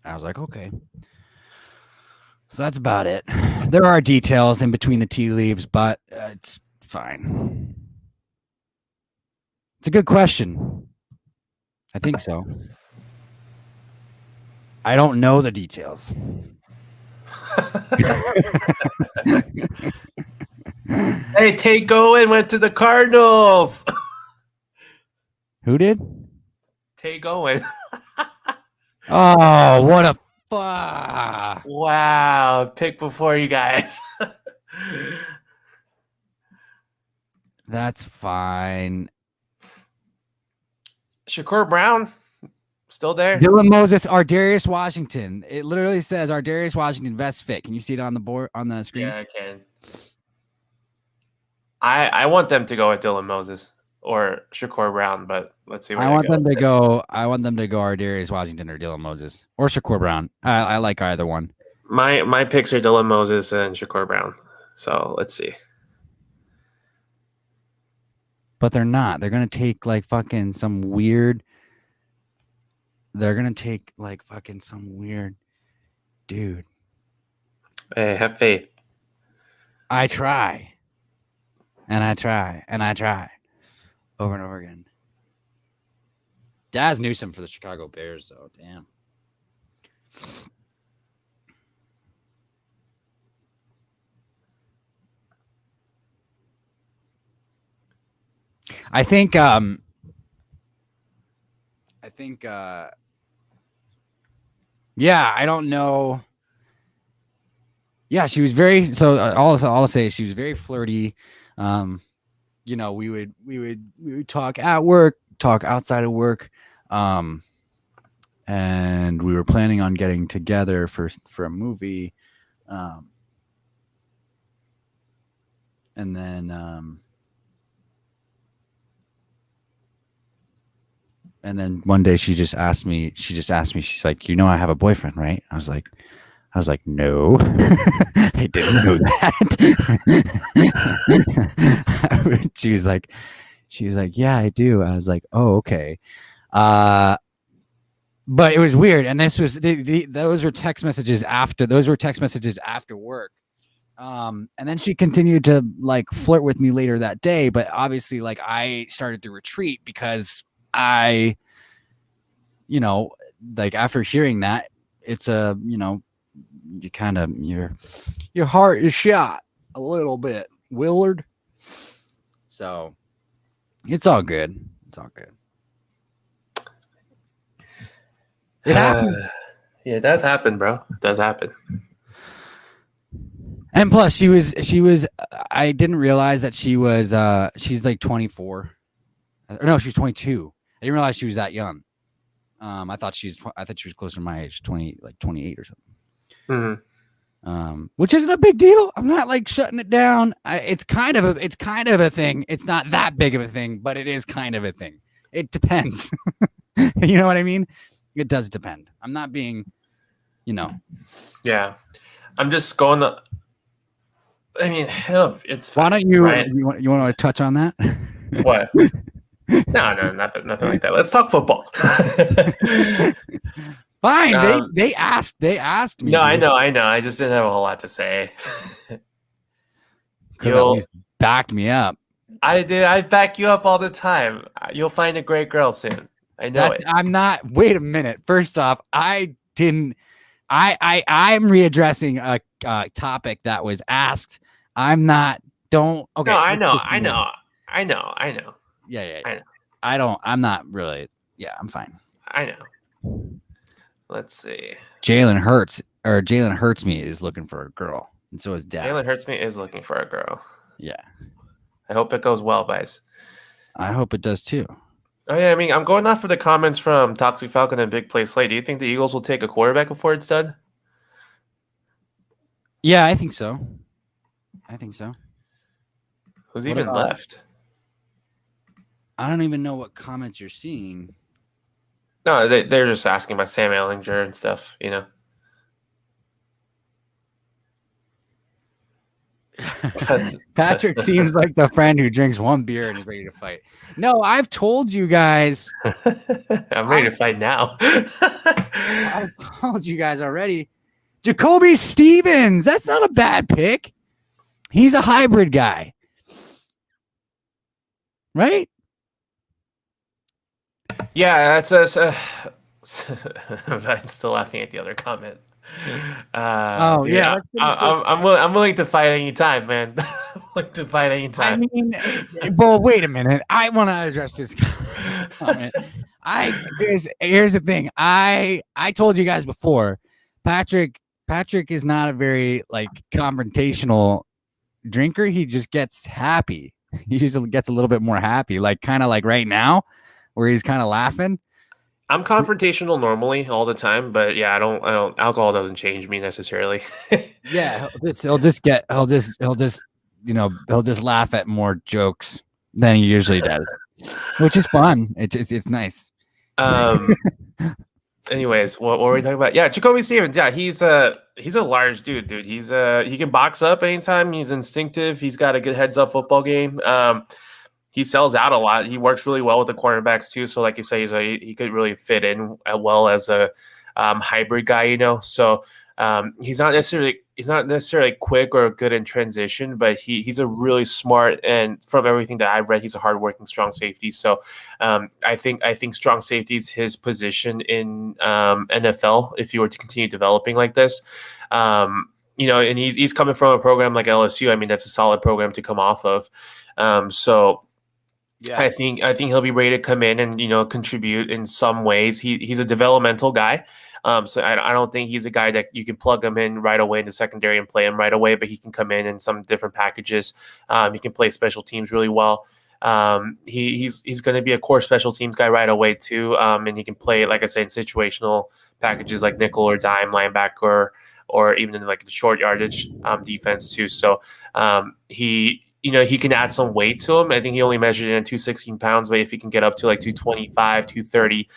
I was like, okay. So that's about it. There are details in between the tea leaves, but it's fine. It's a good question. I think so. I don't know the details. Hey, Tay Gowen went to the Cardinals. Who did? Tay Gowen. Oh, what a wow, pick before you guys. That's fine. Shakur Brown still there? Dylan Moses, Ardarius Washington. It literally says Ardarius Washington best fit. Can you see it on the board on the screen? Yeah, I can. I want them to go with Dylan Moses or Shakur Brown, but let's see. I want them to go Ardarius Washington or Dylan Moses or Shakur Brown. I like either one. My picks are Dylan Moses and Shakur Brown. So let's see. But they're not. They're gonna take like fucking some weird. They're gonna take like fucking some weird dude. Hey, have faith. I try. And I try. And I try. Over and over again. Daz Newsome for the Chicago Bears, though. Damn. I think yeah, I don't know. Yeah, she was very all I'll say is she was very flirty. You know, we would talk at work, talk outside of work. And we were planning on getting together for a movie. And then one day she just asked me, she's like, you know, I have a boyfriend, right? I was like, no, I didn't know that. She was like, yeah, I do. I was like, oh, okay. But it was weird. And this was, those were text messages after work. And then she continued to like flirt with me later that day. But obviously, like, I started to retreat because I, you know, like after hearing that, it's you know, you kind of, your heart is shot a little bit, Willard. So it's all good. It's all good. It happened. Yeah, it does happen, bro. It does happen. And plus she was I didn't realize that she was she's like 24. Or no, she's 22. I didn't realize she was that young. I thought she was closer to my age, 28 or something. Mm-hmm. Which isn't a big deal. I'm not like shutting it down. It's kind of a thing. It's not that big of a thing, but it is kind of a thing. It depends. You know what I mean? It does depend. I'm not being, you know. Yeah, I'm just going to. I mean, it's fine. Why don't you? Right? You want to touch on that? What? No, nothing like that. Let's talk football. Fine. They asked me. No, I know. I just didn't have a whole lot to say. Could at least backed me up. I did. I back you up all the time. You'll find a great girl soon. I know it. I'm not. Wait a minute. First off, I didn't. I'm readdressing a topic that was asked. I'm not. Don't. Okay. No, I know. Yeah. I know. I'm not really. Yeah, I'm fine. I know. Let's see. Jalen Hurts me is looking for a girl, and so is Dad. Jalen Hurts me is looking for a girl. Yeah. I hope it goes well, guys. I hope it does too. Oh yeah, I mean, I'm going off of the comments from Toxic Falcon and Big Play Slate. Do you think the Eagles will take a quarterback before it's done? Yeah, I think so. Who's even left? I don't even know what comments you're seeing. No, they're just asking about Sam Ehlinger and stuff, you know. Patrick seems like the friend who drinks one beer and is ready to fight. No, I've told you guys. I'm ready to fight now. I've told you guys already. Jacoby Stevens. That's not a bad pick. He's a hybrid guy. Right? Yeah, that's I'm still laughing at the other comment. Dude, yeah. I'm willing to fight anytime, man. I'm willing to fight anytime. I mean, well, wait a minute. I want to address this comment. Here's the thing. I told you guys before, Patrick is not a very confrontational drinker. He just gets happy. He usually gets a little bit more happy, kind of like right now, where he's kind of laughing. I'm confrontational normally all the time, but yeah, I don't alcohol doesn't change me necessarily. Yeah, he'll just laugh at more jokes than he usually does, which is fun. It's nice. Anyways, what were we talking about? Yeah, Jacoby Stevens. Yeah, he's a large dude. He can box up anytime. He's instinctive. He's got a good heads up football game. He sells out a lot. He works really well with the cornerbacks too. So, like you say, he could really fit in well as a hybrid guy. You know, so he's not necessarily quick or good in transition, but he's a really smart, and from everything that I've read, he's a hardworking, strong safety. So I think strong safety is his position in NFL if you were to continue developing like this. You know, and he's coming from a program like LSU. I mean, that's a solid program to come off of. So. Yeah. I think he'll be ready to come in and, you know, contribute in some ways. He's a developmental guy. So I don't think he's a guy that you can plug him in right away in the secondary and play him right away, but he can come in some different packages. He can play special teams really well. He's going to be a core special teams guy right away too. And he can play, like I said, in situational packages like nickel or dime linebacker, or even in like the short yardage defense too. So he can add some weight to him. I think he only measured in 216 pounds, but if he can get up to like 225, 230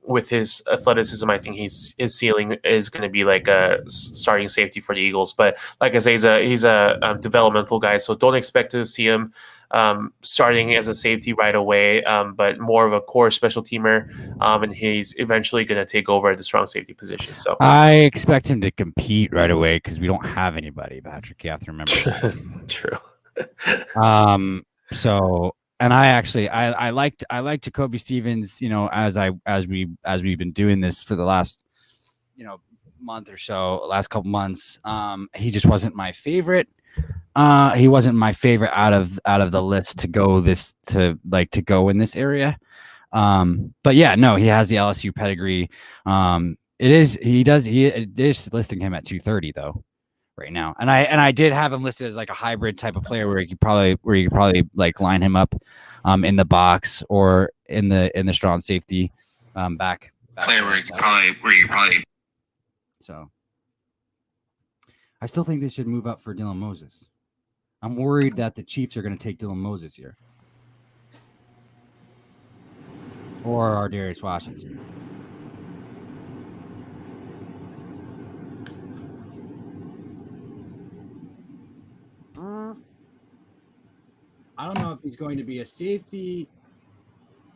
with his athleticism, I think his ceiling is going to be like a starting safety for the Eagles. But like I say, he's a developmental guy, so don't expect to see him starting as a safety right away, but more of a core special teamer, and he's eventually going to take over at the strong safety position. So I expect him to compete right away because we don't have anybody, Patrick. You have to remember that. True. So, and I liked Jacoby Stevens, you know, as we've been doing this for the last, you know, month or so, last couple months. He just wasn't my favorite. He wasn't my favorite out of the list to go in this area. But yeah, no, he has the LSU pedigree. It is listing him at 230 though right now. And I did have him listed as like a hybrid type of player where you could probably like line him up in the box or in the strong safety back player where you probably so I still think they should move up for Dylan Moses. I'm worried that the Chiefs are going to take Dylan Moses here. Or Darius Washington. I don't know if he's going to be a safety.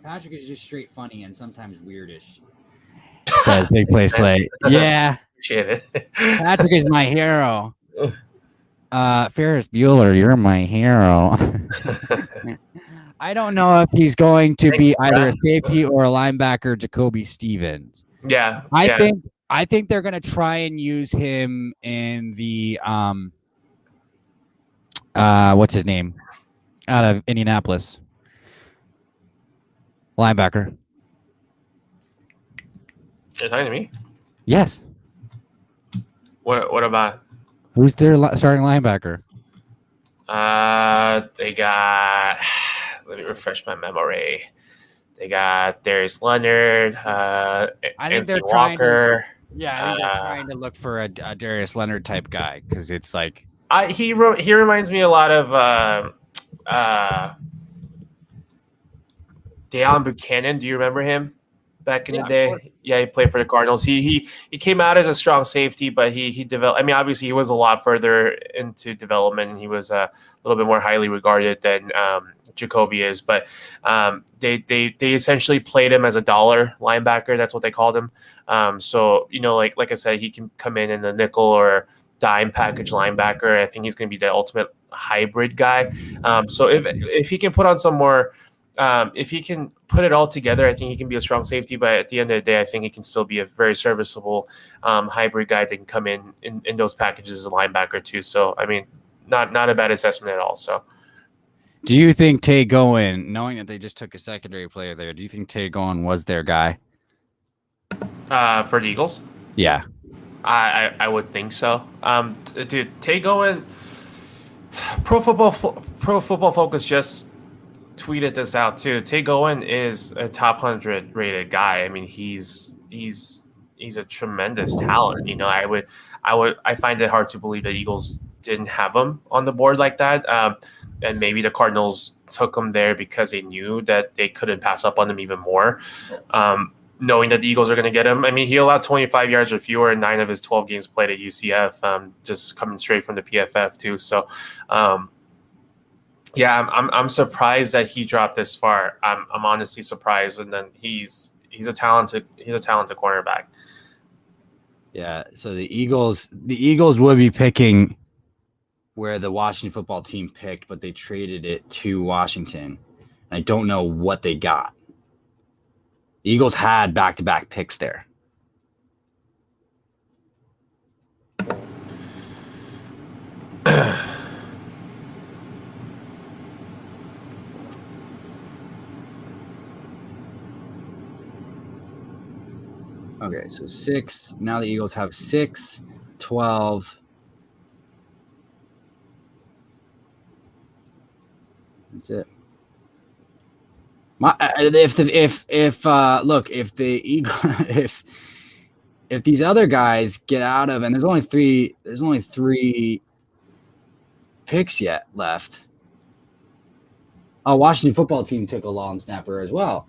Patrick is just straight funny and sometimes weirdish. Says Big Play Slate. Yeah. Patrick is my hero. Ferris Bueller, you're my hero. I don't know if he's going to be either a safety or a linebacker, Jacoby Stevens. Yeah. I think they're going to try and use him in the what's his name? Out of Indianapolis. Linebacker. You're talking to me? Yes. What about? Who's their starting linebacker? They got. Let me refresh my memory. They got Darius Leonard. I think they're Walker. They're trying to look for a Darius Leonard type guy because it's like he reminds me a lot of Deion Buchanan. Do you remember him back in the Yeah, of course. day? Yeah, he played for the Cardinals. He came out as a strong safety, but he developed. I mean, obviously, he was a lot further into development. He was a little bit more highly regarded than Jacoby is. But they essentially played him as a dollar linebacker. That's what they called him. So like I said, he can come in the nickel or dime package linebacker. I think he's going to be the ultimate hybrid guy. So if he can put on some more. If he can put it all together, I think he can be a strong safety. But at the end of the day, I think he can still be a very serviceable hybrid guy that can come in those packages as a linebacker too. So I mean, not a bad assessment at all. So, do you think Tay Gowan, knowing that they just took a secondary player there, do you think Tay Gowan was their guy for the Eagles? Yeah, I would think so. Dude, Tay Gowan, Pro Football Focus just tweeted this out too. Tay Gowan is a top 100 rated guy. I mean, he's a tremendous talent. I find it hard to believe that Eagles didn't have him on the board like that. And maybe the Cardinals took him there because they knew that they couldn't pass up on him even more. Knowing that the Eagles are going to get him. I mean, he allowed 25 yards or fewer in 9 of his 12 games played at UCF, just coming straight from the PFF too. So, yeah, I'm surprised that he dropped this far. I'm honestly surprised, and then he's a talented cornerback. Yeah. So the Eagles would be picking where the Washington football team picked, but they traded it to Washington. I don't know what they got. The Eagles had back-to-back picks there. Okay, so 6. Now the Eagles have 6, 12. That's it. If these other guys get out of, and there's only three picks yet left. Oh, Washington football team took a long snapper as well.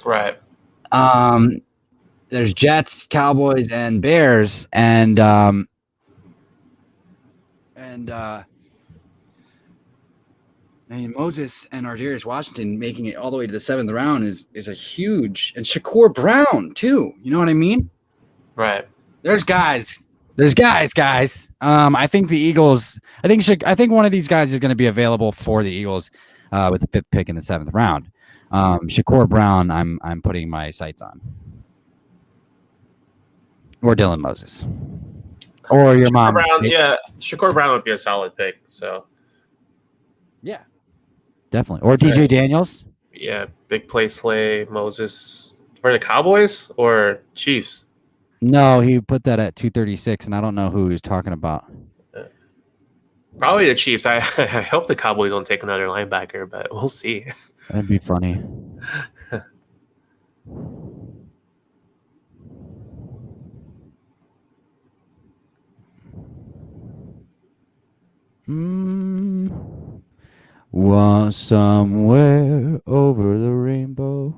Right. There's Jets, Cowboys, and Bears, and Moses and Ardarius Washington making it all the way to the 7th round is a huge, and Shakur Brown too. You know what I mean? Right. There's guys. I think the Eagles. I think one of these guys is going to be available for the Eagles with the 5th pick in the 7th round. Shakur Brown, I'm putting my sights on, or Dylan Moses, or your mom. Brown, yeah, Shakur Brown would be a solid pick. So, yeah, definitely, or DJ Daniels. Yeah, big play Slay Moses for the Cowboys or Chiefs. No, he put that at 236, and I don't know who he was talking about. Probably the Chiefs. I hope the Cowboys don't take another linebacker, but we'll see. That'd be funny. Was somewhere over the rainbow,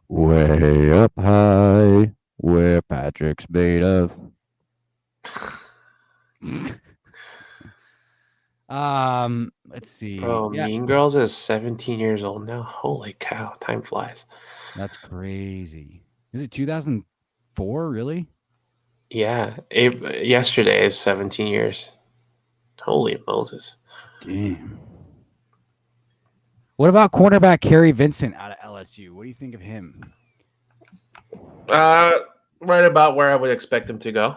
way up high, where Patrick's made of. Let's see. Bro, yeah. Mean Girls is 17 years old now. Holy cow, time flies. That's crazy. Is it 2004, really? Yeah, yesterday is 17 years. Holy Moses. Damn. What about cornerback Kerry Vincent out of LSU? What do you think of him? Right about where I would expect him to go.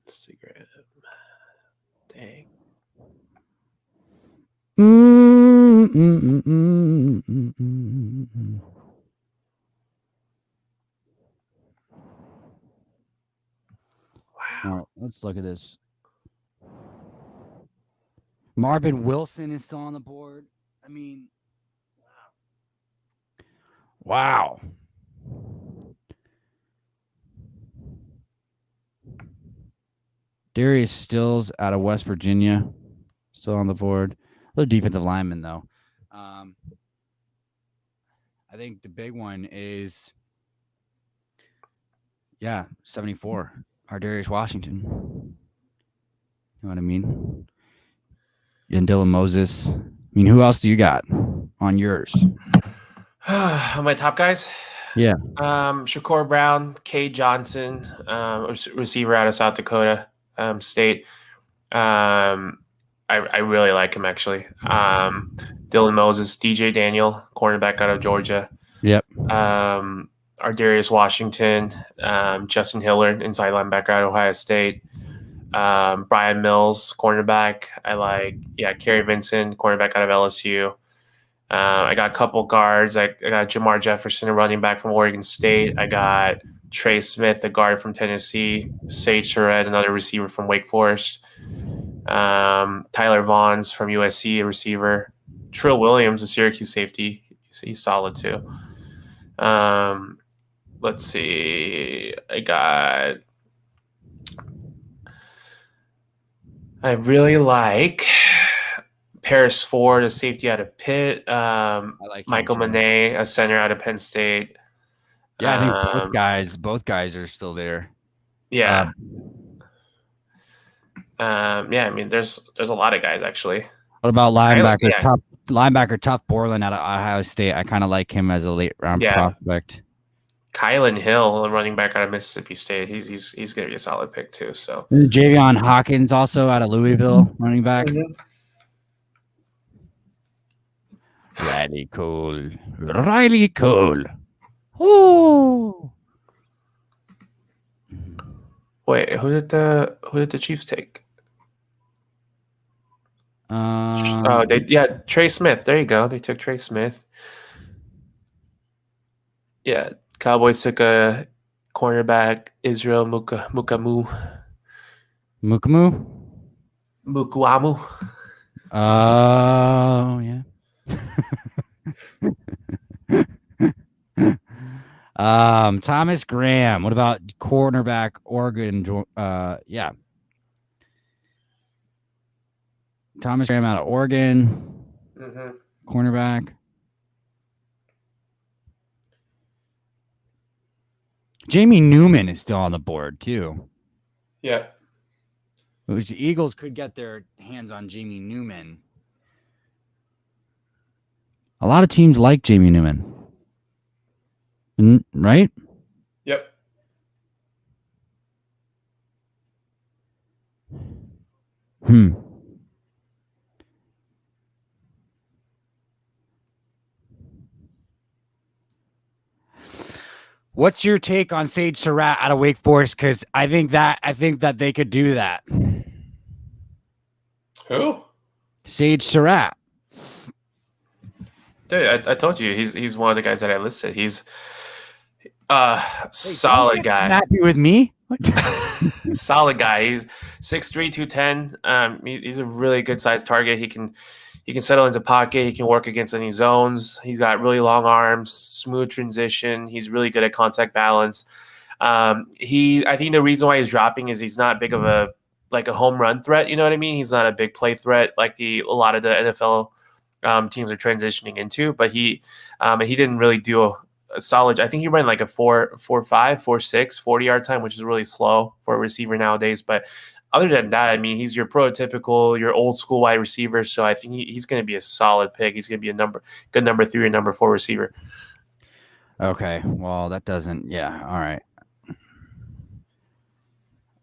Instagram. Dang. Wow. Let's look at this. Marvin Wilson is still on the board. I mean, wow. Darius Stills out of West Virginia, still on the board. A little defensive lineman, though. I think the big one is 74. Ardarius Washington. You know what I mean? And Dylan Moses. I mean, who else do you got on yours? My top guys? Yeah. Shakur Brown, Cade Johnson, receiver out of South Dakota State. I really like him, actually. Dylan Moses, DJ Daniel, cornerback out of Georgia. Yep. Ardarius Washington, Justin Hilliard, inside linebacker out of Ohio State. Brian Mills, cornerback. I like, Kerry Vincent, cornerback out of LSU. I got a couple guards. I got Jamar Jefferson, a running back from Oregon State. I got Trey Smith, a guard from Tennessee. Sage Surratt, another receiver from Wake Forest. Tyler Vaughns from USC, a receiver. Trill Williams, a Syracuse safety. He's solid too. Let's see. I really like Paris Ford, a safety out of Pitt. I like Michael Manet, a center out of Penn State. Yeah, I think both guys are still there. Yeah. I mean, there's a lot of guys, actually. What about linebacker Tough Borland out of Ohio State? I kind of like him as a late round prospect. Kylan Hill, a running back out of Mississippi State. He's going to be a solid pick too. So Javion Hawkins, also out of Louisville, running back. Mm-hmm. Riley Cole. Oh. Wait, who did the Chiefs take? Trey Smith. There you go. They took Trey Smith. Yeah, Cowboys took a cornerback, Israel Mukuamu. Oh, yeah. Thomas Graham. What about cornerback Oregon? Thomas Graham out of Oregon. Mm-hmm. Cornerback. Jamie Newman is still on the board too. Yeah. Which the Eagles could get their hands on Jamie Newman. A lot of teams like Jamie Newman. Right? Yep. What's your take on Sage Surratt out of Wake Forest? Because I think that they could do that. Who? Sage Surratt. Dude, I told you he's one of the guys that I listed. He's solid guy. Happy with me? Solid guy. He's 6'3", 210. He's a really good sized target. He can settle into pocket. He can work against any zones. He's got really long arms, smooth transition. He's really good at contact balance. I think the reason why he's dropping is he's not big of a home run threat. You know what I mean? He's not a big play threat like a lot of the NFL teams are transitioning into. But he didn't really do a solid. I think he ran like a 4.5, 4.6 40-yard time, which is really slow for a receiver nowadays. But other than that, I mean, he's your prototypical, your old school wide receiver. So I think he's going to be a solid pick. He's going to be a good number 3 or number 4 receiver. Okay. Well, that doesn't. Yeah. All right.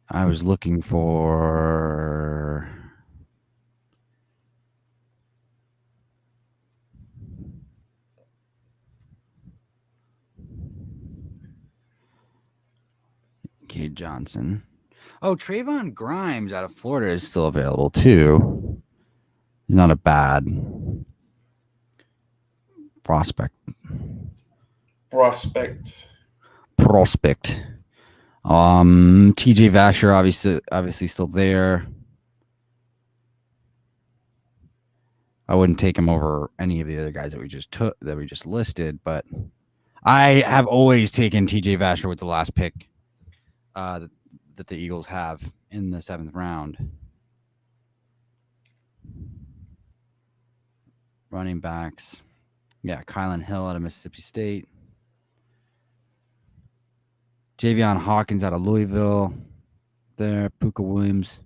I was looking for. Cade Johnson. Oh, Trayvon Grimes out of Florida is still available too. He's not a bad prospect. TJ Vasher obviously still there. I wouldn't take him over any of the other guys that we just listed, but I have always taken TJ Vasher with the last pick that the Eagles have in the 7th round. Running backs. Yeah, Kylan Hill out of Mississippi State. Javion Hawkins out of Louisville. There, Puka Williams.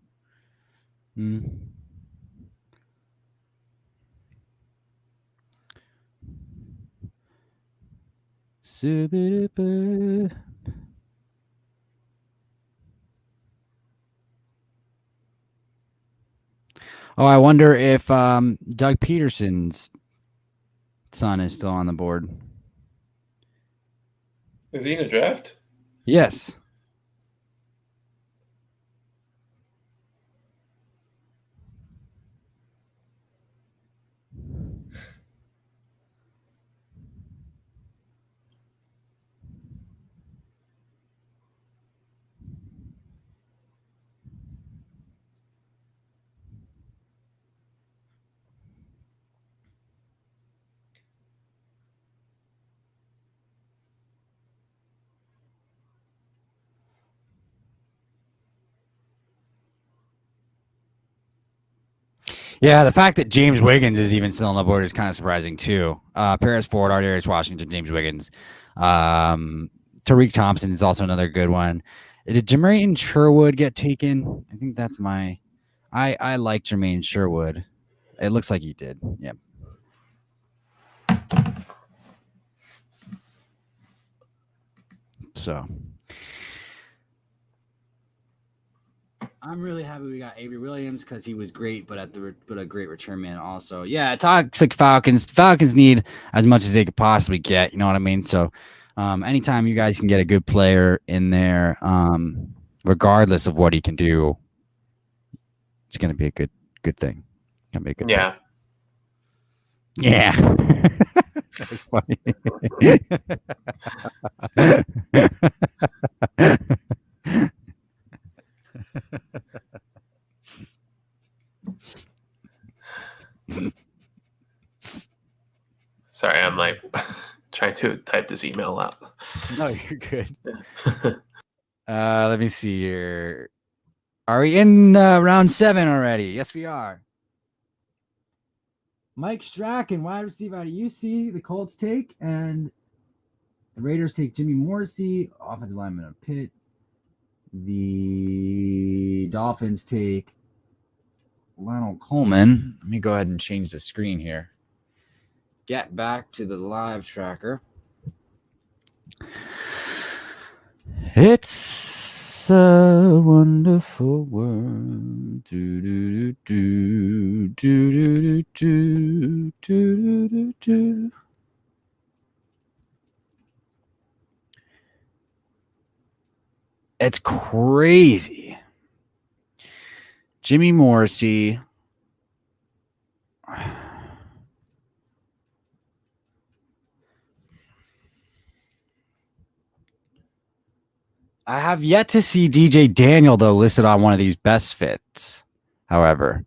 Oh, I wonder if Doug Peterson's son is still on the board. Is he in the draft? Yes. Yeah, the fact that James Wiggins is even still on the board is kind of surprising too. Paris Ford, Ardarius Washington, James Wiggins. Tariq Thompson is also another good one. Did Jermaine Sherwood get taken? I think that's my... I like Jermaine Sherwood. It looks like he did. Yeah. So... I'm really happy we got Avery Williams because he was great, but a great return man also. Yeah, toxic Falcons. Falcons need as much as they could possibly get. You know what I mean? So, anytime you guys can get a good player in there, regardless of what he can do, it's going to be a good thing. It's going to be a good thing. Yeah. That's funny. Sorry, I'm like trying to type this email out. No, you're good. Let me see here. Are we in round 7 already? Yes, we are. Mike Strachan, wide receiver out of UC. The Colts take, and the Raiders take Jimmy Morrissey, offensive lineman of Pitt. The Dolphins take Lionel Coleman. Let me go ahead and change the screen here. Get back to the live tracker. It's a wonderful world. Do, do, do, do, do, do, do, do, do, do. It's crazy. Jimmy Morrissey. I have yet to see DJ Daniel, though, listed on one of these best fits, however.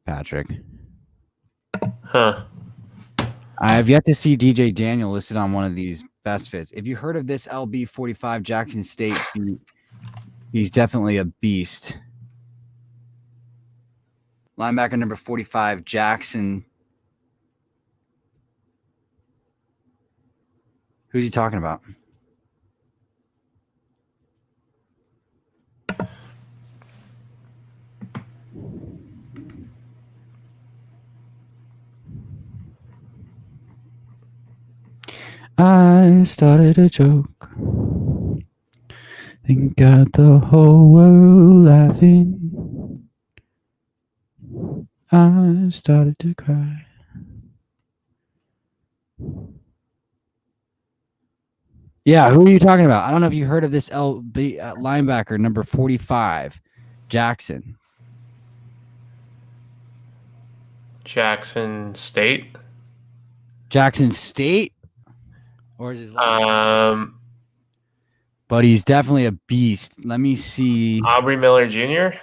Patrick. Huh. I have yet to see DJ Daniel listed on one of these best fits. If you heard of this LB45 Jackson State, he's definitely a beast. Linebacker number 45, Jackson. Who's he talking about? I started a joke and got the whole world laughing. I started to cry. Yeah, who are you talking about? I don't know if you heard of this LB linebacker number 45, Jackson. Jackson State. Jackson State? Or is his But he's definitely a beast. Let me see. Aubrey Miller Jr.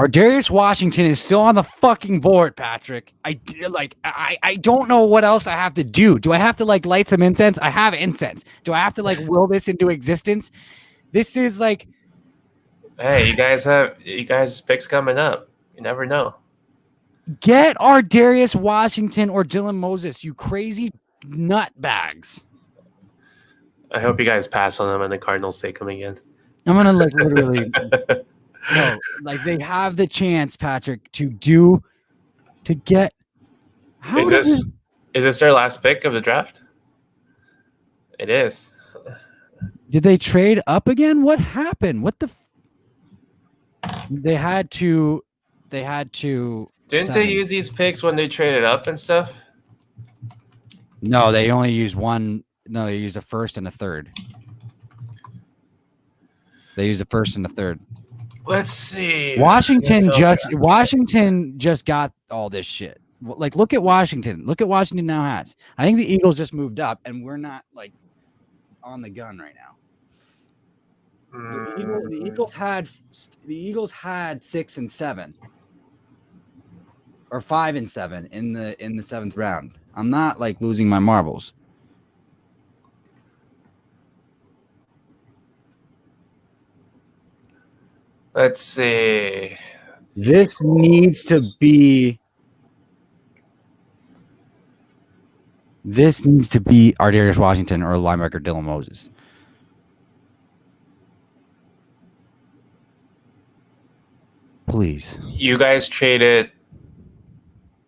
Darius Washington is still on the fucking board, Patrick. I don't know what else I have to do. Do I have to light some incense? I have incense. Do I have to will this into existence? This is hey, you guys picks coming up. You never know. Get Darius Washington or Dylan Moses, you crazy nutbags. I hope you guys pass on them and the Cardinals take them again. I'm gonna literally. No, they have the chance, Patrick, to get. Is this their last pick of the draft? It is. Did they trade up again? What happened? What the? They had to. Didn't they use these picks when they traded up and stuff? No, they only used one. No, they used a first and a third. They used a first and a third. Let's see. Washington just got all this shit. Look at Washington. Look at Washington now has. I think the Eagles just moved up, and we're not on the gun right now. The Eagles had 6 and 7, or 5 and 7 in the 7th round. I'm not losing my marbles. Let's see. This needs to be Darius Washington or linebacker Dylan Moses. Please. You guys traded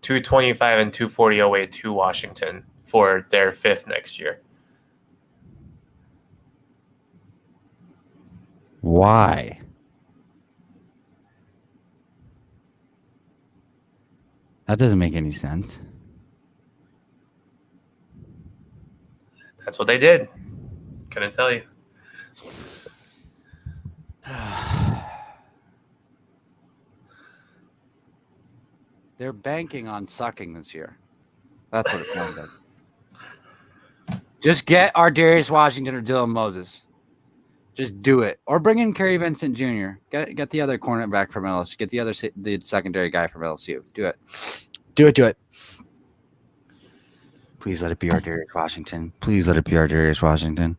225 and 240 away to Washington for their 5th next year. Why? That doesn't make any sense. That's what they did. Couldn't tell you. They're banking on sucking this year. That's what it sounds like. Just get Darius Washington or Dylan Moses. Just do it. Or bring in Kerry Vincent Jr. Get the other cornerback from LSU. Get the secondary guy from LSU. Do it. Do it. Please let it be Darius Washington. Please let it be Darius Washington.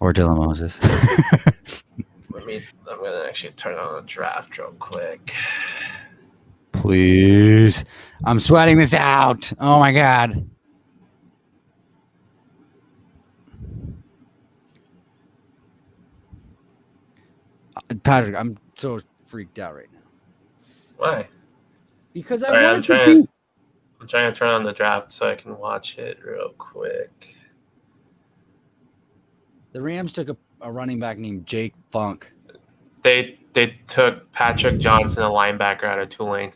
Or Dylan Moses. I'm going to actually turn on the draft real quick. Please. I'm sweating this out. Oh, my God. Patrick, I'm so freaked out right now. Why? Because I'm trying to turn on the draft so I can watch it real quick. The Rams took a running back named Jake Funk. They took Patrick Johnson, a linebacker out of Tulane.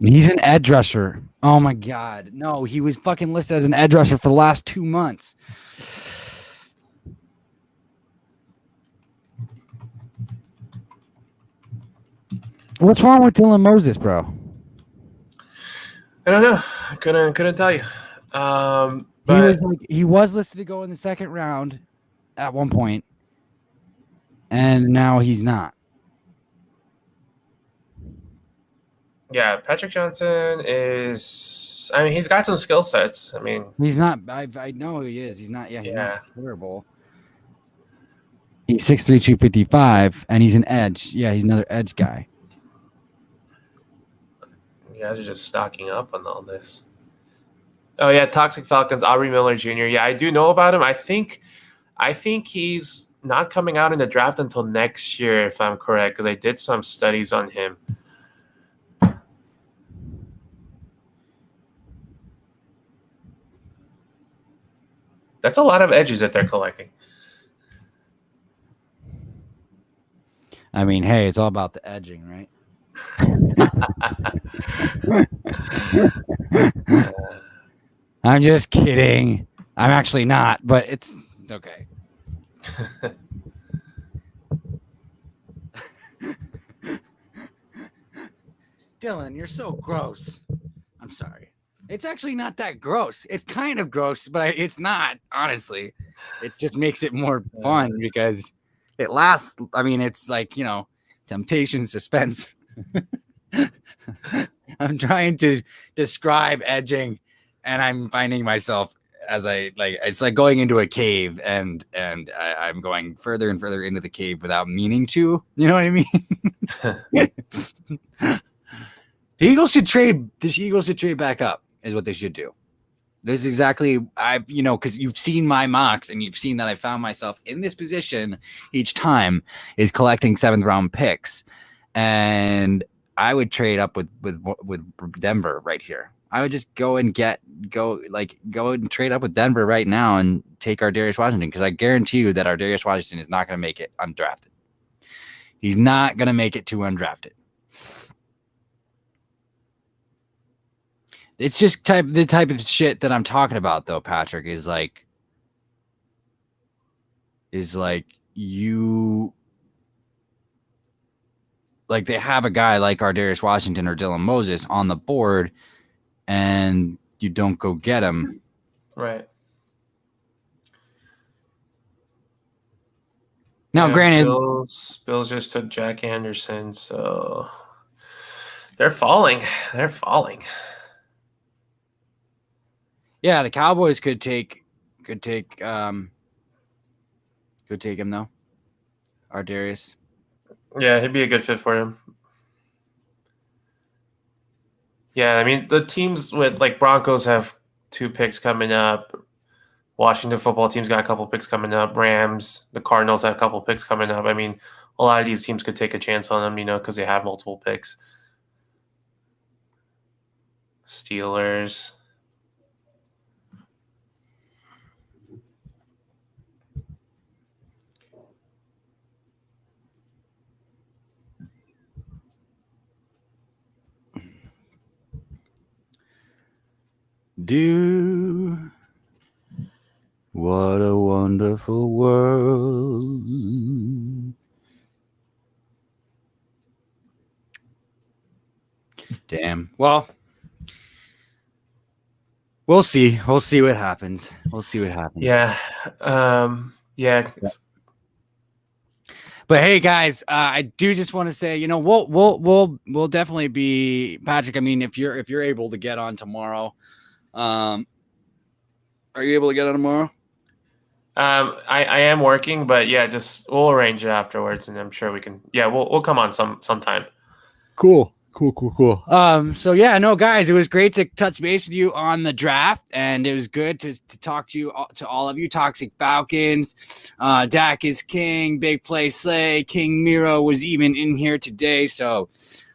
He's an edge rusher. Oh, my God. No, he was fucking listed as an edge rusher for the last 2 months. What's wrong with Dylan Moses, bro? I don't know. Couldn't tell you. But he was listed to go in the 2nd round at one point, and now he's not. Yeah, Patrick Johnson is. I mean, he's got some skill sets. I mean, he's not. I know he is. He's not. Yeah, he's not terrible. He's 6'3", 255, and he's an edge. Yeah, he's another edge guy. You guys are just stocking up on all this. Oh yeah, Toxic Falcons, Aubrey Miller Jr. Yeah, I do know about him. I think he's not coming out in the draft until next year, if I'm correct, because I did some studies on him. That's a lot of edges that they're collecting. I mean, hey, it's all about the edging, right? I'm just kidding. I'm actually not, but it's okay. Dylan, you're so gross. I'm sorry. It's actually not that gross. It's kind of gross, but it's not, honestly. It just makes it more fun because it lasts. I mean, it's like, temptation, suspense. I'm trying to describe edging, and I'm finding myself as it's like going into a cave, and I'm going further and further into the cave without meaning to. You know what I mean? The Eagles should trade. The Eagles should trade back up. Is what they should do. This is exactly because you've seen my mocks and you've seen that I found myself in this position each time is collecting 7th round picks, and I would trade up with Denver right here. I would just go and trade up with Denver right now and take our Darius Washington, because I guarantee you that our Darius Washington is not going to make it undrafted. He's not going to make it to undrafted. It's just the type of shit that I'm talking about, though, Patrick, is like you. Like, they have a guy like our Darius Washington or Dylan Moses on the board, and you don't go get him. Right. Now, granted, Bills just took Jack Anderson, so they're falling. They're falling. Yeah, the Cowboys could take him though. Our Darius. Yeah, he'd be a good fit for him. Yeah, I mean, the teams with Broncos have 2 picks coming up. Washington football team's got a couple picks coming up. Rams, the Cardinals have a couple picks coming up. I mean, a lot of these teams could take a chance on them, because they have multiple picks. Steelers. What a wonderful world. Damn. Well, we'll see. We'll see what happens. Yeah. Yeah. But hey, guys, I do just want to say, we'll definitely be, Patrick. I mean, if you're able to get on tomorrow, are you able to get on tomorrow? I am working, but yeah, we'll arrange it afterwards, and I'm sure we can. Yeah, we'll come on sometime. Cool. So yeah, no, guys, it was great to touch base with you on the draft, and it was good to talk to you, to all of you. Toxic Falcons, Dak is king, big play Slay, King Miro was even in here today. So,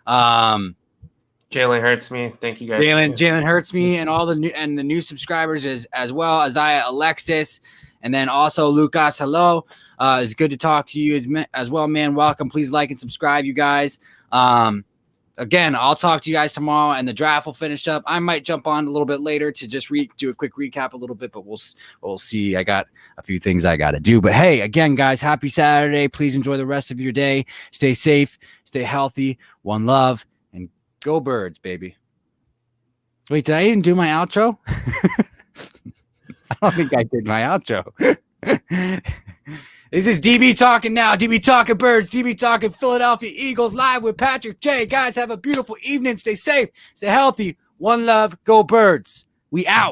Jalen Hurts me. Thank you guys. Jalen Hurts me, and all the new subscribers as well as Alexis, and then also Lucas. Hello, it's good to talk to you as well, man. Welcome. Please like and subscribe, you guys. Again, I'll talk to you guys tomorrow, and the draft will finish up. I might jump on a little bit later to just do a quick recap a little bit, but we'll see. I got a few things I got to do. But hey, again, guys, happy Saturday. Please enjoy the rest of your day. Stay safe, stay healthy, one love, and go Birds, baby. Wait, did I even do my outro? I don't think I did my outro. This is DB talking now. DB talking Birds. DB talking Philadelphia Eagles live with Patrick J. Guys, have a beautiful evening. Stay safe. Stay healthy. One love. Go Birds. We out.